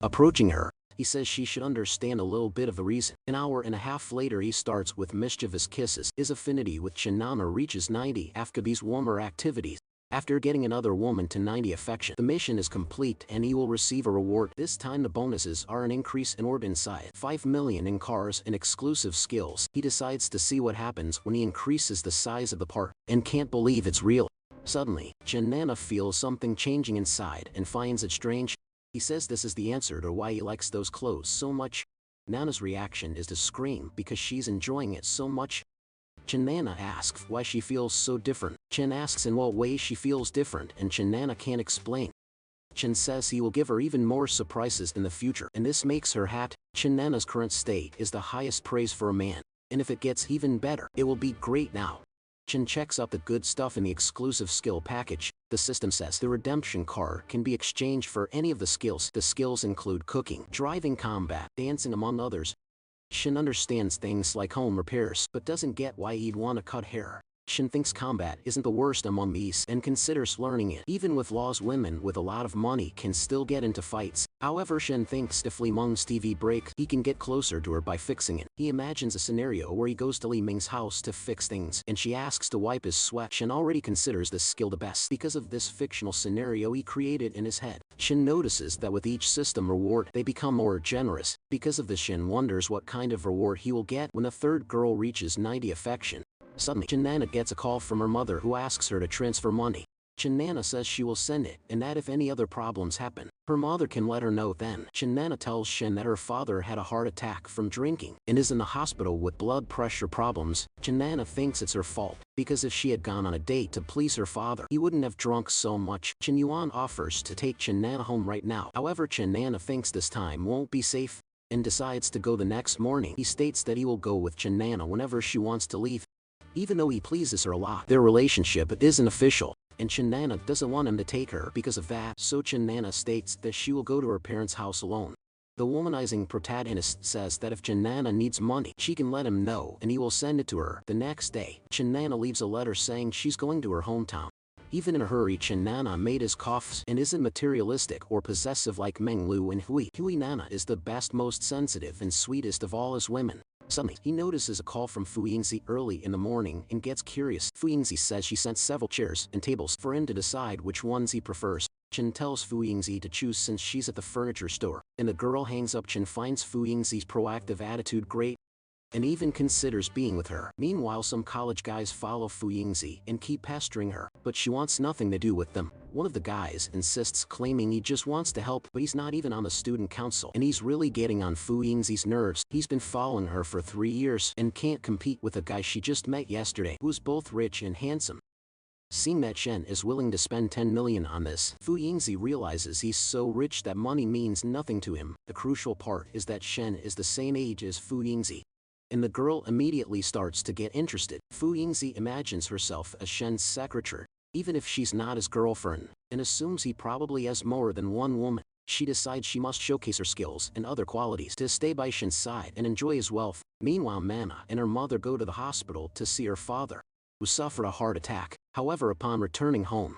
Approaching her, he says she should understand a little bit of the reason. An hour and a half later, he starts with mischievous kisses. His affinity with Chen Nana reaches 90 after these warmer activities. After getting another woman to 90 affection, the mission is complete and he will receive a reward. This time the bonuses are an increase in orb inside, 5 million in cars and exclusive skills. He decides to see what happens when he increases the size of the part, and can't believe it's real. Suddenly, Chen Nana feels something changing inside and finds it strange. He says this is the answer to why he likes those clothes so much. Nana's reaction is to scream because she's enjoying it so much. Chen Nana asks why she feels so different. Chen asks in what way she feels different, and Chen Nana can't explain. Chen says he will give her even more surprises in the future, and this makes her happy. Chen Nana's current state is the highest praise for a man, and if it gets even better, it will be great now. Chen checks out the good stuff in the exclusive skill package. The system says the redemption card can be exchanged for any of the skills. The skills include cooking, driving, combat, dancing, among others. Shin understands things like home repairs, but doesn't get why he'd want to cut hair. Shin thinks combat isn't the worst among these and considers learning it. Even with laws, women with a lot of money can still get into fights. However, Shin thinks if Li Meng's TV breaks, he can get closer to her by fixing it. He imagines a scenario where he goes to Li Meng's house to fix things, and she asks to wipe his sweat. Shin already considers this skill the best because of this fictional scenario he created in his head. Shin notices that with each system reward, they become more generous. Because of this, Shin wonders what kind of reward he will get when a third girl reaches 90 affection. Suddenly, Nana gets a call from her mother who asks her to transfer money. Nana says she will send it, and that if any other problems happen, her mother can let her know then. Nana tells Shin that her father had a heart attack from drinking and is in the hospital with blood pressure problems. Nana thinks it's her fault, because if she had gone on a date to please her father, he wouldn't have drunk so much. Chen Yuan offers to take Nana home right now. However, Nana thinks this time won't be safe, and decides to go the next morning. He states that he will go with Nana whenever she wants to leave. Even though he pleases her a lot, their relationship isn't official, and Nana doesn't want him to take her because of that, so Nana states that she will go to her parents' house alone. The womanizing protagonist says that if Nana needs money, she can let him know and he will send it to her. The next day, Nana leaves a letter saying she's going to her hometown. Even in a hurry, Nana made his coughs and isn't materialistic or possessive like Meng Lu and Hui. Hui Nana is the best, most sensitive and sweetest of all his women. Suddenly, he notices a call from Fu Yingzi early in the morning and gets curious. Fu Yingzi says she sent several chairs and tables for him to decide which ones he prefers. Chen tells Fu Yingzi to choose since she's at the furniture store, and the girl hangs up. Chen finds Fu Yingzi's proactive attitude great, and even considers being with her. Meanwhile, some college guys follow Fu Yingzi and keep pestering her, but she wants nothing to do with them. One of the guys insists, claiming he just wants to help, but he's not even on the student council, and he's really getting on Fu Yingzi's nerves. He's been following her for 3 years and can't compete with a guy she just met yesterday, who's both rich and handsome. Seeing that Shen is willing to spend 10 million on this, Fu Yingzi realizes he's so rich that money means nothing to him. The crucial part is that Shen is the same age as Fu Yingzi, and the girl immediately starts to get interested. Fu Yingzi imagines herself as Shen's secretary, even if she's not his girlfriend, and assumes he probably has more than one woman. She decides she must showcase her skills and other qualities to stay by Shen's side and enjoy his wealth. Meanwhile, Mana and her mother go to the hospital to see her father, who suffered a heart attack. However, upon returning home,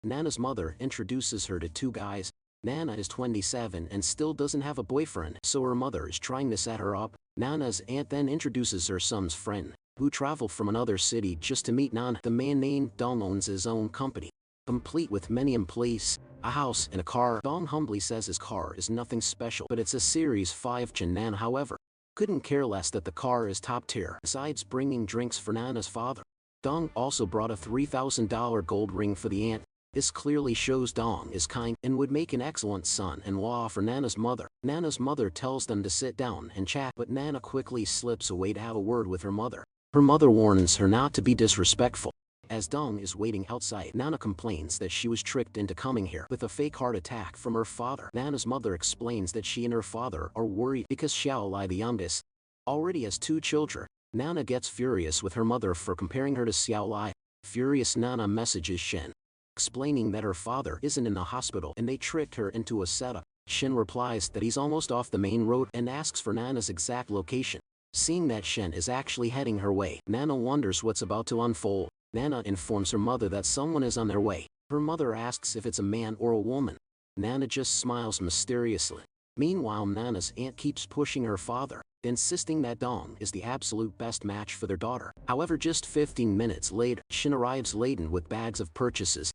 Nana's mother introduces her to 2 guys. Nana is 27 and still doesn't have a boyfriend, so her mother is trying to set her up. Nana's aunt then introduces her son's friend, who traveled from another city just to meet Nana. The man named Dong owns his own company, complete with many employees, a house, and a car. Dong humbly says his car is nothing special, but it's a Series 5. Nana, however, couldn't care less that the car is top tier. Besides bringing drinks for Nana's father, Dong also brought a $3,000 gold ring for the aunt. This clearly shows Dong is kind and would make an excellent son-in-law for Nana's mother. Nana's mother tells them to sit down and chat, but Nana quickly slips away to have a word with her mother. Her mother warns her not to be disrespectful. As Dong is waiting outside, Nana complains that she was tricked into coming here with a fake heart attack from her father. Nana's mother explains that she and her father are worried because Xiao Lai, the youngest, already has 2 children. Nana gets furious with her mother for comparing her to Xiao Lai. Furious, Nana messages Shen, explaining that her father isn't in the hospital and they tricked her into a setup. Shen replies that he's almost off the main road and asks for Nana's exact location. Seeing that Shen is actually heading her way, Nana wonders what's about to unfold. Nana informs her mother that someone is on their way. Her mother asks if it's a man or a woman. Nana just smiles mysteriously. Meanwhile, Nana's aunt keeps pushing her father, insisting that Dong is the absolute best match for their daughter. However, just 15 minutes later, Shin arrives laden with bags of purchases.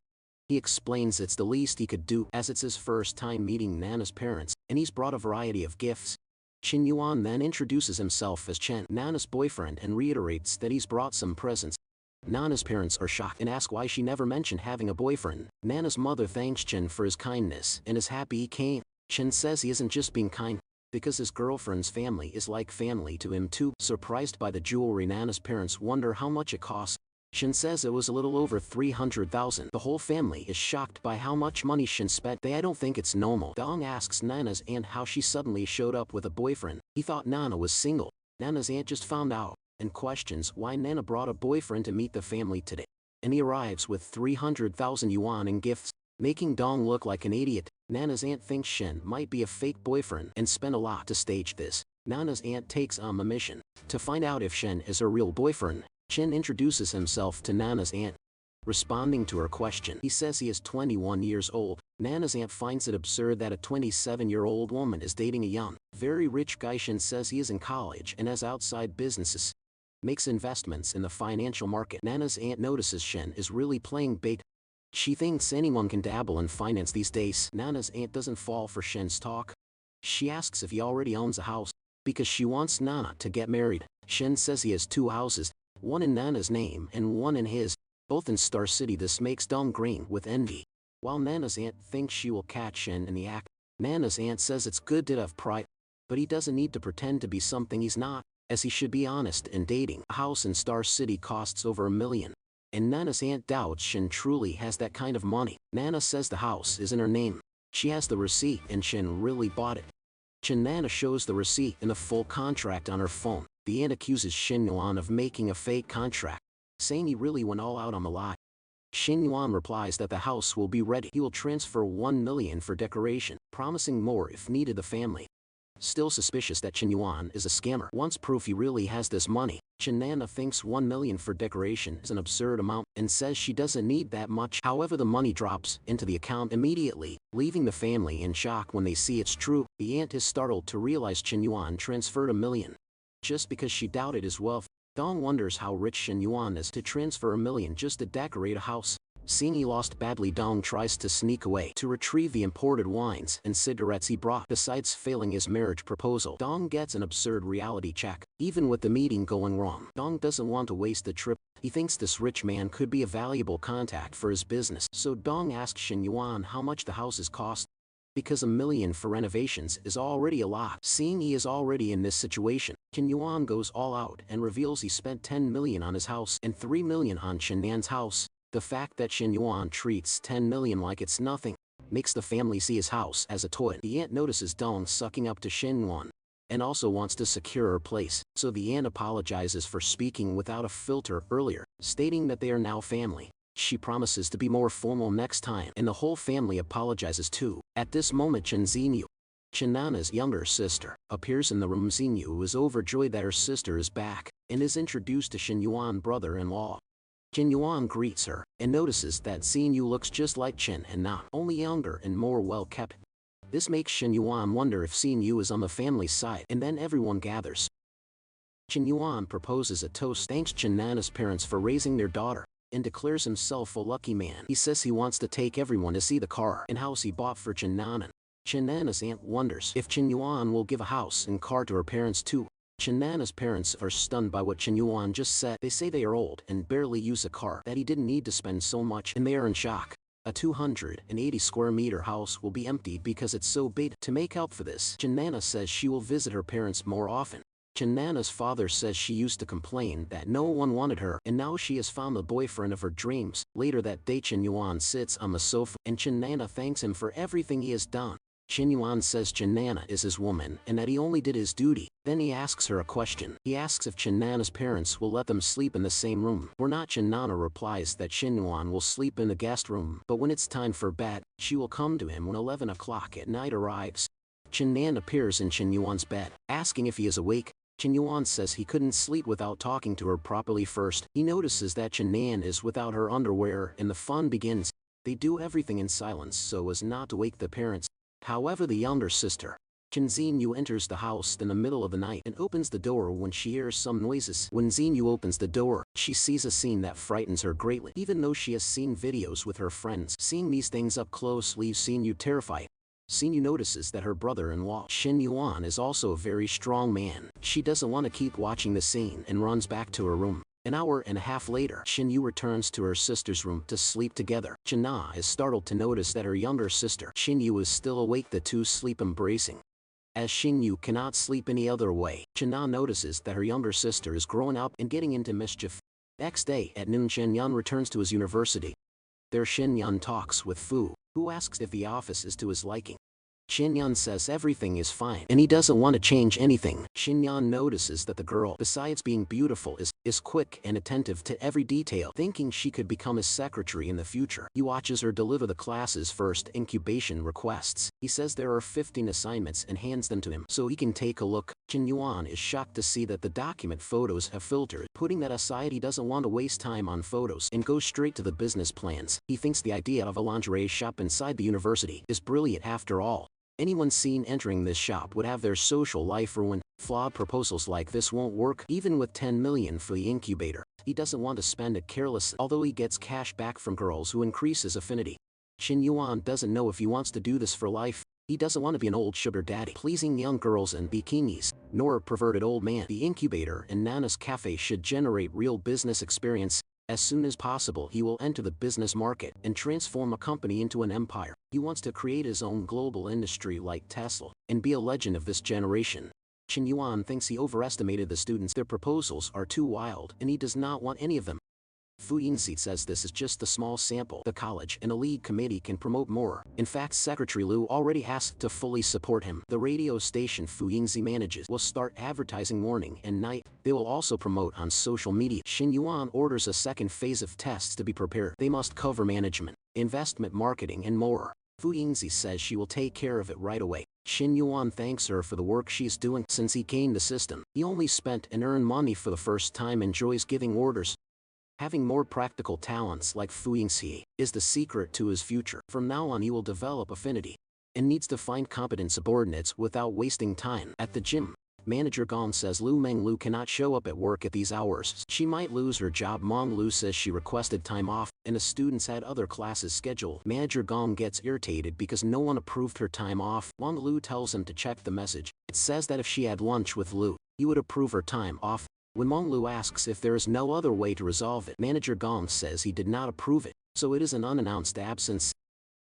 He explains it's the least he could do, as it's his first time meeting Nana's parents, and he's brought a variety of gifts. Qin Yuan then introduces himself as Chen, Nana's boyfriend, and reiterates that he's brought some presents. Nana's parents are shocked and ask why she never mentioned having a boyfriend. Nana's mother thanks Chen for his kindness and is happy he came. Chen says he isn't just being kind, because his girlfriend's family is like family to him too. Surprised by the jewelry, Nana's parents wonder how much it costs. Shin says it was a little over 300,000. The whole family is shocked by how much money Shin spent. They don't think it's normal. Dong asks Nana's aunt how she suddenly showed up with a boyfriend. He thought Nana was single. Nana's aunt just found out, and questions why Nana brought a boyfriend to meet the family today. And he arrives with 300,000 yuan in gifts, making Dong look like an idiot. Nana's aunt thinks Shin might be a fake boyfriend and spent a lot to stage this. Nana's aunt takes on a mission to find out if Shin is her real boyfriend. Shin introduces himself to Nana's aunt. Responding to her question, he says he is 21 years old. Nana's aunt finds it absurd that a 27-year-old woman is dating a young, very rich guy. Shin says he is in college and has outside businesses. Makes investments in the financial market. Nana's aunt notices Shin is really playing bait. She thinks anyone can dabble in finance these days. Nana's aunt doesn't fall for Shin's talk. She asks if he already owns a house, because she wants Nana to get married. Shin says he has 2 houses, one in Nana's name and one in his, both in Star City. This makes Dong green with envy. While Nana's aunt thinks she will catch Shin in the act, Nana's aunt says it's good to have pride, but he doesn't need to pretend to be something he's not, as he should be honest in dating. A house in Star City costs over $1 million. And Nana's aunt doubts Shin truly has that kind of money. Nana says the house is in her name. She has the receipt and Shin really bought it. Nana shows the receipt and the full contract on her phone. The aunt accuses Shin Yuan of making a fake contract, saying he really went all out on the lie. Shin Yuan replies that the house will be ready. He will transfer $1 million for decoration, promising more if needed. The family, still suspicious that Shin Yuan is a scammer, wants proof he really has this money. Nana thinks $1 million for decoration is an absurd amount and says she doesn't need that much. However, the money drops into the account immediately, leaving the family in shock when they see it's true. The aunt is startled to realize Shin Yuan transferred $1 million. Just because she doubted his wealth, Dong wonders how rich Shin Yuan is to transfer $1 million just to decorate a house. Seeing he lost badly, Dong tries to sneak away to retrieve the imported wines and cigarettes he brought. Besides failing his marriage proposal, Dong gets an absurd reality check. Even with the meeting going wrong, Dong doesn't want to waste the trip. He thinks this rich man could be a valuable contact for his business. So Dong asks Shin Yuan how much the houses cost, because $1 million for renovations is already a lot. Seeing he is already in this situation, Shin Yuan goes all out and reveals he spent $10 million on his house and $3 million on Shin Nan's house. The fact that Shin Yuan treats $10 million like it's nothing makes the family see his house as a toy. The aunt notices Dong sucking up to Shin Yuan and also wants to secure her place, so the aunt apologizes for speaking without a filter earlier, stating that they are now family. She promises to be more formal next time, and the whole family apologizes too. At this moment, Chen Xinyu, Nana's younger sister, appears in the room. Xinyu is overjoyed that her sister is back and is introduced to Shin Yuan, brother-in-law. Shin Yuan greets her and notices that Xinyu looks just like Chen and Na, only younger and more well-kept. This makes Shin Yuan wonder if Xinyu is on the family's side, and then everyone gathers. Shin Yuan proposes a toast, thanks Chen Nana's parents for raising their daughter, and declares himself a lucky man. He says he wants to take everyone to see the car and house he bought for Chen Nana. Chen Nana's aunt wonders if Chen Yuan will give a house and car to her parents too. Chen Nana's parents are stunned by what Chen Yuan just said. They say they are old and barely use a car, that he didn't need to spend so much, and they are in shock. A 280 square meter house will be emptied because it's so big. To make up for this, Chen Nana says she will visit her parents more often. Chen Nana's father says she used to complain that no one wanted her, and now she has found the boyfriend of her dreams. Later that day, Chen Yuan sits on the sofa, and Chen Nana thanks him for everything he has done. Chen Yuan says Chen Nana is his woman and that he only did his duty. Then he asks her a question. He asks if Chen Nana's parents will let them sleep in the same room or not. Chen Nana replies that Chen Yuan will sleep in the guest room, but when it's time for bed, she will come to him when 11 o'clock at night arrives. Chen Nan appears in Chen Yuan's bed, asking if he is awake. Chen Yuan says he couldn't sleep without talking to her properly first. He notices that Chen Nan is without her underwear and the fun begins. They do everything in silence so as not to wake the parents. However, the younger sister, Chen Xinyu, enters the house in the middle of the night and opens the door when she hears some noises. When Xinyu opens the door, she sees a scene that frightens her greatly. Even though she has seen videos with her friends, seeing these things up close leaves Xinyu terrified. Xinyu notices that her brother-in-law, Shin Yuan, is also a very strong man. She doesn't want to keep watching the scene and runs back to her room. An hour and a half later, Shin Yu returns to her sister's room to sleep together. Chen Na is startled to notice that her younger sister, Shin Yu, is still awake. The two sleep embracing. As Shin Yu cannot sleep any other way, Chen Na notices that her younger sister is growing up and getting into mischief. Next day at noon, Shen Yan returns to his university. There Shen Yan talks with Fu, who asks if the office is to his liking. Shinyan says everything is fine and he doesn't want to change anything. Shinyan notices that the girl, besides being beautiful, is quick and attentive to every detail, thinking she could become his secretary in the future. He watches her deliver the class's first incubation requests. He says there are 15 assignments and hands them to him so he can take a look. Shin-yuan is shocked to see that the document photos have filters. Putting that aside, he doesn't want to waste time on photos and goes straight to the business plans. He thinks the idea of a lingerie shop inside the university is brilliant after all. Anyone seen entering this shop would have their social life ruined. Flawed proposals like this won't work even with 10 million for the incubator. He doesn't want to spend it carelessly, although he gets cash back from girls who increase his affinity. Shin Yuan doesn't know if he wants to do this for life. He doesn't want to be an old sugar daddy pleasing young girls in bikinis, nor a perverted old man. The incubator and Nana's cafe should generate real business experience. As soon as possible, he will enter the business market and transform a company into an empire. He wants to create his own global industry like Tesla and be a legend of this generation. Shin Yuan thinks he overestimated the students. Their proposals are too wild and he does not want any of them. Fu Yingzi says this is just a small sample. The college and a league committee can promote more. In fact, Secretary Liu already asked to fully support him. The radio station Fu Yingzi manages will start advertising morning and night. They will also promote on social media. Shin Yuan orders a second phase of tests to be prepared. They must cover management, investment, marketing, and more. Fu Yingzi says she will take care of it right away. Shin Yuan thanks her for the work she's doing. Since he gained the system, he only spent and earned money for the first time, enjoys giving orders. Having more practical talents like Fu Yingzi is the secret to his future. From now on he will develop affinity and needs to find competent subordinates without wasting time. At the gym, Manager Gong says Lu Menglu cannot show up at work at these hours. She might lose her job. Menglu says she requested time off and the students had other classes scheduled. Manager Gong gets irritated because no one approved her time off. Menglu tells him to check the message. It says that if she had lunch with Lu, he would approve her time off. When Menglu asks if there is no other way to resolve it, Manager Gong says he did not approve it, so it is an unannounced absence.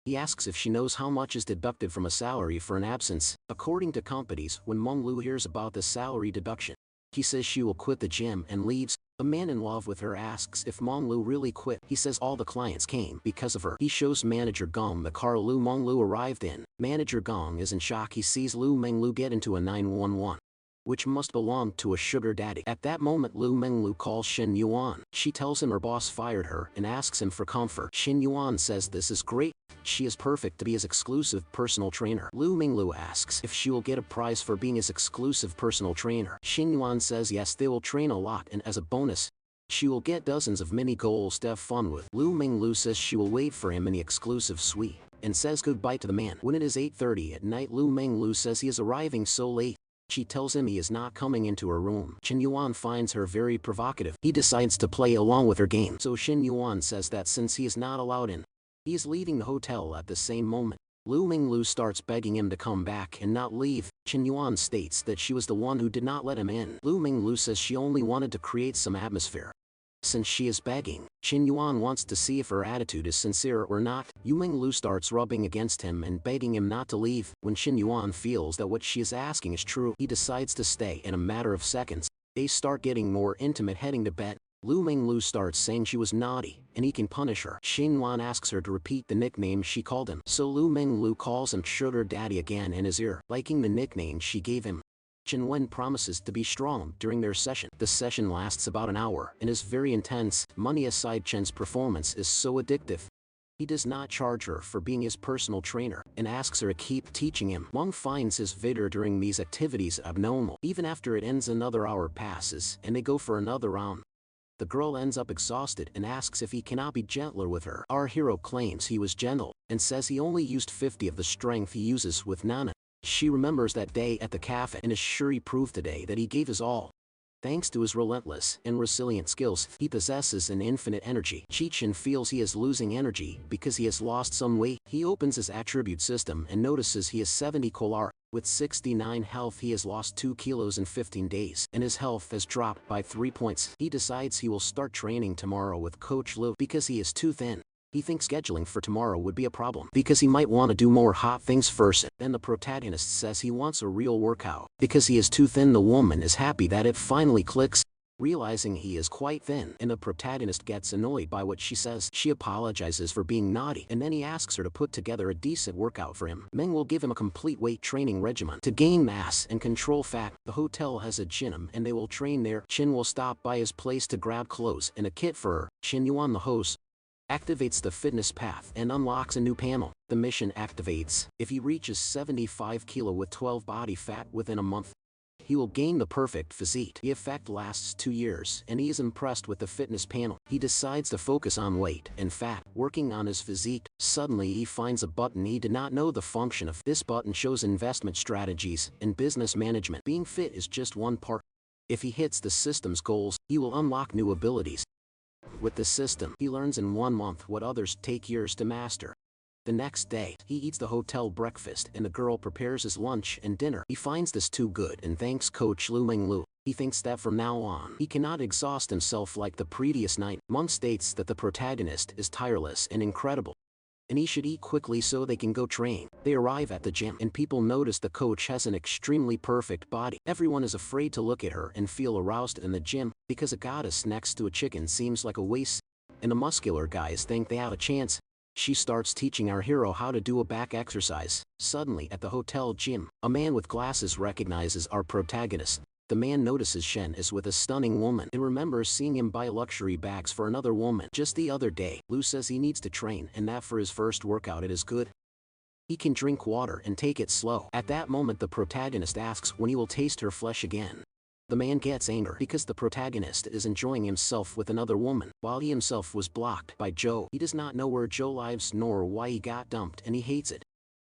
He asks if she knows how much is deducted from a salary for an absence. According to companies, when Menglu hears about the salary deduction, he says she will quit the gym and leaves. A man in love with her asks if Menglu really quit. He says all the clients came because of her. He shows Manager Gong the car Lu Menglu arrived in. Manager Gong is in shock. He sees Lu Menglu get into a 911. Which must belong to a sugar daddy. At that moment Lu Menglu calls Shin Yuan. She tells him her boss fired her and asks him for comfort. Shin Yuan says this is great. She is perfect to be his exclusive personal trainer. Lu Menglu asks if she will get a prize for being his exclusive personal trainer. Shin Yuan says yes, they will train a lot and as a bonus, she will get dozens of mini goals to have fun with. Lu Menglu says she will wait for him in the exclusive suite and says goodbye to the man. When it is 8:30 at night, Lu Menglu says he is arriving so late. She tells him he is not coming into her room. Shin Yuan finds her very provocative. He decides to play along with her game. So Shin Yuan says that since he is not allowed in, he is leaving the hotel at the same moment. Lu Menglu starts begging him to come back and not leave. Shin Yuan states that she was the one who did not let him in. Lu Menglu says she only wanted to create some atmosphere. Since she is begging, Shin Yuan wants to see if her attitude is sincere or not. Yu Menglu starts rubbing against him and begging him not to leave. When Shin Yuan feels that what she is asking is true, he decides to stay. In a matter of seconds, they start getting more intimate. Heading to bed, Lu Menglu starts saying she was naughty and he can punish her. Shin Yuan asks her to repeat the nickname she called him. So Lu Menglu calls him Sugar Daddy again in his ear, liking the nickname she gave him. Chen Wen promises to be strong during their session. The session lasts about an hour and is very intense. Money aside, Chen's performance is so addictive. He does not charge her for being his personal trainer and asks her to keep teaching him. Wang finds his vigor during these activities abnormal. Even after it ends, another hour passes and they go for another round. The girl ends up exhausted and asks if he cannot be gentler with her. Our hero claims he was gentle and says he only used 50 of the strength he uses with Nana. She remembers that day at the cafe and is sure he proved today that he gave his all. Thanks to his relentless and resilient skills, he possesses an infinite energy. Chi-Chin feels he is losing energy because he has lost some weight. He opens his attribute system and notices he is 70 Kolar. With 69 health, he has lost 2 kilos in 15 days, and his health has dropped by 3 points. He decides he will start training tomorrow with Coach Liu because he is too thin. He thinks scheduling for tomorrow would be a problem because he might want to do more hot things first. Then the protagonist says he wants a real workout because he is too thin. The woman is happy that it finally clicks. realizing he is quite thin, and the protagonist gets annoyed by what she says. She apologizes for being naughty, and then he asks her to put together a decent workout for him. Meng will give him a complete weight training regimen to gain mass and control fat. The hotel has a gym, and they will train there. Chin will stop by his place to grab clothes and a kit for her. Chin Yuan, the host, activates the fitness path and unlocks a new panel. The mission activates if he reaches 75 kilo with 12 body fat within a month. He will gain the perfect physique. The effect lasts 2 years, and he is impressed with the fitness panel. He decides to focus on weight and fat, working on his physique. Suddenly he finds a button he did not know the function of. This button shows investment strategies and business management. Being fit is just one part. If he hits the system's goals, he will unlock new abilities. With the system, he learns in 1 month what others take years to master. The next day, he eats the hotel breakfast and the girl prepares his lunch and dinner. He finds this too good and thanks Coach Lu Menglu. He thinks that from now on, he cannot exhaust himself like the previous night. Meng states that the protagonist is tireless and incredible, and he should eat quickly so they can go train. They arrive at the gym, and people notice the coach has an extremely perfect body. Everyone is afraid to look at her and feel aroused in the gym, because a goddess next to a chicken seems like a waste, and the muscular guys think they have a chance. She starts teaching our hero how to do a back exercise. Suddenly, at the hotel gym, a man with glasses recognizes our protagonist. The man notices Shen is with a stunning woman and remembers seeing him buy luxury bags for another woman just the other day. Lu says he needs to train and that for his first workout it is good he can drink water and take it slow. At that moment the protagonist asks when he will taste her flesh again. The man gets angry because the protagonist is enjoying himself with another woman, while he himself was blocked by Joe. He does not know where Joe lives nor why he got dumped, and he hates it.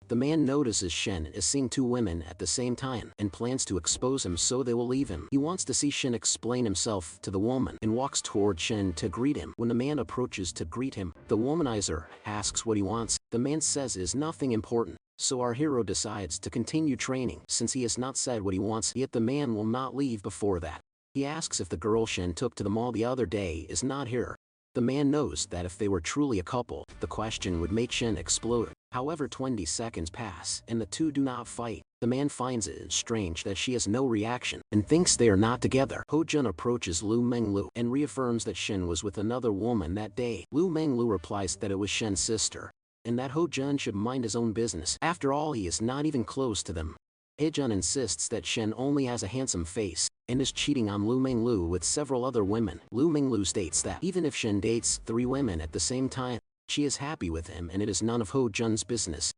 The man notices Shen is seeing 2 women at the same time and plans to expose him so they will leave him. He wants to see Shen explain himself to the woman and walks toward Shen to greet him. When the man approaches to greet him, the womanizer asks what he wants. The man says it is nothing important. So our hero decides to continue training since he has not said what he wants, yet the man will not leave before that. He asks if the girl Shen took to the mall the other day is not here. The man knows that if they were truly a couple, the question would make Shen explode. However, 20 seconds pass and the two do not fight. The man finds it strange that she has no reaction and thinks they are not together. Ho-jun approaches Lu Menglu and reaffirms that Shen was with another woman that day. Lu Menglu replies that it was Shen's sister, and that Ho-jun should mind his own business. After all, he is not even close to them. Ho-jun insists that Shen only has a handsome face, and is cheating on Lu Menglu with several other women. Lu Menglu states that even if Shen dates 3 women at the same time, she is happy with him and it is none of Ho-jun's business.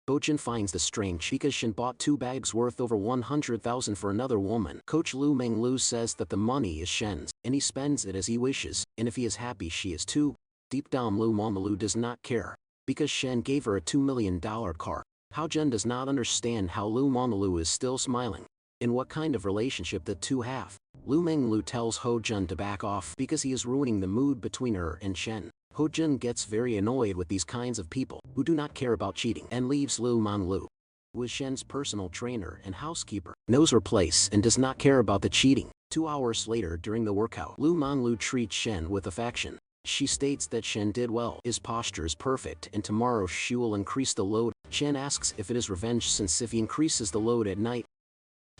Ho-jun finds this strange because Shen bought 2 bags worth over 100,000 for another woman. Coach Lu Menglu says that the money is Shen's, and he spends it as he wishes, and if he is happy she is too. Deep down Lu Menglu does not care, because Shen gave her a $2 million car. Ho-jun does not understand how Lu Menglu is still smiling, and what kind of relationship the two have. Lu Menglu tells Ho-jun to back off because he is ruining the mood between her and Shen. Ho-jun gets very annoyed with these kinds of people who do not care about cheating and leaves Lu Menglu, who is Shen's personal trainer and housekeeper, knows her place and does not care about the cheating. 2 hours later during the workout, Lu Menglu treats Shen with affection. She states that Shen did well, his posture is perfect, and tomorrow she will increase the load. Shen asks if it is revenge since if he increases the load at night,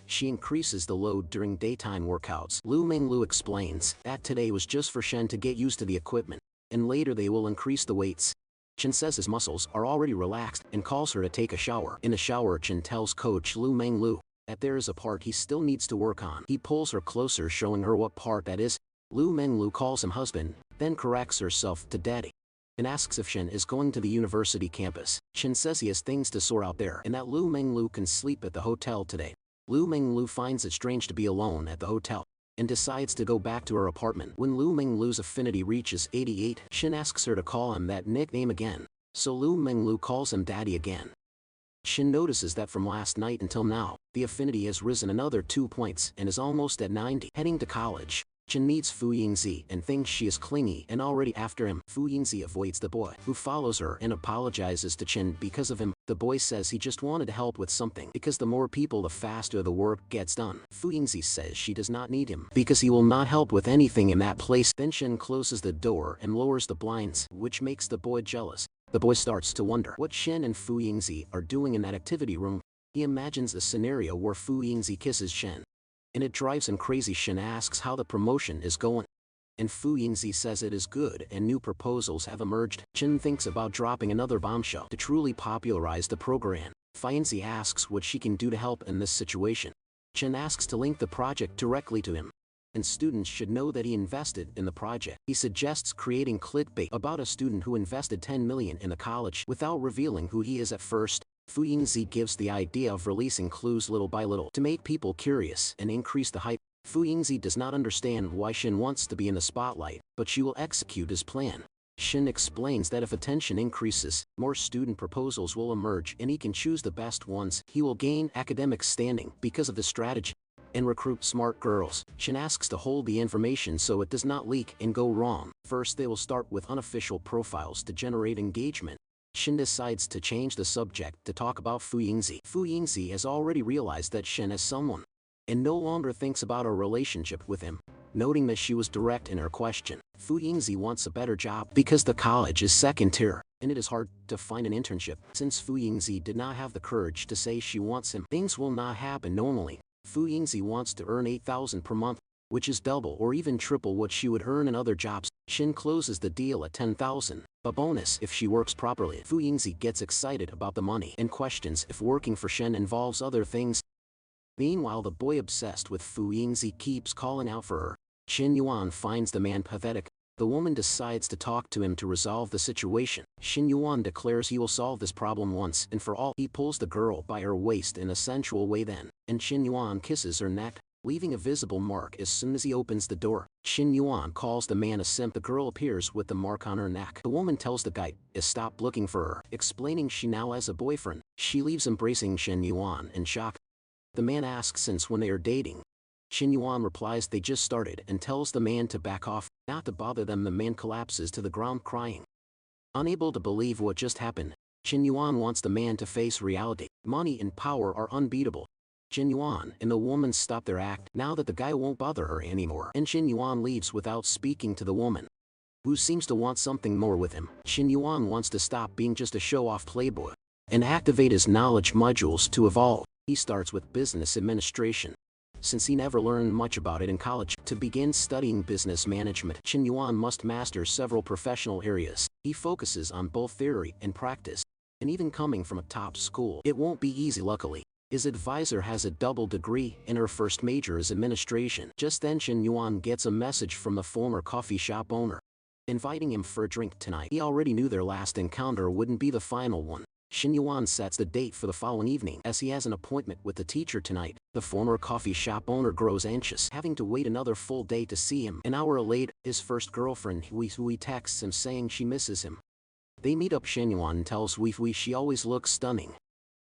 she increases the load during daytime workouts. Lu Menglu explains that today was just for Shen to get used to the equipment, and later they will increase the weights. Shen says his muscles are already relaxed and calls her to take a shower. In the shower, Shen tells Coach Lu Menglu that there is a part he still needs to work on. He pulls her closer, showing her what part that is. Lu Menglu calls him husband, then corrects herself to daddy, and asks if Shen is going to the university campus. Shen says he has things to sort out there and that Lu Menglu can sleep at the hotel today. Lu Menglu finds it strange to be alone at the hotel and decides to go back to her apartment. When Lu Menglu's affinity reaches 88, Shen asks her to call him that nickname again, so Lu Menglu calls him daddy again. Shen notices that from last night until now, the affinity has risen another 2 points and is almost at 90. Heading to college, Shen meets Fu Yingzi and thinks she is clingy and already after him. Fu Yingzi avoids the boy, who follows her and apologizes to Chen because of him. The boy says he just wanted to help with something because the more people the faster the work gets done. Fu Yingzi says she does not need him because he will not help with anything in that place. Then Shen closes the door and lowers the blinds, which makes the boy jealous. The boy starts to wonder what Shen and Fu Yingzi are doing in that activity room. He imagines a scenario where Fu Yingzi kisses Shen, and it drives him crazy. Shin asks how the promotion is going, and Fu Yingzi says it is good and new proposals have emerged. Chen thinks about dropping another bombshell to truly popularize the program. Yingzi asks what she can do to help in this situation. Chen asks to link the project directly to him, and students should know that he invested in the project. He suggests creating clickbait about a student who invested 10 million in the college without revealing who he is at first. Fu Yingzi gives the idea of releasing clues little by little to make people curious and increase the hype. Fu Yingzi does not understand why Shin wants to be in the spotlight, but she will execute his plan. Shin explains that if attention increases, more student proposals will emerge and he can choose the best ones. He will gain academic standing because of the strategy and recruit smart girls. Shin asks to hold the information so it does not leak and go wrong. First they will start with unofficial profiles to generate engagement. Shin decides to change the subject to talk about Fu Yingzi. Fu Yingzi has already realized that Shin is someone, and no longer thinks about her relationship with him. Noting that she was direct in her question, Fu Yingzi wants a better job because the college is second tier, and it is hard to find an internship. Since Fu Yingzi did not have the courage to say she wants him, things will not happen normally. Fu Yingzi wants to earn 8,000 per month, which is double or even triple what she would earn in other jobs. Shin closes the deal at 10,000, a bonus if she works properly. Fu Yingzi gets excited about the money and questions if working for Shin involves other things. Meanwhile, the boy obsessed with Fu Yingzi keeps calling out for her. Shin Yuan finds the man pathetic. The woman decides to talk to him to resolve the situation. Shin Yuan declares he will solve this problem once and for all. He pulls the girl by her waist in a sensual way then, and Shin Yuan kisses her neck, leaving a visible mark as soon as he opens the door. Shin Yuan calls the man a simp. The girl appears with the mark on her neck. The woman tells the guy to stop looking for her, explaining she now has a boyfriend. She leaves embracing Shin Yuan in shock. The man asks since when they are dating. Shin Yuan replies they just started and tells the man to back off, not to bother them. The man collapses to the ground crying. Unable to believe what just happened, Shin Yuan wants the man to face reality. Money and power are unbeatable. Shin Yuan and the woman stop their act now that the guy won't bother her anymore, and Shin Yuan leaves without speaking to the woman, who seems to want something more with him. Shin Yuan wants to stop being just a show-off playboy and activate his knowledge modules to evolve. He starts with business administration, since he never learned much about it in college. To begin studying business management, Shin Yuan must master several professional areas. He focuses on both theory and practice, and even coming from a top school, it won't be easy. Luckily, his advisor has a double degree and her first major is administration. Just then Shin Yuan gets a message from the former coffee shop owner, inviting him for a drink tonight. He already knew their last encounter wouldn't be the final one. Shin Yuan sets the date for the following evening as he has an appointment with the teacher tonight. The former coffee shop owner grows anxious, having to wait another full day to see him. An hour later, his first girlfriend Hui texts him saying she misses him. They meet up. Shin Yuan tells Hui she always looks stunning.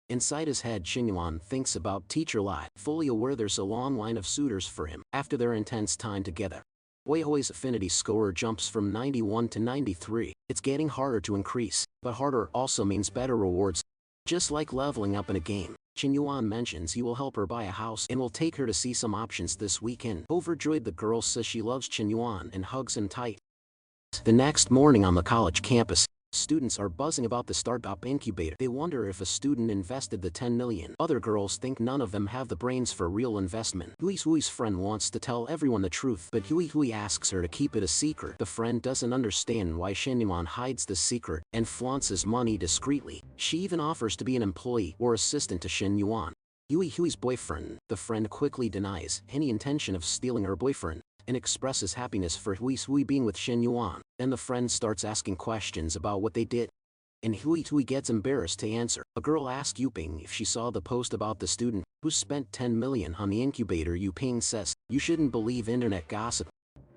Inside his head, Shin Yuan thinks about teacher Lai, fully aware there's a long line of suitors for him. After their intense time together, Hui's affinity score jumps from 91 to 93. It's getting harder to increase, but harder also means better rewards. Just like leveling up in a game, Shin Yuan mentions he will help her buy a house and will take her to see some options this weekend. Overjoyed, the girl says she loves Shin Yuan and hugs him tight. The next morning on the college campus, students are buzzing about the startup incubator. They wonder if a student invested the 10 million. Other girls think none of them have the brains for real investment. Hui's friend wants to tell everyone the truth, but Hui asks her to keep it a secret. The friend doesn't understand why Shin Yuan hides the secret and flaunts his money discreetly. She even offers to be an employee or assistant to Shin Yuan, Hui's boyfriend. The friend quickly denies any intention of stealing her boyfriend and expresses happiness for Hui being with Shin Yuan. Then the friend starts asking questions about what they did, and Hui gets embarrassed to answer. A girl asked Yuping if she saw the post about the student who spent 10 million on the incubator. Yuping says, "You shouldn't believe internet gossip,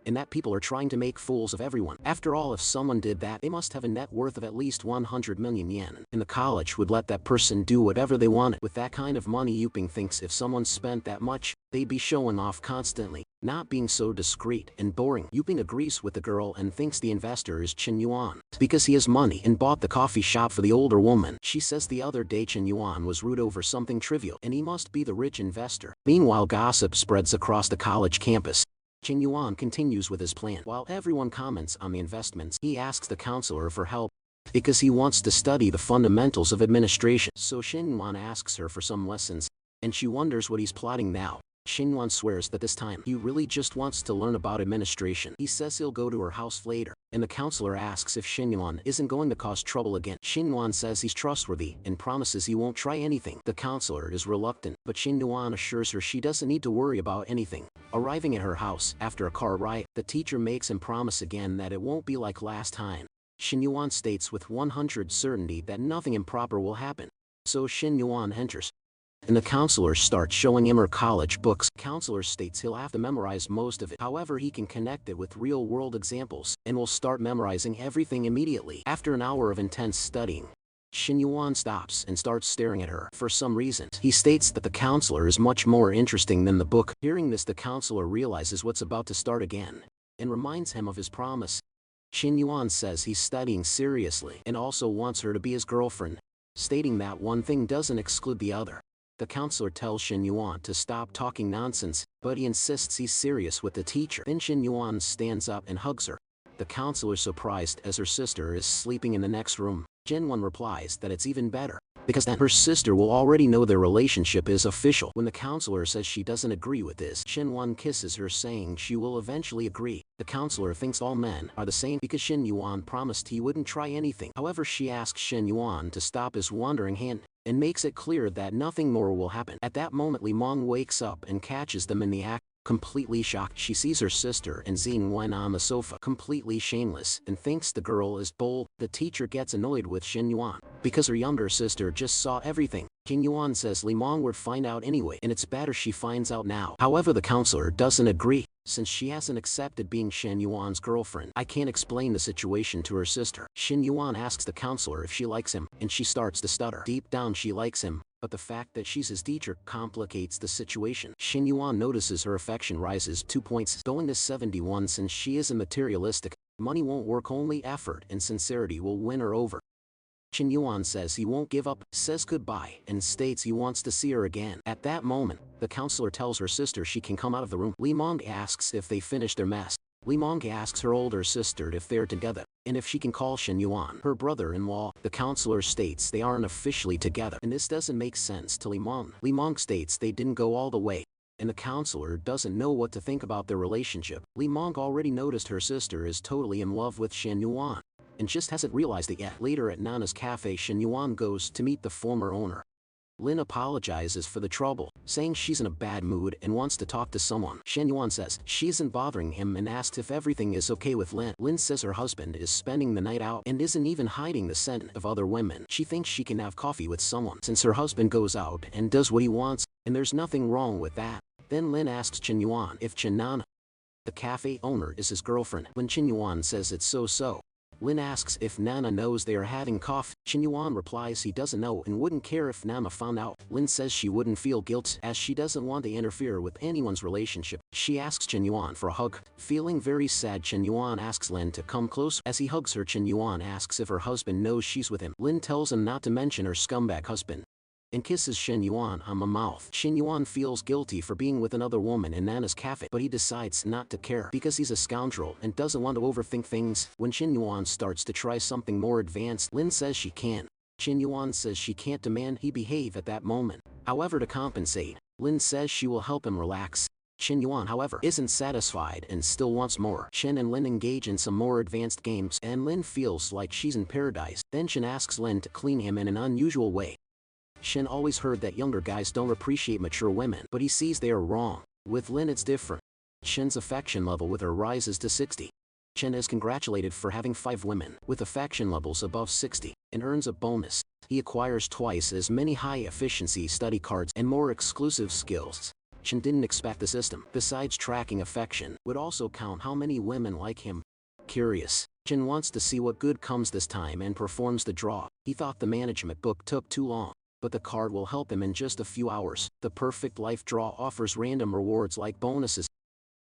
and that people are trying to make fools of everyone. After all, if someone did that, they must have a net worth of at least 100 million yen, and the college would let that person do whatever they wanted. With that kind of money, Yuping thinks if someone spent that much, they'd be showing off constantly, not being so discreet and boring." Yuping agrees with the girl and thinks the investor is Shin Yuan because he has money and bought the coffee shop for the older woman. She says the other day Shin Yuan was rude over something trivial and he must be the rich investor. Meanwhile, gossip spreads across the college campus. Shin Yuan continues with his plan. While everyone comments on the investments, he asks the counselor for help because he wants to study the fundamentals of administration. So Shin Yuan asks her for some lessons, and she wonders what he's plotting now. Yuan swears that this time he really just wants to learn about administration. He says he'll go to her house later, and the counselor asks if Yuan isn't going to cause trouble again. Yuan says he's trustworthy and promises he won't try anything. The counselor is reluctant, but Yuan assures her she doesn't need to worry about anything. Arriving at her house after a car ride, the teacher makes him promise again that it won't be like last time. Yuan states with 100% certainty that nothing improper will happen. So Yuan enters, and the counselor starts showing him her college books. Counselor states he'll have to memorize most of it. However, he can connect it with real-world examples and will start memorizing everything immediately. After an hour of intense studying, Yuan stops and starts staring at her. For some reason, he states that the counselor is much more interesting than the book. Hearing this, the counselor realizes what's about to start again and reminds him of his promise. Yuan says he's studying seriously and also wants her to be his girlfriend, stating that one thing doesn't exclude the other. The counselor tells Yuan to stop talking nonsense, but he insists he's serious with the teacher. Then Yuan stands up and hugs her. The counselor is surprised as her sister is sleeping in the next room. Yuan replies that it's even better, because then her sister will already know their relationship is official. When the counselor says she doesn't agree with this, Yuan kisses her, saying she will eventually agree. The counselor thinks all men are the same because Yuan promised he wouldn't try anything. However, she asks Yuan to stop his wandering hand and makes it clear that nothing more will happen. At that moment, Limong wakes up and catches them in the act. Completely shocked, she sees her sister and Xin Wen on the sofa, completely shameless, and thinks the girl is bold. The teacher gets annoyed with Yuan because her younger sister just saw everything. Yuan says Limong would find out anyway, and it's better she finds out now. However, the counselor doesn't agree, since she hasn't accepted being Yuan's girlfriend. I can't explain the situation to her sister. Yuan asks the counselor if she likes him, and she starts to stutter. Deep down she likes him, but the fact that she's his teacher complicates the situation. Yuan notices her affection rises 2 points, going to 71 since she isn't materialistic. Money won't work, only effort and sincerity will win her over. Yuan says he won't give up, says goodbye, and states he wants to see her again. At that moment, the counselor tells her sister she can come out of the room. Limong asks if they finished their mess. Limong asks her older sister if they're together, and if she can call Yuan her brother-in-law. The counselor states they aren't officially together, and this doesn't make sense to Limong. Limong states they didn't go all the way, and the counselor doesn't know what to think about their relationship. Limong already noticed her sister is totally in love with Yuan, and just hasn't realized it yet. Later at Nana's cafe, Yuan goes to meet the former owner. Lin apologizes for the trouble, saying she's in a bad mood and wants to talk to someone. Yuan says she isn't bothering him and asks if everything is okay with Lin. Lin says her husband is spending the night out and isn't even hiding the scent of other women. She thinks she can have coffee with someone since her husband goes out and does what he wants, and there's nothing wrong with that. Then Lin asks Yuan if Nana, the cafe owner, is his girlfriend. When Yuan says it's so. Lin asks if Nana knows they are having coffee. Yuan replies he doesn't know and wouldn't care if Nana found out. Lin says she wouldn't feel guilt as she doesn't want to interfere with anyone's relationship. She asks Yuan for a hug. Feeling very sad, Yuan asks Lin to come close. As he hugs her, Yuan asks if her husband knows she's with him. Lin tells him not to mention her scumbag husband and kisses Yuan on the mouth. Yuan feels guilty for being with another woman in Nana's cafe, but he decides not to care because he's a scoundrel and doesn't want to overthink things. When Yuan starts to try something more advanced, Lin says she can. Yuan says she can't demand he behave at that moment. However, to compensate, Lin says she will help him relax. Yuan, however, isn't satisfied and still wants more. Chen and Lin engage in some more advanced games, and Lin feels like she's in paradise. Then Chen asks Lin to clean him in an unusual way. Shin always heard that younger guys don't appreciate mature women, but he sees they are wrong. With Lin it's different. Shin's affection level with her rises to 60. Shin is congratulated for having 5 women with affection levels above 60, and earns a bonus. He acquires twice as many high-efficiency study cards and more exclusive skills. Shin didn't expect the system, besides tracking affection, would also count how many women like him. Curious, Shin wants to see what good comes this time and performs the draw. He thought the management book took too long, but the card will help him in just a few hours. The perfect life draw offers random rewards like bonuses,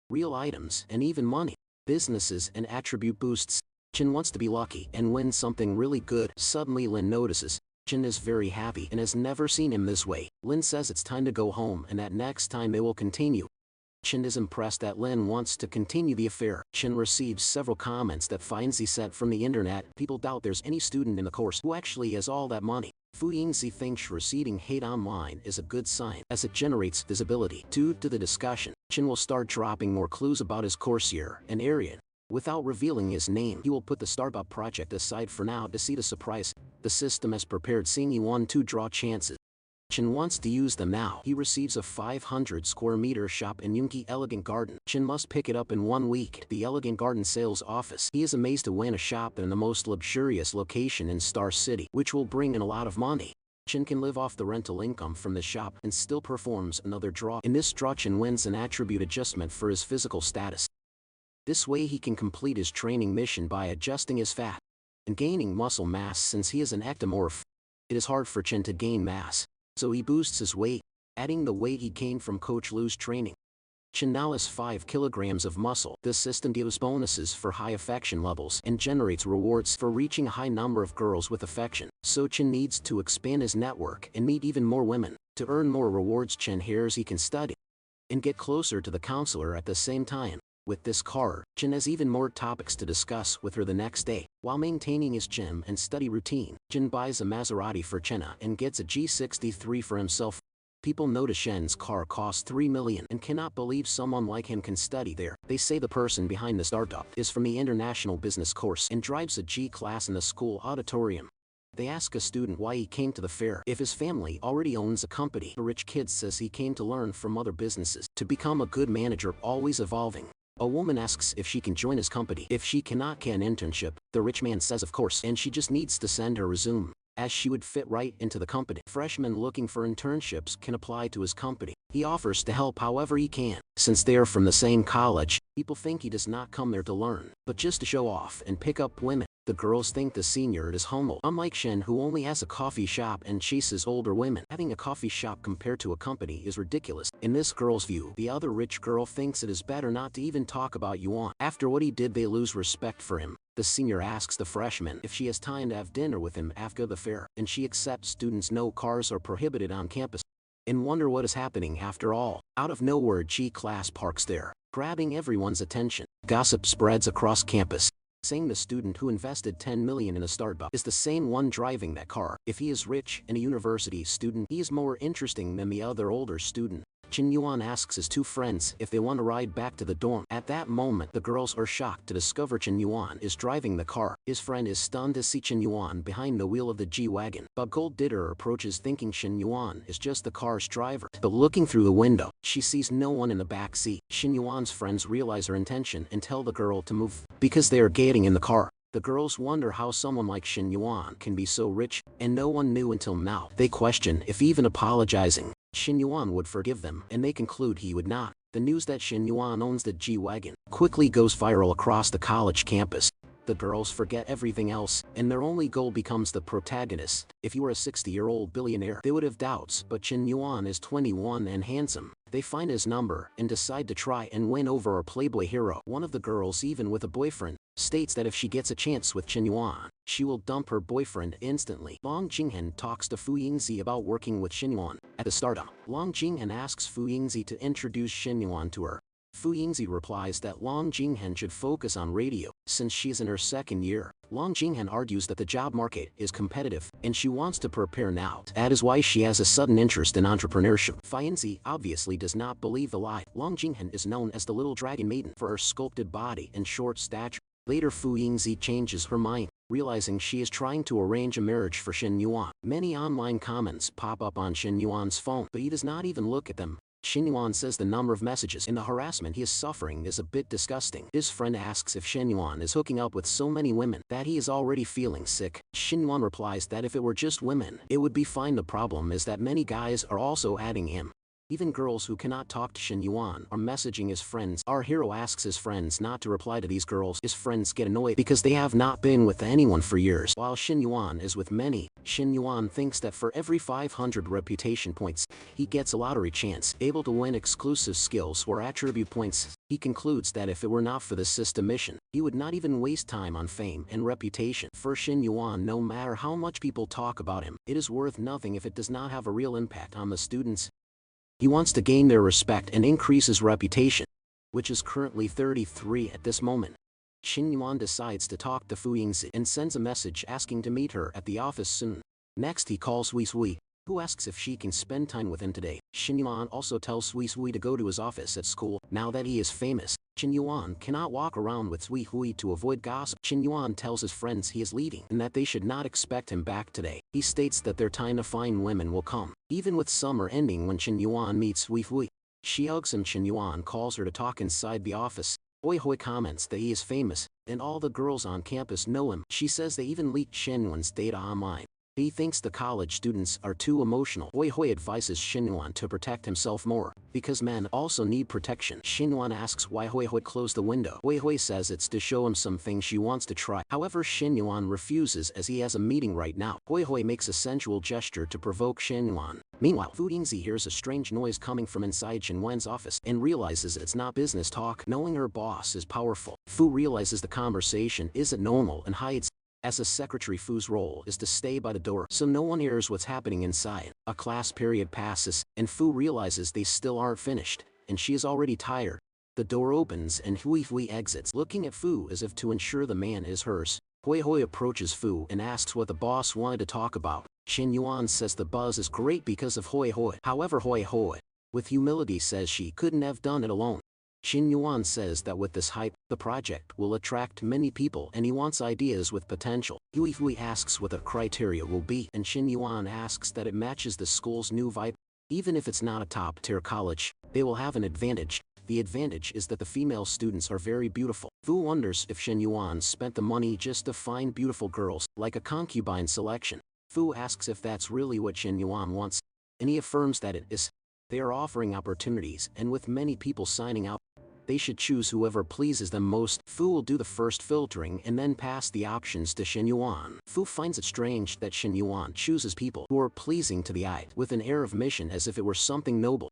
real items, and even money, businesses, and attribute boosts. Chin wants to be lucky and win something really good. Suddenly Lin notices. Chin is very happy and has never seen him this way. Lin says it's time to go home and that next time they will continue. Chin is impressed that Lin wants to continue the affair. Chin receives several comments that finds he sent from the internet. People doubt there's any student in the course who actually has all that money. Fu Yingzi thinks receiving hate online is a good sign as it generates visibility. Due to the discussion, Chin will start dropping more clues about his course year and area. Without revealing his name, he will put the startup project aside for now to see the surprise. The system has prepared seeing 1-2 draw chances. Chin wants to use them now. He receives a 500 square meter shop in Yunki Elegant Garden. Chin must pick it up in 1 week at the Elegant Garden sales office. He is amazed to win a shop in the most luxurious location in Star City, which will bring in a lot of money. Chin can live off the rental income from the shop and still performs another draw. In this draw, Chin wins an attribute adjustment for his physical status. This way he can complete his training mission by adjusting his fat and gaining muscle mass. Since he is an ectomorph, it is hard for Chin to gain mass, so he boosts his weight, adding the weight he gained from Coach Lu's training. Chin now has 5 kilograms of muscle. This system gives bonuses for high affection levels and generates rewards for reaching a high number of girls with affection. So Chin needs to expand his network and meet even more women. To earn more rewards, Chin hears he can study and get closer to the counselor at the same time. With this car, Chin has even more topics to discuss with her the next day. While maintaining his gym and study routine, Chin buys a Maserati for Chenna and gets a G63 for himself. People notice Shen's car costs 3 million and cannot believe someone like him can study there. They say the person behind the startup is from the international business course and drives a G-class in the school auditorium. They ask a student why he came to the fair if his family already owns a company. The rich kid says he came to learn from other businesses to become a good manager, always evolving. A woman asks if she can join his company. If she cannot get an internship, the rich man says of course, and she just needs to send her resume, as she would fit right into the company. Freshmen looking for internships can apply to his company. He offers to help however he can. Since they are from the same college, people think he does not come there to learn, but just to show off and pick up women. The girls think the senior is humble. Unlike Shen, who only has a coffee shop and chases older women, having a coffee shop compared to a company is ridiculous. In this girl's view, the other rich girl thinks it is better not to even talk about Yuan. After what he did, they lose respect for him. The senior asks the freshman if she has time to have dinner with him after the fair, and she accepts. Students know cars are prohibited on campus and wonder what is happening after all. Out of nowhere, G-class parks there, grabbing everyone's attention. Gossip spreads across campus, saying the student who invested 10 million in a startup is the same one driving that car. If he is rich and a university student, he is more interesting than the other older student. Chen Yuan asks his 2 friends if they want to ride back to the dorm. At that moment, the girls are shocked to discover Chen Yuan is driving the car. His friend is stunned to see Chen Yuan behind the wheel of the G-Wagon. But Gold Ditter approaches thinking Chen Yuan is just the car's driver. But looking through the window, she sees no one in the back seat. Chen Yuan's friends realize her intention and tell the girl to move because they are getting in the car. The girls wonder how someone like Shin Yuan can be so rich, and no one knew until now. They question if even apologizing, Shin Yuan would forgive them, and they conclude he would not. The news that Shin Yuan owns the G-Wagon quickly goes viral across the college campus. The girls forget everything else, and their only goal becomes the protagonist. If you were a 60-year-old billionaire, they would have doubts, but Shin Yuan is 21 and handsome. They find his number and decide to try and win over a playboy hero. One of the girls, even with a boyfriend, states that if she gets a chance with Chen Yuan, she will dump her boyfriend instantly. Long Jinghen talks to Fu Yingzi about working with Shin Yuan at the startup. Long Jinghen asks Fu Yingzi to introduce Shin Yuan to her. Fu Yingzi replies that Long Jinghen should focus on radio, since she's in her 2nd year. Long Jinghen argues that the job market is competitive, and she wants to prepare now. That is why she has a sudden interest in entrepreneurship. Fu Yingzi obviously does not believe the lie. Long Jinghen is known as the Little Dragon Maiden for her sculpted body and short stature. Later, Fu Yingzi changes her mind, realizing she is trying to arrange a marriage for Shin Yuan. Many online comments pop up on Shin Yuan's phone, but he does not even look at them. Shin Yuan says the number of messages and the harassment he is suffering is a bit disgusting. His friend asks if Shin Yuan is hooking up with so many women that he is already feeling sick. Shin Yuan replies that if it were just women, it would be fine. The problem is that many guys are also adding him. Even girls who cannot talk to Shin Yuan are messaging his friends. Our hero asks his friends not to reply to these girls. His friends get annoyed because they have not been with anyone for years. While Shin Yuan is with many, Shin Yuan thinks that for every 500 reputation points, he gets a lottery chance, able to win exclusive skills or attribute points. He concludes that if it were not for the system mission, he would not even waste time on fame and reputation. For Shin Yuan, no matter how much people talk about him, it is worth nothing if it does not have a real impact on the students. He wants to gain their respect and increase his reputation, which is currently 33 at this moment. Shin Yuan decides to talk to Fu Yingzi and sends a message asking to meet her at the office soon. Next he calls Sui Sui, who asks if she can spend time with him today. Shin Yuan also tells Sui Sui to go to his office at school. Now that he is famous, Shin Yuan cannot walk around with Sui Sui to avoid gossip. Shin Yuan tells his friends he is leaving and that they should not expect him back today. He states that their time to find women will come, even with summer ending when Shin Yuan meets Sui Sui. She hugs him. Shin Yuan calls her to talk inside the office. Hoi Hoi comments that he is famous, and all the girls on campus know him. She says they even leaked Shin Yuan's data online. He thinks the college students are too emotional. Hoi Hoi advises Shin Yuan to protect himself more, because men also need protection. Shin Yuan asks why Hoi Hoi closed the window. Hoi Hoi says it's to show him something she wants to try. However, Shin Yuan refuses as he has a meeting right now. Hoi Hoi makes a sensual gesture to provoke Shin Yuan. Meanwhile, Fu Yingzi hears a strange noise coming from inside Shin Yuan's office and realizes it's not business talk. Knowing her boss is powerful, Fu realizes the conversation isn't normal and hides. As a secretary, Fu's role is to stay by the door so no one hears what's happening inside. A class period passes, and Fu realizes they still aren't finished, and she is already tired. The door opens and Hui Hui exits, looking at Fu as if to ensure the man is hers. Hoi Hoi approaches Fu and asks what the boss wanted to talk about. Shin Yuan says the buzz is great because of Hoi Hoi. However, Hoi Hoi, with humility, says she couldn't have done it alone. Shin Yuan says that with this hype, the project will attract many people and he wants ideas with potential. Hui Hui asks what the criteria will be, and Shin Yuan asks that it matches the school's new vibe. Even if it's not a top-tier college, they will have an advantage. The advantage is that the female students are very beautiful. Fu wonders if Shin Yuan spent the money just to find beautiful girls, like a concubine selection. Fu asks if that's really what Shin Yuan wants, and he affirms that it is. They are offering opportunities, and with many people signing out, they should choose whoever pleases them most. Fu will do the first filtering and then pass the options to Shin Yuan. Fu finds it strange that Shin Yuan chooses people who are pleasing to the eye, with an air of mission as if it were something noble.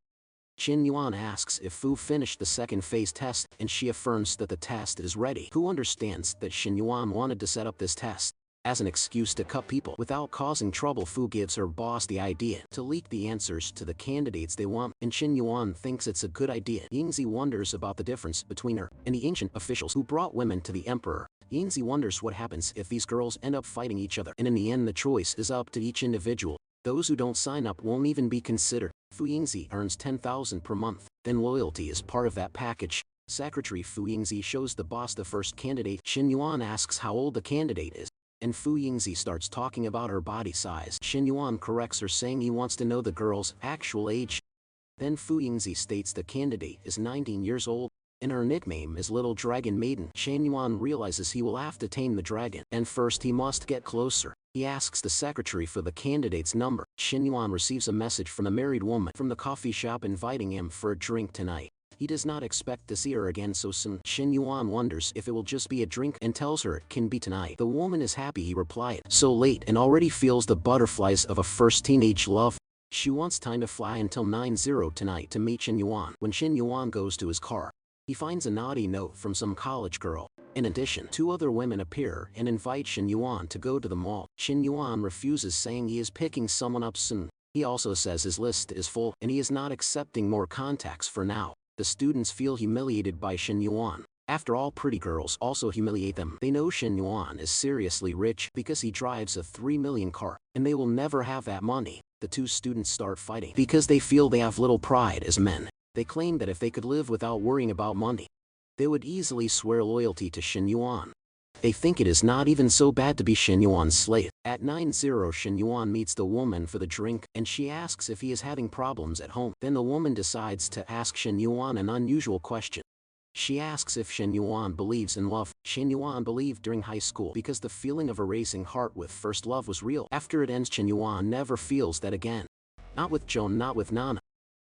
Shin Yuan asks if Fu finished the second phase test, and she affirms that the test is ready. Fu understands that Shin Yuan wanted to set up this test as an excuse to cut people without causing trouble. Fu gives her boss the idea to leak the answers to the candidates they want, and Shin Yuan thinks it's a good idea. Yingzi wonders about the difference between her and the ancient officials who brought women to the emperor. Yingzi wonders what happens if these girls end up fighting each other, and in the end the choice is up to each individual. Those who don't sign up won't even be considered. Fu Yingzi earns 10,000 per month, then loyalty is part of that package. Secretary Fu Yingzi shows the boss the first candidate. Shin Yuan asks how old the candidate is, and Fu Yingzi starts talking about her body size. Shin Yuan corrects her, saying he wants to know the girl's actual age. Then Fu Yingzi states the candidate is 19 years old, and her nickname is Little Dragon Maiden. Shin Yuan realizes he will have to tame the dragon, and first he must get closer. He asks the secretary for the candidate's number. Shin Yuan receives a message from a married woman from the coffee shop inviting him for a drink tonight. He does not expect to see her again so soon. Shin Yuan wonders if it will just be a drink and tells her it can be tonight. The woman is happy he replied so late and already feels the butterflies of a first teenage love. She wants time to fly until 9:00 tonight to meet Shin Yuan. When Shin Yuan goes to his car, he finds a naughty note from some college girl. In addition, 2 other women appear and invite Shin Yuan to go to the mall. Shin Yuan refuses, saying he is picking someone up soon. He also says his list is full and he is not accepting more contacts for now. The students feel humiliated by Shin Yuan. After all, pretty girls also humiliate them. They know Shin Yuan is seriously rich because he drives a 3 million car, and they will never have that money. The 2 students start fighting because they feel they have little pride as men. They claim that if they could live without worrying about money, they would easily swear loyalty to Shin Yuan. They think it is not even so bad to be Shin Yuan's slave. At 9:00, Shin Yuan meets the woman for the drink, and she asks if he is having problems at home. Then the woman decides to ask Shin Yuan an unusual question. She asks if Shin Yuan believes in love. Shin Yuan believed during high school because the feeling of a racing heart with first love was real. After it ends, Shin Yuan never feels that again. Not with Joan, not with Nana,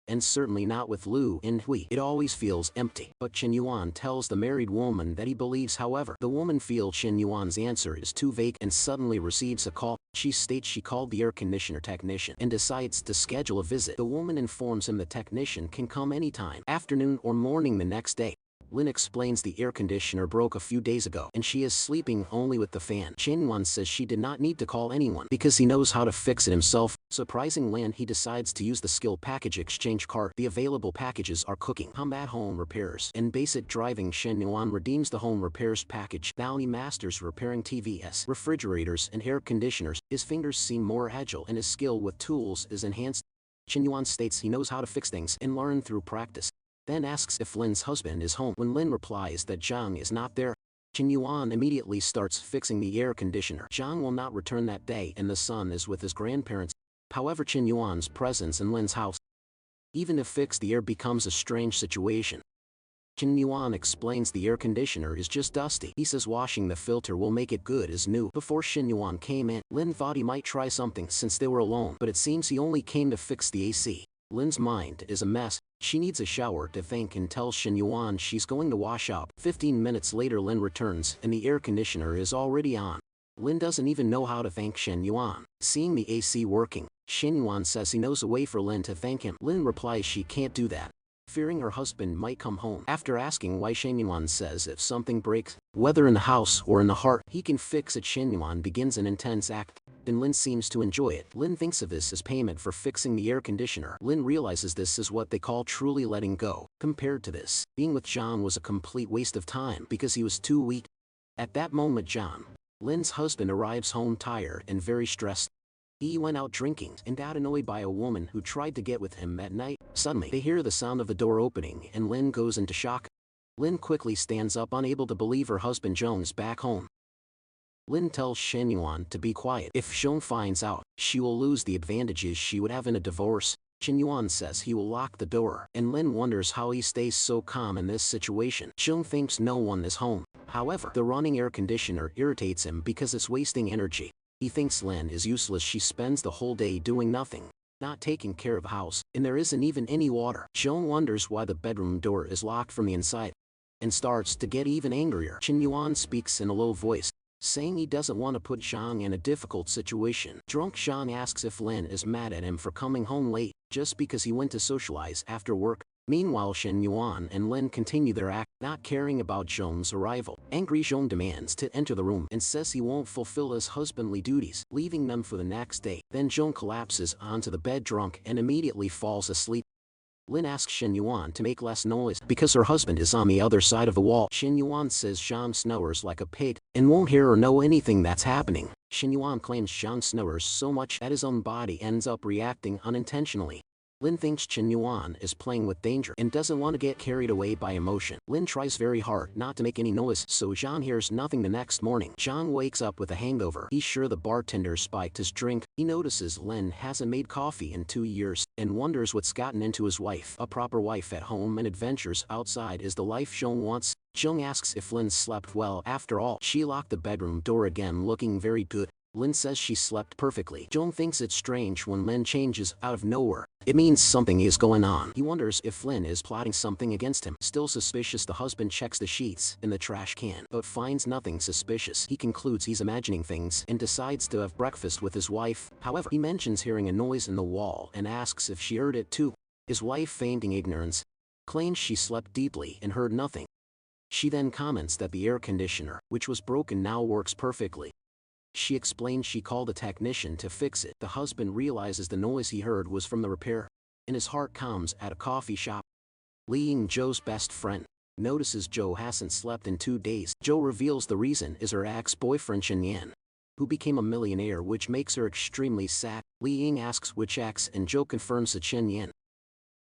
and certainly not with Lu and Hui. It always feels empty. But Shin Yuan tells the married woman that he believes. However, the woman feels Shin Yuan's answer is too vague and suddenly receives a call. She states she called the air conditioner technician and decides to schedule a visit. The woman informs him the technician can come anytime, afternoon or morning the next day. Lin explains the air conditioner broke a few days ago and she is sleeping only with the fan. Shin-won says she did not need to call anyone because he knows how to fix it himself. Surprising Lin, he decides to use the skill package exchange cart. The available packages are cooking, combat, home repairs, and basic driving. Shin-won redeems the home repairs package. Now he masters repairing TVs, refrigerators, and air conditioners. His fingers seem more agile and his skill with tools is enhanced. Shin-won states he knows how to fix things and learn through practice. Then asks if Lin's husband is home. When Lin replies that Zhang is not there, Shin-won immediately starts fixing the air conditioner. Zhang will not return that day and the son is with his grandparents. However, Shin-won's presence in Lin's house, even if fixed, the air becomes a strange situation. Shin-won explains the air conditioner is just dusty. He says washing the filter will make it good as new. Before Shin-won came in, Lin thought he might try something since they were alone, but it seems he only came to fix the AC. Lin's mind is a mess. She needs a shower to think and tells Shin-won she's going to wash up. 15 minutes later Lin returns and the air conditioner is already on. Lin doesn't even know how to thank Shin-won. Seeing the AC working, Shin-won says he knows a way for Lin to thank him. Lin replies she can't do that, fearing her husband might come home. After asking why, Shin-won says if something breaks, whether in the house or in the heart, he can fix it. Shin-won begins an intense act, and Lin seems to enjoy it. Lin thinks of this as payment for fixing the air conditioner. Lin realizes this is what they call truly letting go. Compared to this, being with Zhang was a complete waste of time because he was too weak. At that moment Zhang, Lin's husband, arrives home tired and very stressed. He went out drinking and got annoyed by a woman who tried to get with him at night. Suddenly, they hear the sound of the door opening and Lin goes into shock. Lin quickly stands up, unable to believe her husband Jung's back home. Lin tells Shin-won to be quiet. If Jung finds out, she will lose the advantages she would have in a divorce. Shin-won says he will lock the door, and Lin wonders how he stays so calm in this situation. Jung thinks no one is home. However, the running air conditioner irritates him because it's wasting energy. He thinks Lin is useless. She spends the whole day doing nothing, not taking care of the house, and there isn't even any water. Jung wonders why the bedroom door is locked from the inside, and starts to get even angrier. Shin-won speaks in a low voice, saying he doesn't want to put Zhang in a difficult situation. Drunk Zhang asks if Lin is mad at him for coming home late, just because he went to socialize after work. Meanwhile, Shin-won and Lin continue their act, not caring about Zhong's arrival. Angry Zhong demands to enter the room and says he won't fulfill his husbandly duties, leaving them for the next day. Then Zhong collapses onto the bed drunk and immediately falls asleep. Lin asks Shin-won to make less noise because her husband is on the other side of the wall. Shin-won says Zhang snores like a pig and won't hear or know anything that's happening. Shin-won claims Zhang snores so much that his own body ends up reacting unintentionally. Lin thinks Shin-won is playing with danger and doesn't want to get carried away by emotion. Lin tries very hard not to make any noise, so Zhang hears nothing. The next morning, Zhang wakes up with a hangover. He's sure the bartender spiked his drink. He notices Lin hasn't made coffee in 2 years and wonders what's gotten into his wife. A proper wife at home and adventures outside is the life Zhong wants. Zhong asks if Lin slept well. After all, she locked the bedroom door again, looking very good. Lin says she slept perfectly. Zhong thinks it's strange when Lin changes out of nowhere. It means something is going on. He wonders if Lin is plotting something against him. Still suspicious, the husband checks the sheets in the trash can, but finds nothing suspicious. He concludes he's imagining things and decides to have breakfast with his wife. However, he mentions hearing a noise in the wall and asks if she heard it too. His wife, feigning ignorance, claims she slept deeply and heard nothing. She then comments that the air conditioner, which was broken, now works perfectly. She explains she called a technician to fix it. The husband realizes the noise he heard was from the repair, and his heart calms at a coffee shop. Lee Ying, Joe's best friend, notices Joe hasn't slept in 2 days. Joe reveals the reason is her ex-boyfriend Shin Yan, who became a millionaire, which makes her extremely sad. Lee Ying asks which ex, and Joe confirms it's Shin Yan,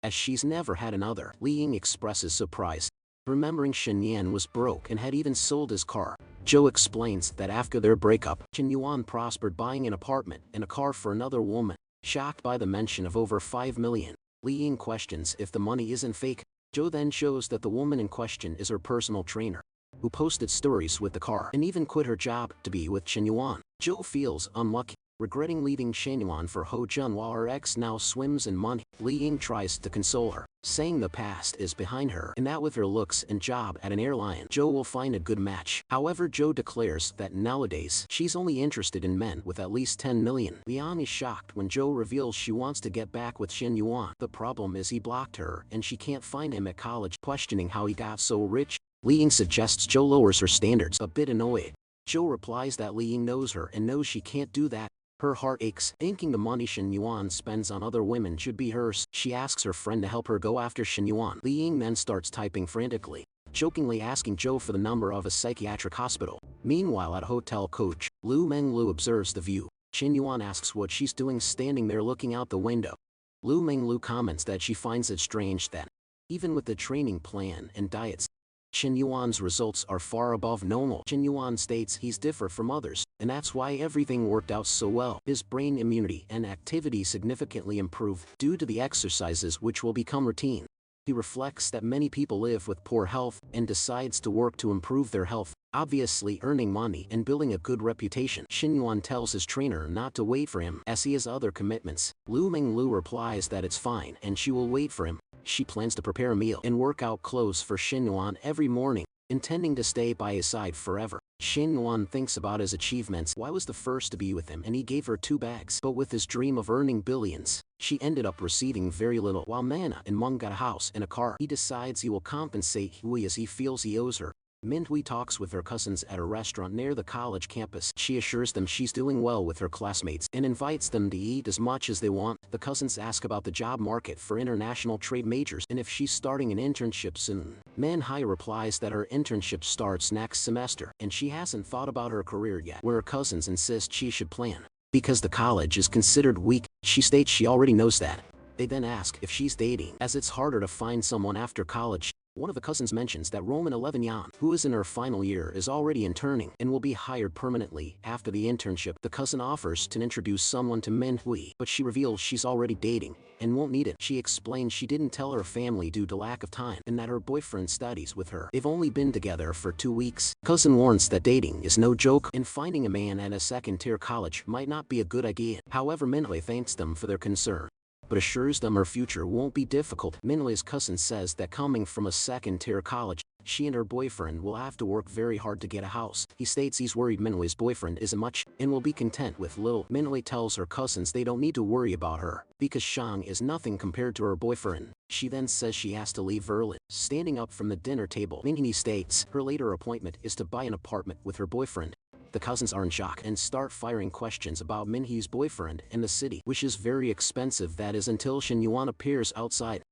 as she's never had another. Lee Ying expresses surprise, remembering Shin Yan was broke and had even sold his car. Joe explains that after their breakup, Shin-won prospered, buying an apartment and a car for another woman. Shocked by the mention of over 5 million, Lee Ying questions if the money isn't fake. Joe then shows that the woman in question is her personal trainer, who posted stories with the car and even quit her job to be with Shin-won. Joe feels unlucky. Regretting leaving Shenyuan for Ho Jun while her ex now swims in money, Li Ying tries to console her, saying the past is behind her and that with her looks and job at an airline, Joe will find a good match. However, Joe declares that nowadays she's only interested in men with at least 10 million. Lian is shocked when Joe reveals she wants to get back with Shenyuan. The problem is he blocked her and she can't find him at college. Questioning how he got so rich, Li Ying suggests Joe lowers her standards. A bit annoyed, Joe replies that Li Ying knows her and knows she can't do that. Her heart aches, thinking the money Shen Yuan spends on other women should be hers. She asks her friend to help her go after Shen Yuan. Li Ying then starts typing frantically, jokingly asking Joe for the number of a psychiatric hospital. Meanwhile at hotel coach, Lu Menglu observes the view. Shen Yuan asks what she's doing standing there looking out the window. Lu Menglu comments that she finds it strange that, even with the training plan and diets, Shen Yuan's results are far above normal. Shen Yuan states he's different from others, and that's why everything worked out so well. His brain immunity and activity significantly improved due to the exercises which will become routine. He reflects that many people live with poor health and decides to work to improve their health, obviously earning money and building a good reputation. Shen Yuan tells his trainer not to wait for him as he has other commitments. Lu Menglu replies that it's fine and she will wait for him. She plans to prepare a meal and workout clothes for Shen Yuan every morning, intending to stay by his side forever. Shen Yuan thinks about his achievements. Why was the first to be with him and he gave her 2 bags. But with his dream of earning billions, she ended up receiving very little. While Mana and Mung got a house and a car, he decides he will compensate Hui as he feels he owes her. Manhwa talks with her cousins at a restaurant near the college campus. She assures them she's doing well with her classmates and invites them to eat as much as they want. The cousins ask about the job market for international trade majors and if she's starting an internship soon. Manhwa replies that her internship starts next semester and she hasn't thought about her career yet, where her cousins insist she should plan. Because the college is considered weak, she states she already knows that. They then ask if she's dating, as it's harder to find someone after college. One of the cousins mentions that Roman 11 Yan, who is in her final year, is already interning and will be hired permanently after the internship. The cousin offers to introduce someone to Manhwa, but she reveals she's already dating and won't need it. She explains she didn't tell her family due to lack of time and that her boyfriend studies with her. They've only been together for 2 weeks. Cousin warns that dating is no joke and finding a man at a second-tier college might not be a good idea. However, Manhwa thanks them for their concern, but assures them her future won't be difficult. Manhwa's cousin says that coming from a second-tier college, she and her boyfriend will have to work very hard to get a house. He states he's worried Manhwa's boyfriend isn't much and will be content with little. Manhwa tells her cousins they don't need to worry about her because Shang is nothing compared to her boyfriend. She then says she has to leave early. Standing up from the dinner table, Manhwa states her later appointment is to buy an apartment with her boyfriend. The cousins are in shock and start firing questions about Minhee's boyfriend and the city, which is very expensive, that is until Shen Yuan appears outside.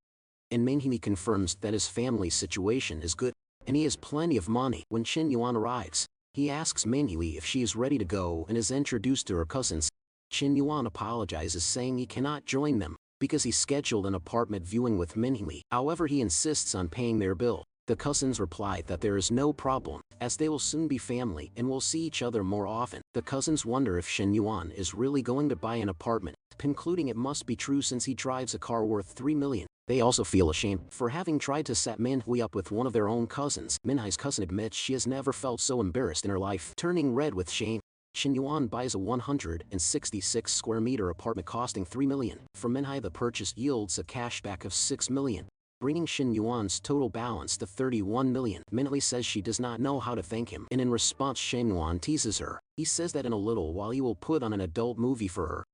And Minhee confirms that his family situation is good, and he has plenty of money. When Shen Yuan arrives, he asks Minhee if she is ready to go and is introduced to her cousins. Shen Yuan apologizes saying he cannot join them, because he scheduled an apartment viewing with Minhwa. However, he insists on paying their bill. The cousins reply that there is no problem, as they will soon be family and will see each other more often. The cousins wonder if Shen Yuan is really going to buy an apartment, concluding it must be true since he drives a car worth 3 million. They also feel ashamed for having tried to set Manhwa up with one of their own cousins. Minhai's cousin admits she has never felt so embarrassed in her life. Turning red with shame, Shen Yuan buys a 166 square meter apartment costing 3 million. For Minhai, the purchase yields a cashback of 6 million. Bringing Shen Yuan's total balance to 31 million. Minhwa says she does not know how to thank him, and in response Shen Yuan teases her. He says that in a little while he will put on an adult movie for her,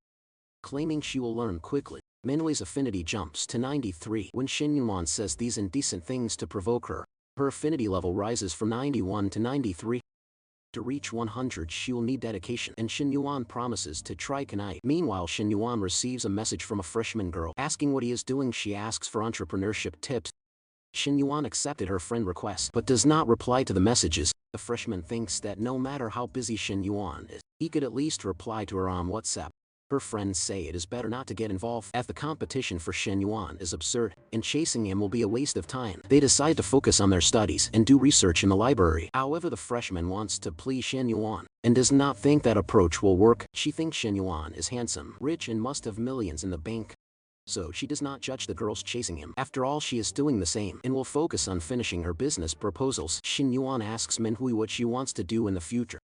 claiming she will learn quickly. Minhwa's affinity jumps to 93 when Shen Yuan says these indecent things to provoke her. Her affinity level rises from 91 to 93. To reach 100 she will need dedication, and Shen Yuan promises to try tonight. Meanwhile, Shen Yuan receives a message from a freshman girl asking what he is doing. She asks for entrepreneurship tips. Shen Yuan accepted her friend request but does not reply to the messages. The freshman thinks that no matter how busy Shen Yuan is, he could at least reply to her on WhatsApp. Her friends say it is better not to get involved as the competition for Shen Yuan is absurd, and chasing him will be a waste of time. They decide to focus on their studies and do research in the library. However, the freshman wants to please Shen Yuan and does not think that approach will work. She thinks Shen Yuan is handsome, rich, and must have millions in the bank, so she does not judge the girls chasing him. After all, she is doing the same and will focus on finishing her business proposals. Shen Yuan asks Manhwa what she wants to do in the future,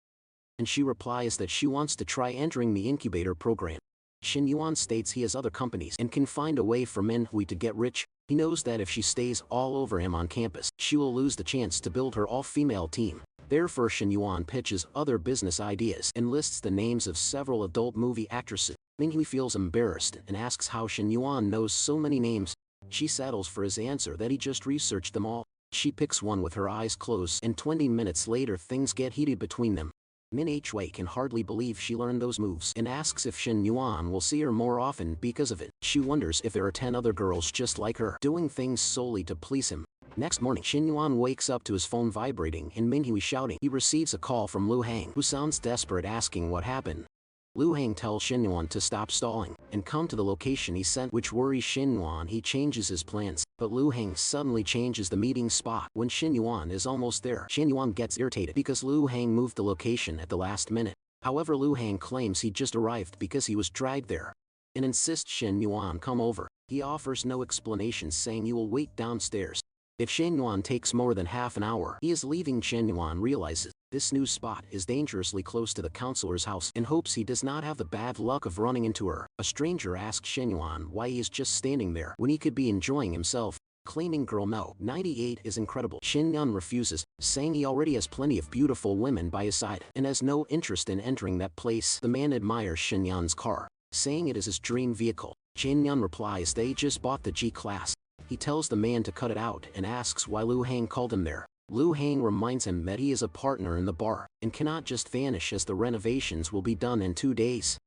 and she replies that she wants to try entering the incubator program. Shin Yuan states he has other companies and can find a way for Manhwa to get rich. He knows that if she stays all over him on campus, she will lose the chance to build her all-female team. Therefore Shin Yuan pitches other business ideas and lists the names of several adult movie actresses. Manhwa feels embarrassed and asks how Shin Yuan knows so many names. She settles for his answer that he just researched them all. She picks one with her eyes closed, and 20 minutes later things get heated between them. Manhwa can hardly believe she learned those moves and asks if Shin Yuan will see her more often because of it. She wonders if there are 10 other girls just like her, doing things solely to please him. Next morning, Shin Yuan wakes up to his phone vibrating and Manhwa shouting. He receives a call from Lu Hang, who sounds desperate, asking what happened. Lu Hang tells Shin Yuan to stop stalling and come to the location he sent, which worries Shin Yuan. He changes his plans, but Lu Hang suddenly changes the meeting spot when Shin Yuan is almost there. Shin Yuan gets irritated because Lu Hang moved the location at the last minute. However, Lu Hang claims he just arrived because he was dragged there and insists Shin Yuan come over. He offers no explanation, saying he will wait downstairs. If Shin Yuan takes more than half an hour, he is leaving. Shin Yuan realizes this new spot is dangerously close to the counselor's house and hopes he does not have the bad luck of running into her. A stranger asks Shin Yuan why he is just standing there when he could be enjoying himself, claiming girl no 98 is incredible. Shin Yuan refuses, saying he already has plenty of beautiful women by his side and has no interest in entering that place. The man admires Shin Yuan's car, saying it is his dream vehicle. Shin Yuan replies they just bought the G-Class. He tells the man to cut it out and asks why Lu Hang called him there. Lu Hang reminds him that he is a partner in the bar and cannot just vanish as the renovations will be done in 2 days.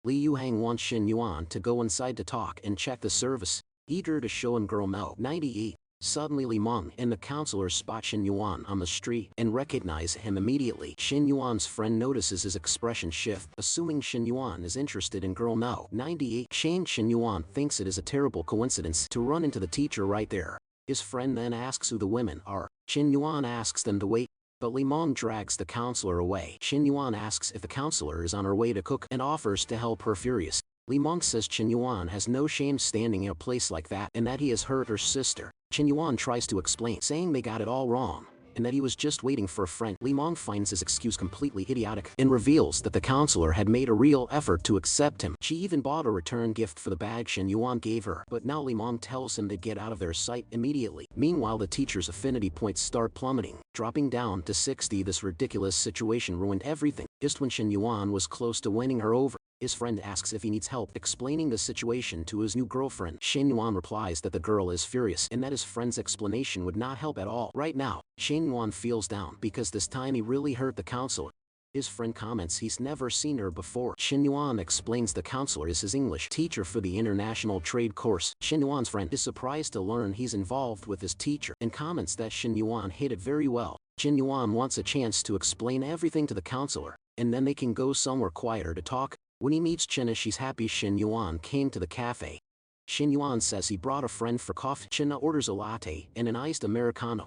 Liu Hang wants Shin Yuan to go inside to talk and check the service, eager to show him girl no 98. Suddenly Li Meng and the counselor spot Shin Yuan on the street and recognize him immediately. Shin Yuan's friend notices his expression shift, assuming Shin Yuan is interested in girl no 98. Shin Yuan thinks it is a terrible coincidence to run into the teacher right there. His friend then asks who the women are. Shin Yuan asks them to wait, but Li Meng drags the counselor away. Shin Yuan asks if the counselor is on her way to cook and offers to help her. Furious, Li Meng says Shin Yuan has no shame standing in a place like that and that he has hurt her sister. Shin Yuan tries to explain, saying they got it all wrong and that he was just waiting for a friend. Li Meng finds his excuse completely idiotic and reveals that the counselor had made a real effort to accept him. She even bought a return gift for the bag Shin Yuan gave her, but now Li Meng tells him to get out of their sight immediately. Meanwhile, the teacher's affinity points start plummeting, dropping down to 60. This ridiculous situation ruined everything. Just when Shin Yuan was close to winning her over, his friend asks if he needs help explaining the situation to his new girlfriend. Shin Yuan replies that the girl is furious and that his friend's explanation would not help at all. Right now, Shin Yuan feels down because this time he really hurt the counselor. His friend comments he's never seen her before. Shin Yuan explains the counselor is his English teacher for the international trade course. Shin Yuan's friend is surprised to learn he's involved with his teacher and comments that Shin Yuan hit it very well. Shin Yuan wants a chance to explain everything to the counselor, and then they can go somewhere quieter to talk. When he meets Chinna, she's happy Shin Yuan came to the cafe. Shin Yuan says he brought a friend for coffee. Chinna orders a latte and an iced Americano.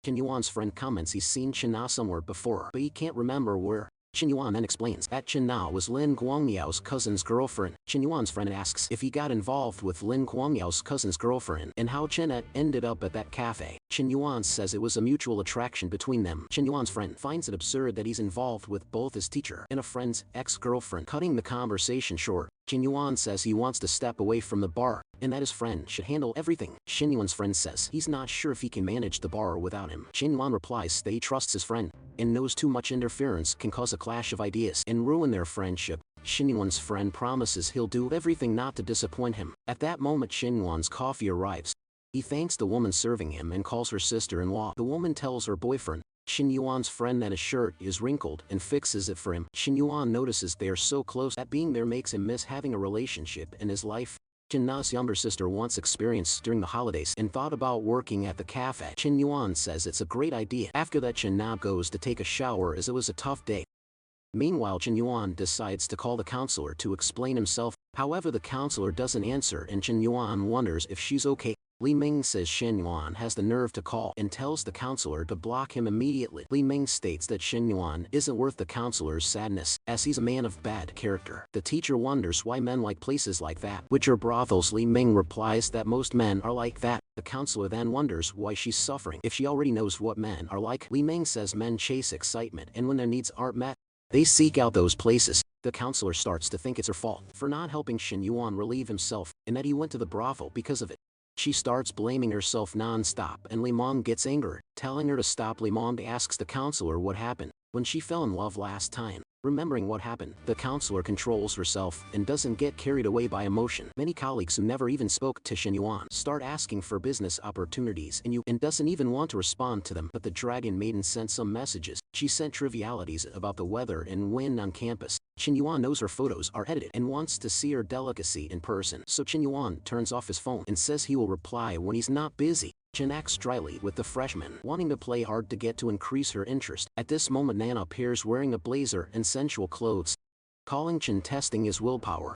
Shin Yuan's friend comments he's seen Chinna somewhere before, but he can't remember where. Shin Yuan then explains that Chinna was Lin Guangmiao's cousin's girlfriend. Shin Yuan's friend asks if he got involved with Lin Guangmiao's cousin's girlfriend and how Chinna ended up at that cafe. Shin Yuan says it was a mutual attraction between them. Shin Yuan's friend finds it absurd that he's involved with both his teacher and a friend's ex-girlfriend. Cutting the conversation short, Shin Yuan says he wants to step away from the bar and that his friend should handle everything. Shin Yuan's friend says he's not sure if he can manage the bar without him. Shin Yuan replies that he trusts his friend and knows too much interference can cause a clash of ideas and ruin their friendship. Shin Yuan's friend promises he'll do everything not to disappoint him. At that moment, Shin Yuan's coffee arrives. He thanks the woman serving him and calls her sister-in-law. The woman tells her boyfriend, Shin Yuan's friend, that his shirt is wrinkled and fixes it for him. Shin Yuan notices they are so close that being there makes him miss having a relationship in his life. Chinna's younger sister once experienced during the holidays and thought about working at the cafe. Shin Yuan says it's a great idea. After that, Chinna goes to take a shower as it was a tough day. Meanwhile, Shin Yuan decides to call the counselor to explain himself. However, the counselor doesn't answer and Shin Yuan wonders if she's okay. Li Ming says Shin Yuan has the nerve to call and tells the counselor to block him immediately. Li Ming states that Shin Yuan isn't worth the counselor's sadness, as he's a man of bad character. The teacher wonders why men like places like that, which are brothels. Li Ming replies that most men are like that. The counselor then wonders why she's suffering if she already knows what men are like. Li Ming says men chase excitement and when their needs aren't met, They seek out those places. The counselor starts to think it's her fault for not helping Shin Yuan relieve himself and that he went to the brothel because of it. She starts blaming herself non-stop and Limong gets angered, telling her to stop. Limong asks the counselor what happened when she fell in love last time. Remembering what happened, the counselor controls herself and doesn't get carried away by emotion. Many colleagues who never even spoke to Shin Yuan start asking for business opportunities and doesn't even want to respond to them. But the Dragon Maiden sent some messages. She sent trivialities about the weather and wind on campus. Shin Yuan knows her photos are edited and wants to see her delicacy in person. So Shin Yuan turns off his phone and says he will reply when he's not busy. Chen acts dryly with the freshman, wanting to play hard to get to increase her interest. At this moment Nana appears wearing a blazer and sensual clothes, calling Chen testing his willpower.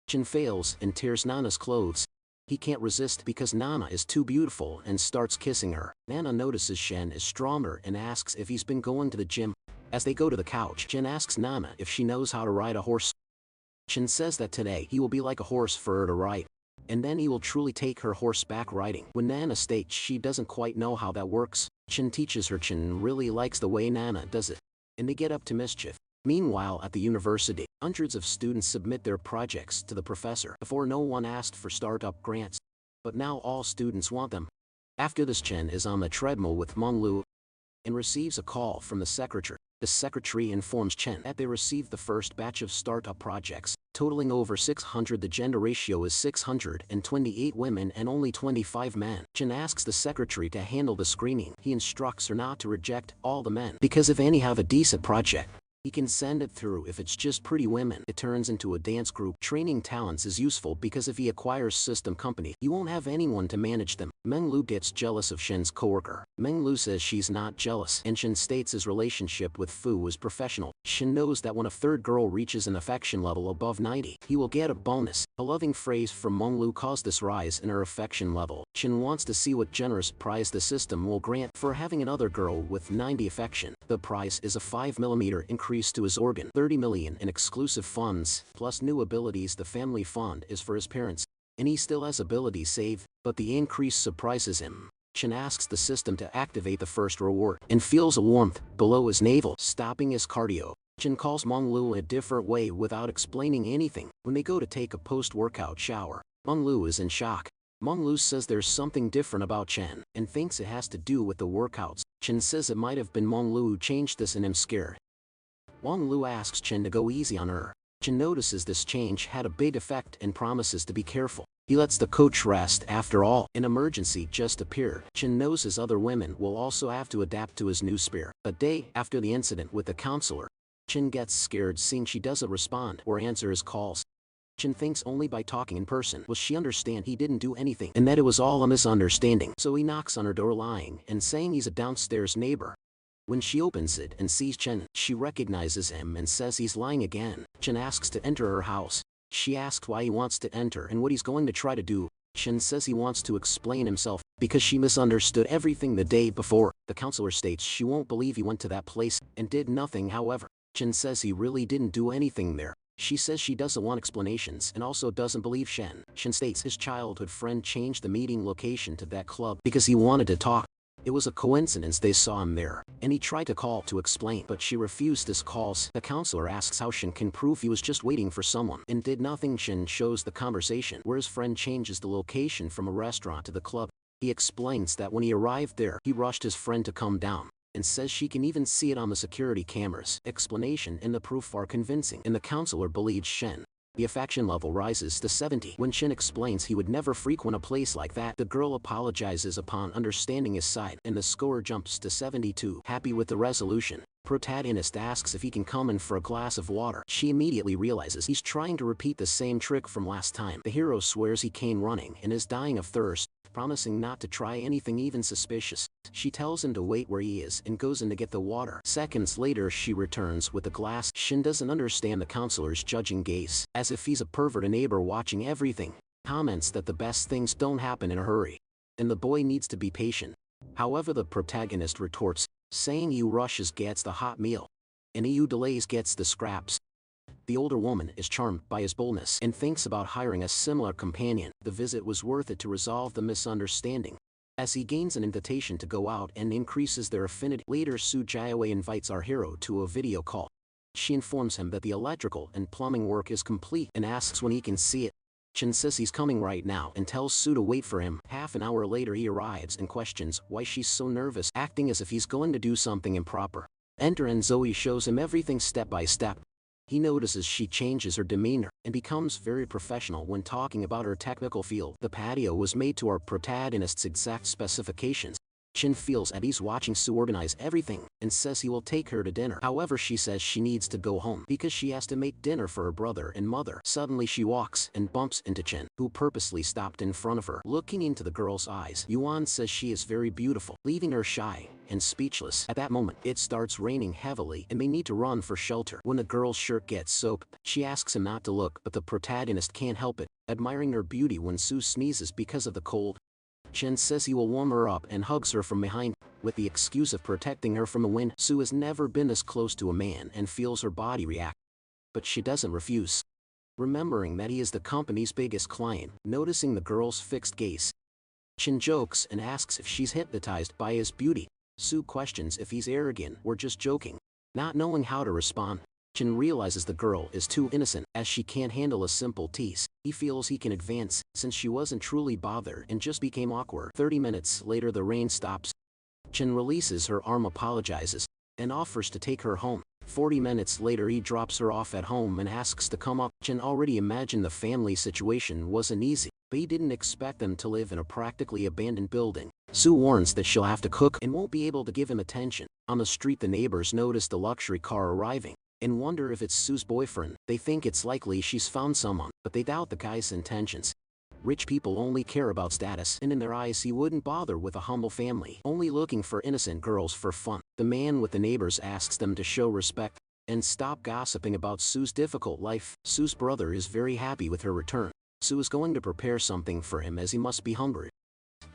Chen fails and tears Nana's clothes. He can't resist because Nana is too beautiful and starts kissing her. Nana notices Shen is stronger and asks if he's been going to the gym. As they go to the couch, Chen asks Nana if she knows how to ride a horse. Chen says that today he will be like a horse for her to ride, and then he will truly take her horseback riding. When Nana states she doesn't quite know how that works, Chen teaches her. Chen really likes the way Nana does it, and they get up to mischief. Meanwhile at the university, hundreds of students submit their projects to the professor. Before no one asked for startup grants, but now all students want them. After this, Chen is on the treadmill with Menglu and receives a call from the secretary. The secretary informs Chen that they received the first batch of startup projects, totaling over 600. The gender ratio is 628 women and only 25 men. Chen asks the secretary to handle the screening. He instructs her not to reject all the men, because if any have a decent project, he can send it through. If it's just pretty women, it turns into a dance group. Training talents is useful because if he acquires system company, he won't have anyone to manage them. Menglu gets jealous of Shen's coworker. Menglu says she's not jealous, and Shen states his relationship with Fu is professional. Shen knows that when a third girl reaches an affection level above 90, he will get a bonus. A loving phrase from Menglu caused this rise in her affection level. Shen wants to see what generous prize the system will grant for having another girl with 90 affection. The prize is a 5mm increase to his organ, 30 million in exclusive funds, plus new abilities. The family fund is for his parents, and he still has abilities saved, but the increase surprises him. Chen asks the system to activate the first reward, and feels a warmth below his navel, stopping his cardio. Chen calls Menglu a different way without explaining anything. When they go to take a post-workout shower, Menglu is in shock. Menglu says there's something different about Chen, and thinks it has to do with the workouts. Chen says it might have been Menglu who changed this and him scared. Menglu asks Chen to go easy on her. Chen notices this change had a big effect and promises to be careful. He lets the coach rest. After all, an emergency just appeared. Chen knows his other women will also have to adapt to his new spear. A day after the incident with the counselor, Chen gets scared seeing she doesn't respond or answer his calls. Chen thinks only by talking in person will she understand he didn't do anything and that it was all a misunderstanding. So he knocks on her door lying and saying he's a downstairs neighbor. When she opens it and sees Chen, she recognizes him and says he's lying again. Chen asks to enter her house. She asks why he wants to enter and what he's going to try to do. Chen says he wants to explain himself because she misunderstood everything the day before. The counselor states she won't believe he went to that place and did nothing. However, Chen says he really didn't do anything there. She says she doesn't want explanations and also doesn't believe Shen. Shen states his childhood friend changed the meeting location to that club because he wanted to talk. It was a coincidence they saw him there, and he tried to call to explain, but she refused his calls. The counselor asks how Shen can prove he was just waiting for someone and did nothing. Shen shows the conversation where his friend changes the location from a restaurant to the club. He explains that when he arrived there, he rushed his friend to come down, and says she can even see it on the security cameras. Explanation and the proof are convincing, and the counselor believes Shen. The affection level rises to 70. When Shen explains he would never frequent a place like that, the girl apologizes upon understanding his side, and the score jumps to 72. Happy with the resolution, protagonist asks if he can come in for a glass of water. She immediately realizes he's trying to repeat the same trick from last time. The hero swears he came running and is dying of thirst, promising not to try anything even suspicious. She tells him to wait where he is and goes in to get the water. Seconds later she returns with a glass. Shin doesn't understand the counselor's judging gaze, as if he's a pervert, a neighbor watching everything. Comments that the best things don't happen in a hurry, and the boy needs to be patient. However, the protagonist retorts, saying he who rushes gets the hot meal, and he who delays gets the scraps. The older woman is charmed by his boldness and thinks about hiring a similar companion. The visit was worth it to resolve the misunderstanding, as he gains an invitation to go out and increases their affinity. Later, Su Jiawei invites our hero to a video call. She informs him that the electrical and plumbing work is complete and asks when he can see it. Chin says he's coming right now and tells Sue to wait for him. Half an hour later he arrives and questions why she's so nervous, acting as if he's going to do something improper. Enter and Zoe shows him everything step by step. He notices she changes her demeanor and becomes very professional when talking about her technical field. The patio was made to our protagonist's exact specifications. Chin feels at ease watching Sue organize everything and says he will take her to dinner. However, she says she needs to go home because she has to make dinner for her brother and mother. Suddenly she walks and bumps into Chin, who purposely stopped in front of her. Looking into the girl's eyes, Yuan says she is very beautiful, leaving her shy and speechless. At that moment, it starts raining heavily and they need to run for shelter. When the girl's shirt gets soaked, she asks him not to look, but the protagonist can't help it, admiring her beauty when Sue sneezes because of the cold. Chin says he will warm her up and hugs her from behind, with the excuse of protecting her from the wind. Sue has never been this close to a man and feels her body react. But she doesn't refuse. Remembering that he is the company's biggest client, noticing the girl's fixed gaze, Chin jokes and asks if she's hypnotized by his beauty. Sue questions if he's arrogant or just joking. Not knowing how to respond, Chin realizes the girl is too innocent as she can't handle a simple tease. He feels he can advance since she wasn't truly bothered and just became awkward. 30 minutes later the rain stops. Chin releases her arm, apologizes, and offers to take her home. 40 minutes later he drops her off at home and asks to come up. Chin already imagined the family situation wasn't easy, but he didn't expect them to live in a practically abandoned building. Sue warns that she'll have to cook and won't be able to give him attention. On the street the neighbors notice the luxury car arriving and wonder if it's Sue's boyfriend. They think it's likely she's found someone, but they doubt the guy's intentions. Rich people only care about status, and in their eyes he wouldn't bother with a humble family, only looking for innocent girls for fun. The man with the neighbors asks them to show respect and stop gossiping about Sue's difficult life. Sue's brother is very happy with her return. Sue is going to prepare something for him as he must be hungry.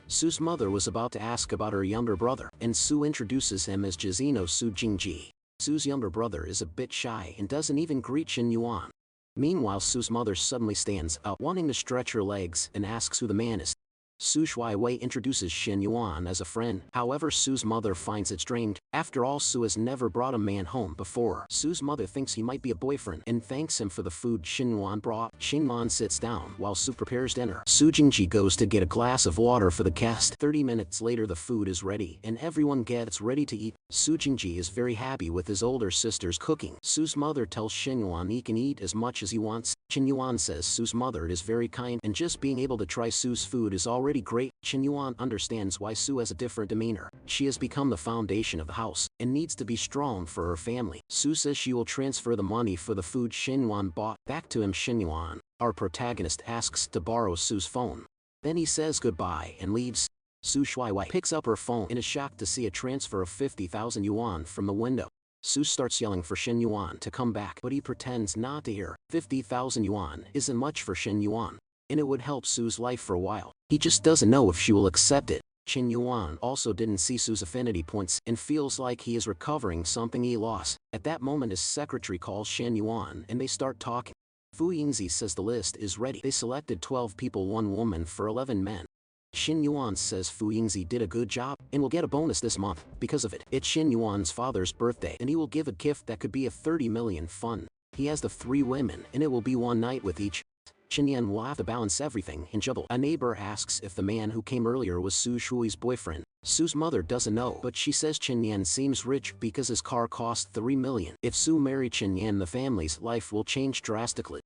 Sue's mother was about to ask about her younger brother, and Sue introduces him as Jizino Su Jingji. Sue's younger brother is a bit shy and doesn't even greet Shin Yuan. Meanwhile, Sue's mother suddenly stands up, wanting to stretch her legs, and asks who the man is. Su Shuaiwei introduces Shin Yuan as a friend. However, Sue's mother finds it strange. After all, Sue has never brought a man home before. Sue's mother thinks he might be a boyfriend and thanks him for the food Shin Yuan brought. Shin Yuan sits down while Sue prepares dinner. Su Jingji goes to get a glass of water for the guest. 30 minutes later the food is ready and everyone gets ready to eat. Su Jingji is very happy with his older sister's cooking. Sue's mother tells Shin Yuan he can eat as much as he wants. Shin Yuan says Sue's mother is very kind and just being able to try Sue's food is already great. Shin Yuan understands why Sue has a different demeanor. She has become the foundation of the house and needs to be strong for her family. Sue says she will transfer the money for the food Shin Yuan bought back to him. Shin Yuan, our protagonist, asks to borrow Sue's phone. Then he says goodbye and leaves. Su Shuaiwei picks up her phone and is shocked to see a transfer of 50,000 yuan from the window. Sue starts yelling for Shin Yuan to come back, but he pretends not to hear. 50,000 yuan isn't much for Shin Yuan, and it would help Sue's life for a while. He just doesn't know if she will accept it. Shin Yuan also didn't see Sue's affinity points and feels like he is recovering something he lost. At that moment his secretary calls Shin Yuan and they start talking. Fu Yingzi says the list is ready. They selected 12 people, 1 woman for 11 men. Shin Yuan says Fu Yingzi did a good job and will get a bonus this month because of it. It's Shin Yuan's father's birthday and he will give a gift that could be a 30 million fund. He has the 3 women and it will be 1 night with each. Shin Yan will have to balance everything in juggle. A neighbor asks if the man who came earlier was Su Shui's boyfriend. Sue's mother doesn't know, but she says Chin Yan seems rich because his car cost 3 million. If Sue married Chin Yan, the family's life will change drastically.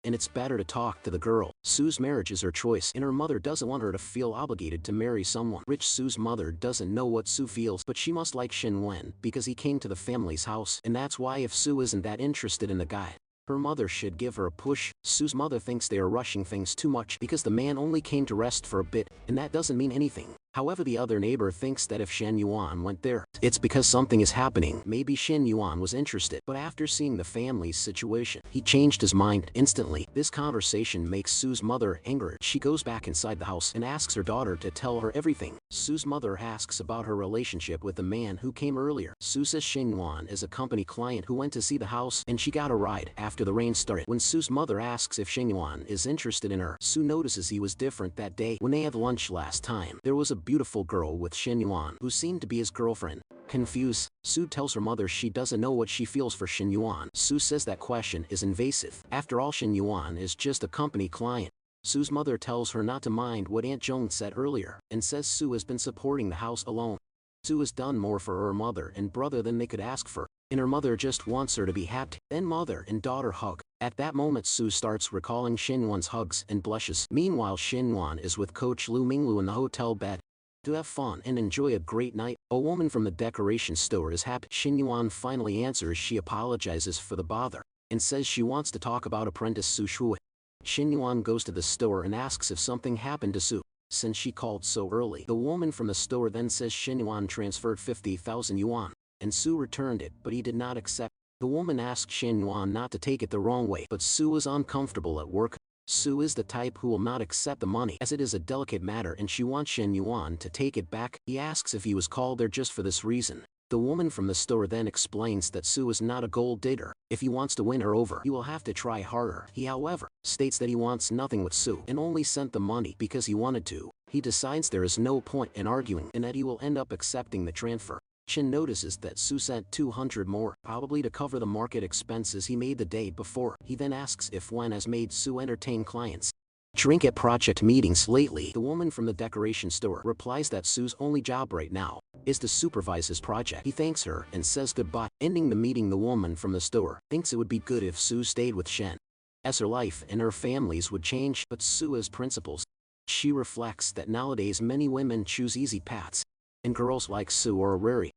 And it's better to talk to the girl. Sue's marriage is her choice and her mother doesn't want her to feel obligated to marry someone rich. Sue's mother doesn't know what Sue feels, but she must like Shin Wen because he came to the family's house, and that's why if Sue isn't that interested in the guy, her mother should give her a push. Sue's mother thinks they are rushing things too much because the man only came to rest for a bit, and that doesn't mean anything. However, the other neighbor thinks that if Shin Yuan went there, it's because something is happening. Maybe Shin Yuan was interested, but after seeing the family's situation, he changed his mind instantly. This conversation makes Sue's mother angry. She goes back inside the house and asks her daughter to tell her everything. Sue's mother asks about her relationship with the man who came earlier. Sue says Shin Yuan is a company client who went to see the house and she got a ride after the rain started. When Sue's mother asks if Shin Yuan is interested in her, Sue notices he was different that day. When they had lunch last time, there was a beautiful girl with Shin Yuan, who seemed to be his girlfriend. Confused, Sue tells her mother she doesn't know what she feels for Shin Yuan. Sue says that question is invasive. After all, Shin Yuan is just a company client. Sue's mother tells her not to mind what Aunt Joan said earlier, and says Sue has been supporting the house alone. Sue has done more for her mother and brother than they could ask for, and her mother just wants her to be happy. Then mother and daughter hug. At that moment, Sue starts recalling Shinwan's hugs and blushes. Meanwhile, Shinwan is with Coach Lu Minglu in the hotel bed. To have fun and enjoy a great night, a woman from the decoration store is happy. Shinwan finally answers. She apologizes for the bother, and says she wants to talk about apprentice Su Shui. Shinwan goes to the store and asks if something happened to Sue, since she called so early. The woman from the store then says Shinwan transferred 50,000 yuan, and Sue returned it, but he did not accept. The woman asked Shinwan not to take it the wrong way, but Sue was uncomfortable at work. Sue is the type who will not accept the money, as it is a delicate matter and she wants Shin Yuan to take it back. He asks if he was called there just for this reason. The woman from the store then explains that Sue is not a gold digger. If he wants to win her over, he will have to try harder. He, however, states that he wants nothing with Sue and only sent the money because he wanted to. He decides there is no point in arguing and that he will end up accepting the transfer. Shin notices that Sue sent 200 more, probably to cover the market expenses he made the day before. He then asks if Wen has made Sue entertain clients. Drink at project meetings lately. The woman from the decoration store replies that Sue's only job right now is to supervise his project. He thanks her and says goodbye. Ending the meeting, the woman from the store thinks it would be good if Sue stayed with Shen, as her life and her family's would change, but Sue has principles. She reflects that nowadays many women choose easy paths, and girls like Sue are wary.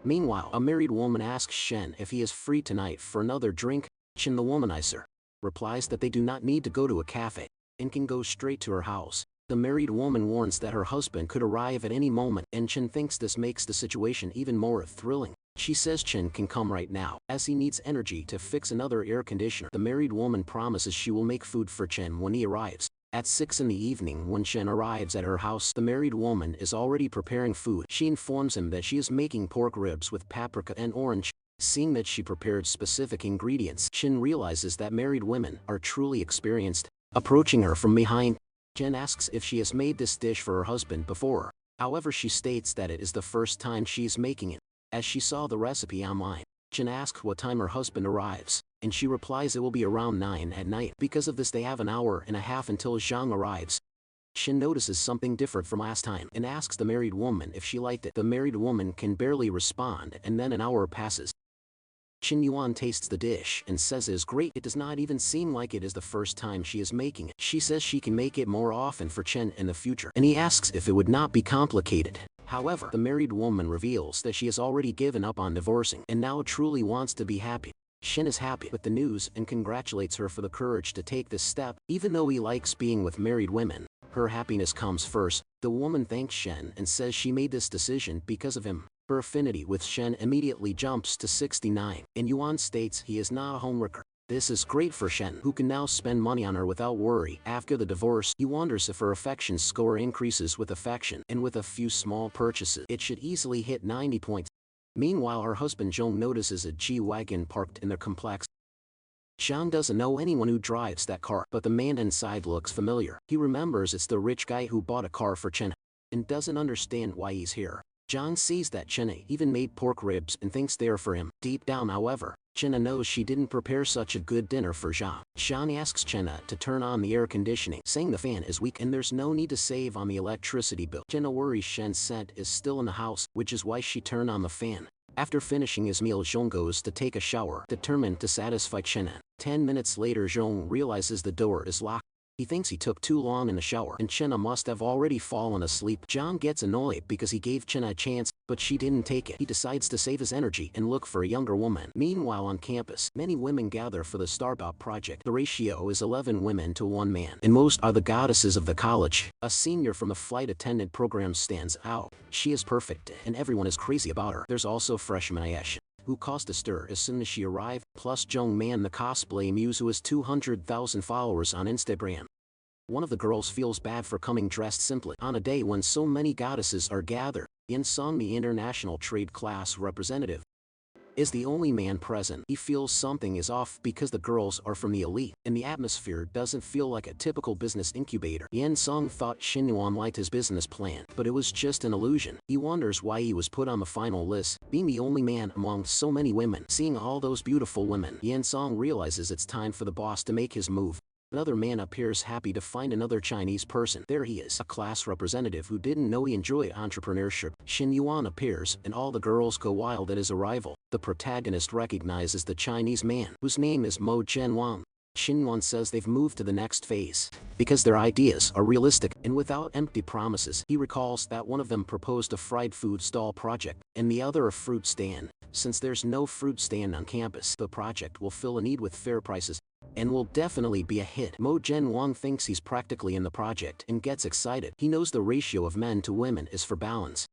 Meanwhile, a married woman asks Shen if he is free tonight for another drink. Shen, the womanizer, replies that they do not need to go to a cafe and can go straight to her house. The married woman warns that her husband could arrive at any moment, and Chen thinks this makes the situation even more thrilling. She says Chen can come right now, as he needs energy to fix another air conditioner. The married woman promises she will make food for Chen when he arrives. At 6 in the evening, when Chen arrives at her house, the married woman is already preparing food. She informs him that she is making pork ribs with paprika and orange. Seeing that she prepared specific ingredients, Chen realizes that married women are truly experienced. Approaching her from behind, Chen asks if she has made this dish for her husband before. However, she states that it is the first time she is making it, as she saw the recipe online. Chen asks what time her husband arrives, and she replies it will be around 9 at night. Because of this, they have an hour and a half until Zhang arrives. Shin notices something different from last time and asks the married woman if she liked it. The married woman can barely respond, and then an hour passes. Shin Yuan tastes the dish and says it is great. It does not even seem like it is the first time she is making it. She says she can make it more often for Chen in the future, and he asks if it would not be complicated. However, the married woman reveals that she has already given up on divorcing and now truly wants to be happy. Shin is happy with the news and congratulates her for the courage to take this step. Even though he likes being with married women, her happiness comes first. The woman thanks Shen and says she made this decision because of him. Her affinity with Shen immediately jumps to 69, and Yuan states he is not a homewrecker. This is great for Shen, who can now spend money on her without worry. After the divorce, he wonders if her affection score increases with affection, and with a few small purchases, it should easily hit 90 points. Meanwhile, her husband Zhong notices a G-Wagon parked in their complex. Zhang doesn't know anyone who drives that car, but the man inside looks familiar. He remembers it's the rich guy who bought a car for Chen, and doesn't understand why he's here. Zhang sees that Chen even made pork ribs and thinks they are for him. Deep down, however, Chen knows she didn't prepare such a good dinner for Zhang. Zhang asks Chen to turn on the air conditioning, saying the fan is weak and there's no need to save on the electricity bill. Chen worries Shen's scent is still in the house, which is why she turned on the fan. After finishing his meal, Zhong goes to take a shower, determined to satisfy Chen. 10 minutes later, Zhong realizes the door is locked. He thinks he took too long in the shower, and Chen must have already fallen asleep. Zhang gets annoyed because he gave Chen a chance, but she didn't take it. He decides to save his energy and look for a younger woman. Meanwhile, on campus, many women gather for the Startup project. The ratio is 11 women to 1 man, and most are the goddesses of the college. A senior from the flight attendant program stands out. She is perfect, and everyone is crazy about her. There's also freshman Ayesh, who caused a stir as soon as she arrived, plus Jung Man, the cosplay muse who has 200,000 followers on Instagram. One of the girls feels bad for coming dressed simply on a day when so many goddesses are gathered. Yin Song, the international trade class representative, is the only man present. He feels something is off because the girls are from the elite, and the atmosphere doesn't feel like a typical business incubator. Yen Song thought Xinyuan liked his business plan, but it was just an illusion. He wonders why he was put on the final list, being the only man among so many women. Seeing all those beautiful women, Yen Song realizes it's time for the boss to make his move. Another man appears happy to find another Chinese person. There he is, a class representative who didn't know he enjoyed entrepreneurship. Xin Yuan appears, and all the girls go wild at his arrival. The protagonist recognizes the Chinese man, whose name is Mo Zhenwang. Xin Yuan says they've moved to the next phase, because their ideas are realistic, and without empty promises. He recalls that one of them proposed a fried food stall project, and the other a fruit stand. Since there's no fruit stand on campus, the project will fill a need with fair prices, and will definitely be a hit. Mo Zhenwang thinks he's practically in the project and gets excited. He knows the ratio of men to women is for balance,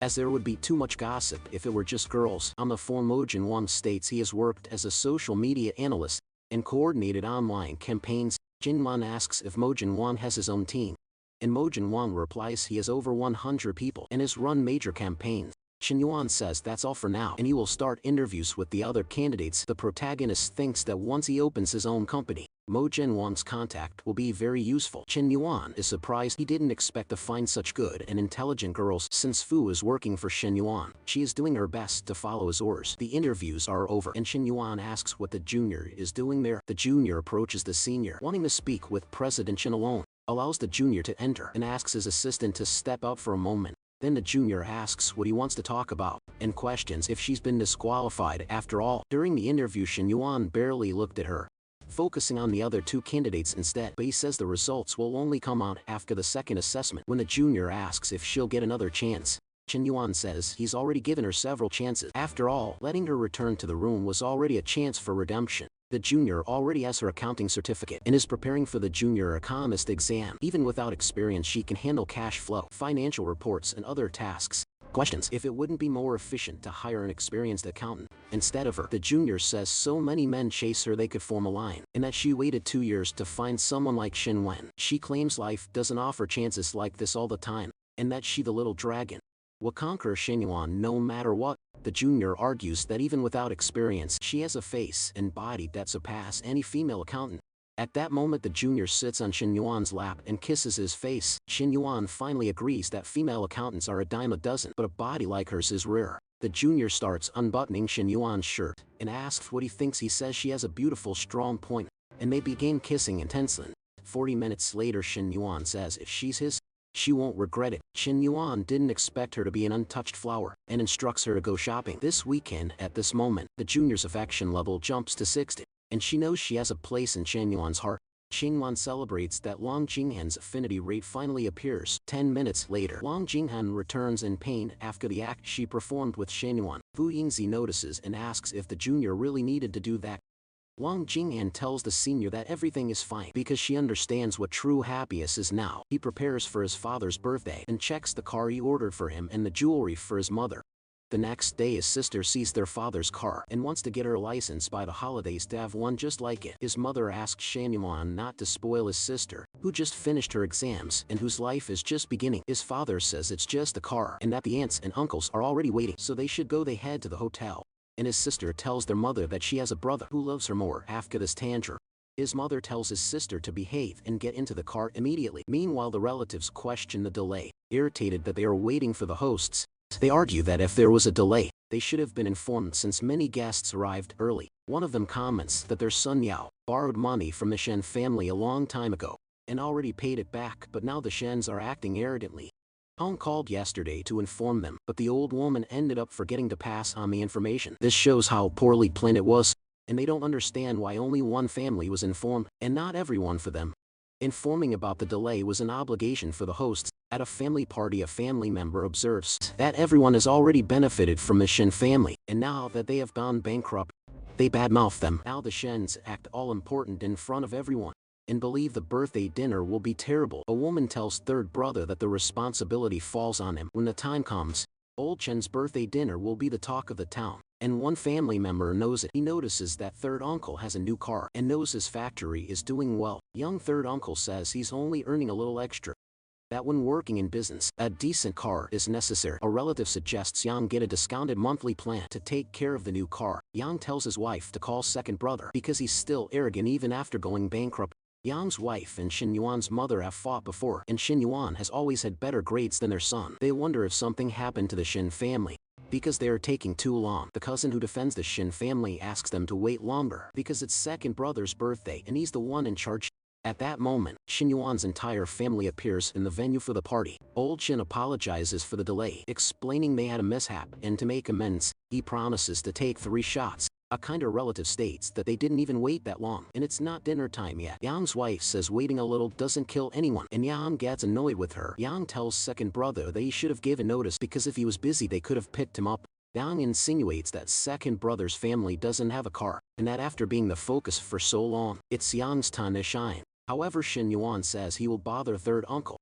as there would be too much gossip if it were just girls. On the form, Mo Zhenwang states he has worked as a social media analyst and coordinated online campaigns. Jinwan asks if Mo Zhenwang has his own team, and Mo Zhenwang replies he has over 100 people and has run major campaigns. Xinyuan says that's all for now, and he will start interviews with the other candidates. The protagonist thinks that once he opens his own company, Mo Zhenwang's contact will be very useful. Xinyuan is surprised. He didn't expect to find such good and intelligent girls. Since Fu is working for Xinyuan, she is doing her best to follow his orders. The interviews are over, and Xinyuan asks what the junior is doing there. The junior approaches the senior, wanting to speak with President Chen alone, allows the junior to enter, and asks his assistant to step out for a moment. Then the junior asks what he wants to talk about, and questions if she's been disqualified after all. During the interview, Xinyuan barely looked at her, focusing on the other two candidates instead. But he says the results will only come out after the second assessment. When the junior asks if she'll get another chance, Xinyuan says he's already given her several chances. After all, letting her return to the room was already a chance for redemption. The junior already has her accounting certificate and is preparing for the junior economist exam. Even without experience, she can handle cash flow, financial reports, and other tasks. Questions if it wouldn't be more efficient to hire an experienced accountant instead of her. The junior says so many men chase her they could form a line, and that she waited 2 years to find someone like Shin Wen. She claims life doesn't offer chances like this all the time, and that she, the little dragon, will conquer Xinyuan no matter what. The junior argues that even without experience, she has a face and body that surpass any female accountant. At that moment, the junior sits on Xinyuan's lap and kisses his face. Xinyuan finally agrees that female accountants are a dime a dozen, but a body like hers is rare. The junior starts unbuttoning Xinyuan's shirt and asks what he thinks. He says she has a beautiful, strong point, and they begin kissing intensely. 40 minutes later, Xinyuan says if she's his, she won't regret it. Xinyuan didn't expect her to be an untouched flower, and instructs her to go shopping this weekend. At this moment, the junior's affection level jumps to 60, and she knows she has a place in Xinyuan's heart. Xinyuan celebrates that Wang Jinghan's affinity rate finally appears. 10 minutes later, Wang Jinghan returns in pain after the act she performed with Xinyuan. Fu Yingzi notices and asks if the junior really needed to do that. Wang Jinghan tells the senior that everything is fine because she understands what true happiness is now. He prepares for his father's birthday and checks the car he ordered for him and the jewelry for his mother. The next day, his sister sees their father's car and wants to get her license by the holidays to have one just like it. His mother asks Xinyuan not to spoil his sister, who just finished her exams and whose life is just beginning. His father says it's just a car and that the aunts and uncles are already waiting, so they should go. They head to the hotel, and his sister tells their mother that she has a brother who loves her more. After this tantrum, his mother tells his sister to behave and get into the car immediately. Meanwhile, the relatives question the delay, irritated that they are waiting for the hosts. They argue that if there was a delay, they should have been informed since many guests arrived early. One of them comments that their son Yao borrowed money from the Shen family a long time ago and already paid it back, but now the Shens are acting arrogantly. Hong called yesterday to inform them, but the old woman ended up forgetting to pass on the information. This shows how poorly planned it was, and they don't understand why only one family was informed, and not everyone for them. Informing about the delay was an obligation for the hosts. At a family party, a family member observes that everyone has already benefited from the Shen family, and now that they have gone bankrupt, they badmouth them. Now the Shens act all important in front of everyone and believe the birthday dinner will be terrible. A woman tells third brother that the responsibility falls on him. When the time comes, old Chen's birthday dinner will be the talk of the town, and one family member knows it. He notices that third uncle has a new car and knows his factory is doing well. Young third uncle says he's only earning a little extra, that when working in business, a decent car is necessary. A relative suggests Yang get a discounted monthly plan to take care of the new car. Yang tells his wife to call second brother because he's still arrogant even after going bankrupt. Yang's wife and Shin Yuan's mother have fought before, and Shin Yuan has always had better grades than their son. They wonder if something happened to the Shin family because they are taking too long. The cousin who defends the Shin family asks them to wait longer because it's second brother's birthday and he's the one in charge. At that moment, Shin Yuan's entire family appears in the venue for the party. Old Shin apologizes for the delay, explaining they had a mishap, and to make amends, he promises to take 3 shots. A kinder relative states that they didn't even wait that long, and it's not dinner time yet. Yang's wife says waiting a little doesn't kill anyone, and Yang gets annoyed with her. Yang tells second brother that he should have given notice because if he was busy they could have picked him up. Yang insinuates that second brother's family doesn't have a car, and that after being the focus for so long, it's Yang's time to shine. However, Shin Yuan says he will bother third uncle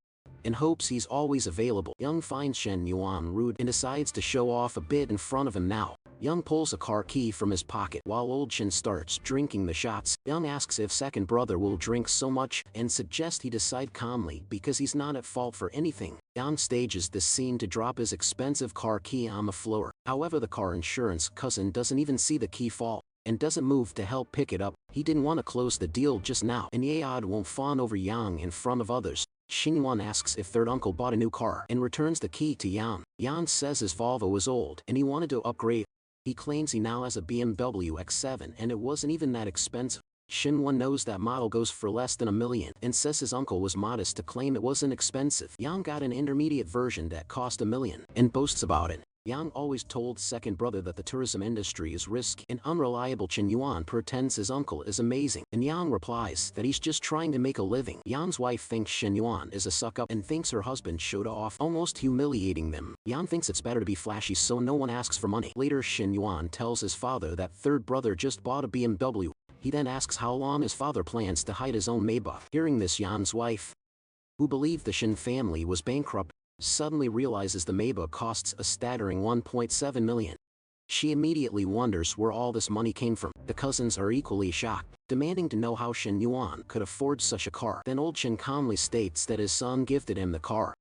in hopes he's always available. Yang finds Shin Yuan rude and decides to show off a bit in front of him now. Yang pulls a car key from his pocket while old Shin starts drinking the shots. Yang asks if second brother will drink so much and suggests he decide calmly because he's not at fault for anything. Yang stages this scene to drop his expensive car key on the floor. However, the car insurance cousin doesn't even see the key fall and doesn't move to help pick it up. He didn't want to close the deal just now, and Yayad won't fawn over Yang in front of others. Shin Yuan asks if third uncle bought a new car and returns the key to Yang. Yang says his Volvo was old and he wanted to upgrade. He claims he now has a BMW X7 and it wasn't even that expensive. Shin Yuan knows that model goes for less than $1 million and says his uncle was modest to claim it wasn't expensive. Yang got an intermediate version that cost $1 million and boasts about it. Yang always told second brother that the tourism industry is risky and unreliable. Shin Yuan pretends his uncle is amazing, and Yang replies that he's just trying to make a living. Yang's wife thinks Shin Yuan is a suck-up and thinks her husband showed off, almost humiliating them. Yang thinks it's better to be flashy so no one asks for money. Later, Shin Yuan tells his father that third brother just bought a BMW. He then asks how long his father plans to hide his own Maybach. Hearing this, Yang's wife, who believed the Shin family was bankrupt, suddenly realizes the Maybach costs a staggering $1.7 million. She immediately wonders where all this money came from. The cousins are equally shocked, demanding to know how Shin Yuan could afford such a car. Then old Shin calmly states that his son gifted him the car,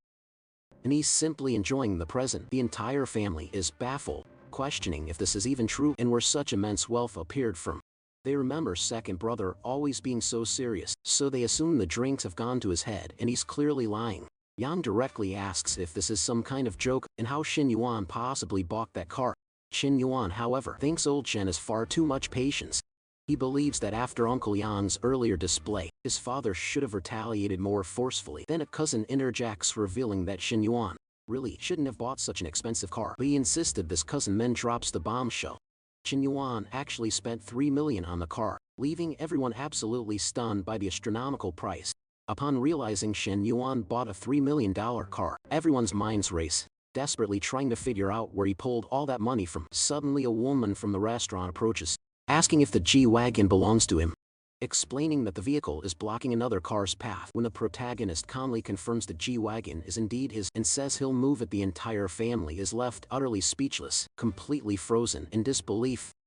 and he's simply enjoying the present. The entire family is baffled, questioning if this is even true and where such immense wealth appeared from. They remember second brother always being so serious, so they assume the drinks have gone to his head and he's clearly lying. Yang directly asks if this is some kind of joke and how Shin Yuan possibly bought that car. Shin Yuan, however, thinks old Shin has far too much patience. He believes that after Uncle Yang's earlier display, his father should have retaliated more forcefully. Then a cousin interjects, revealing that Shin Yuan really shouldn't have bought such an expensive car, but he insisted. This cousin then drops the bombshell. Shin Yuan actually spent $3 million on the car, leaving everyone absolutely stunned by the astronomical price. Upon realizing Shin Yuan bought a $3 million car, everyone's minds race, desperately trying to figure out where he pulled all that money from. Suddenly a woman from the restaurant approaches, asking if the G-Wagon belongs to him, explaining that the vehicle is blocking another car's path. When the protagonist calmly confirms the G-Wagon is indeed his and says he'll move it, the entire family is left utterly speechless, completely frozen in disbelief.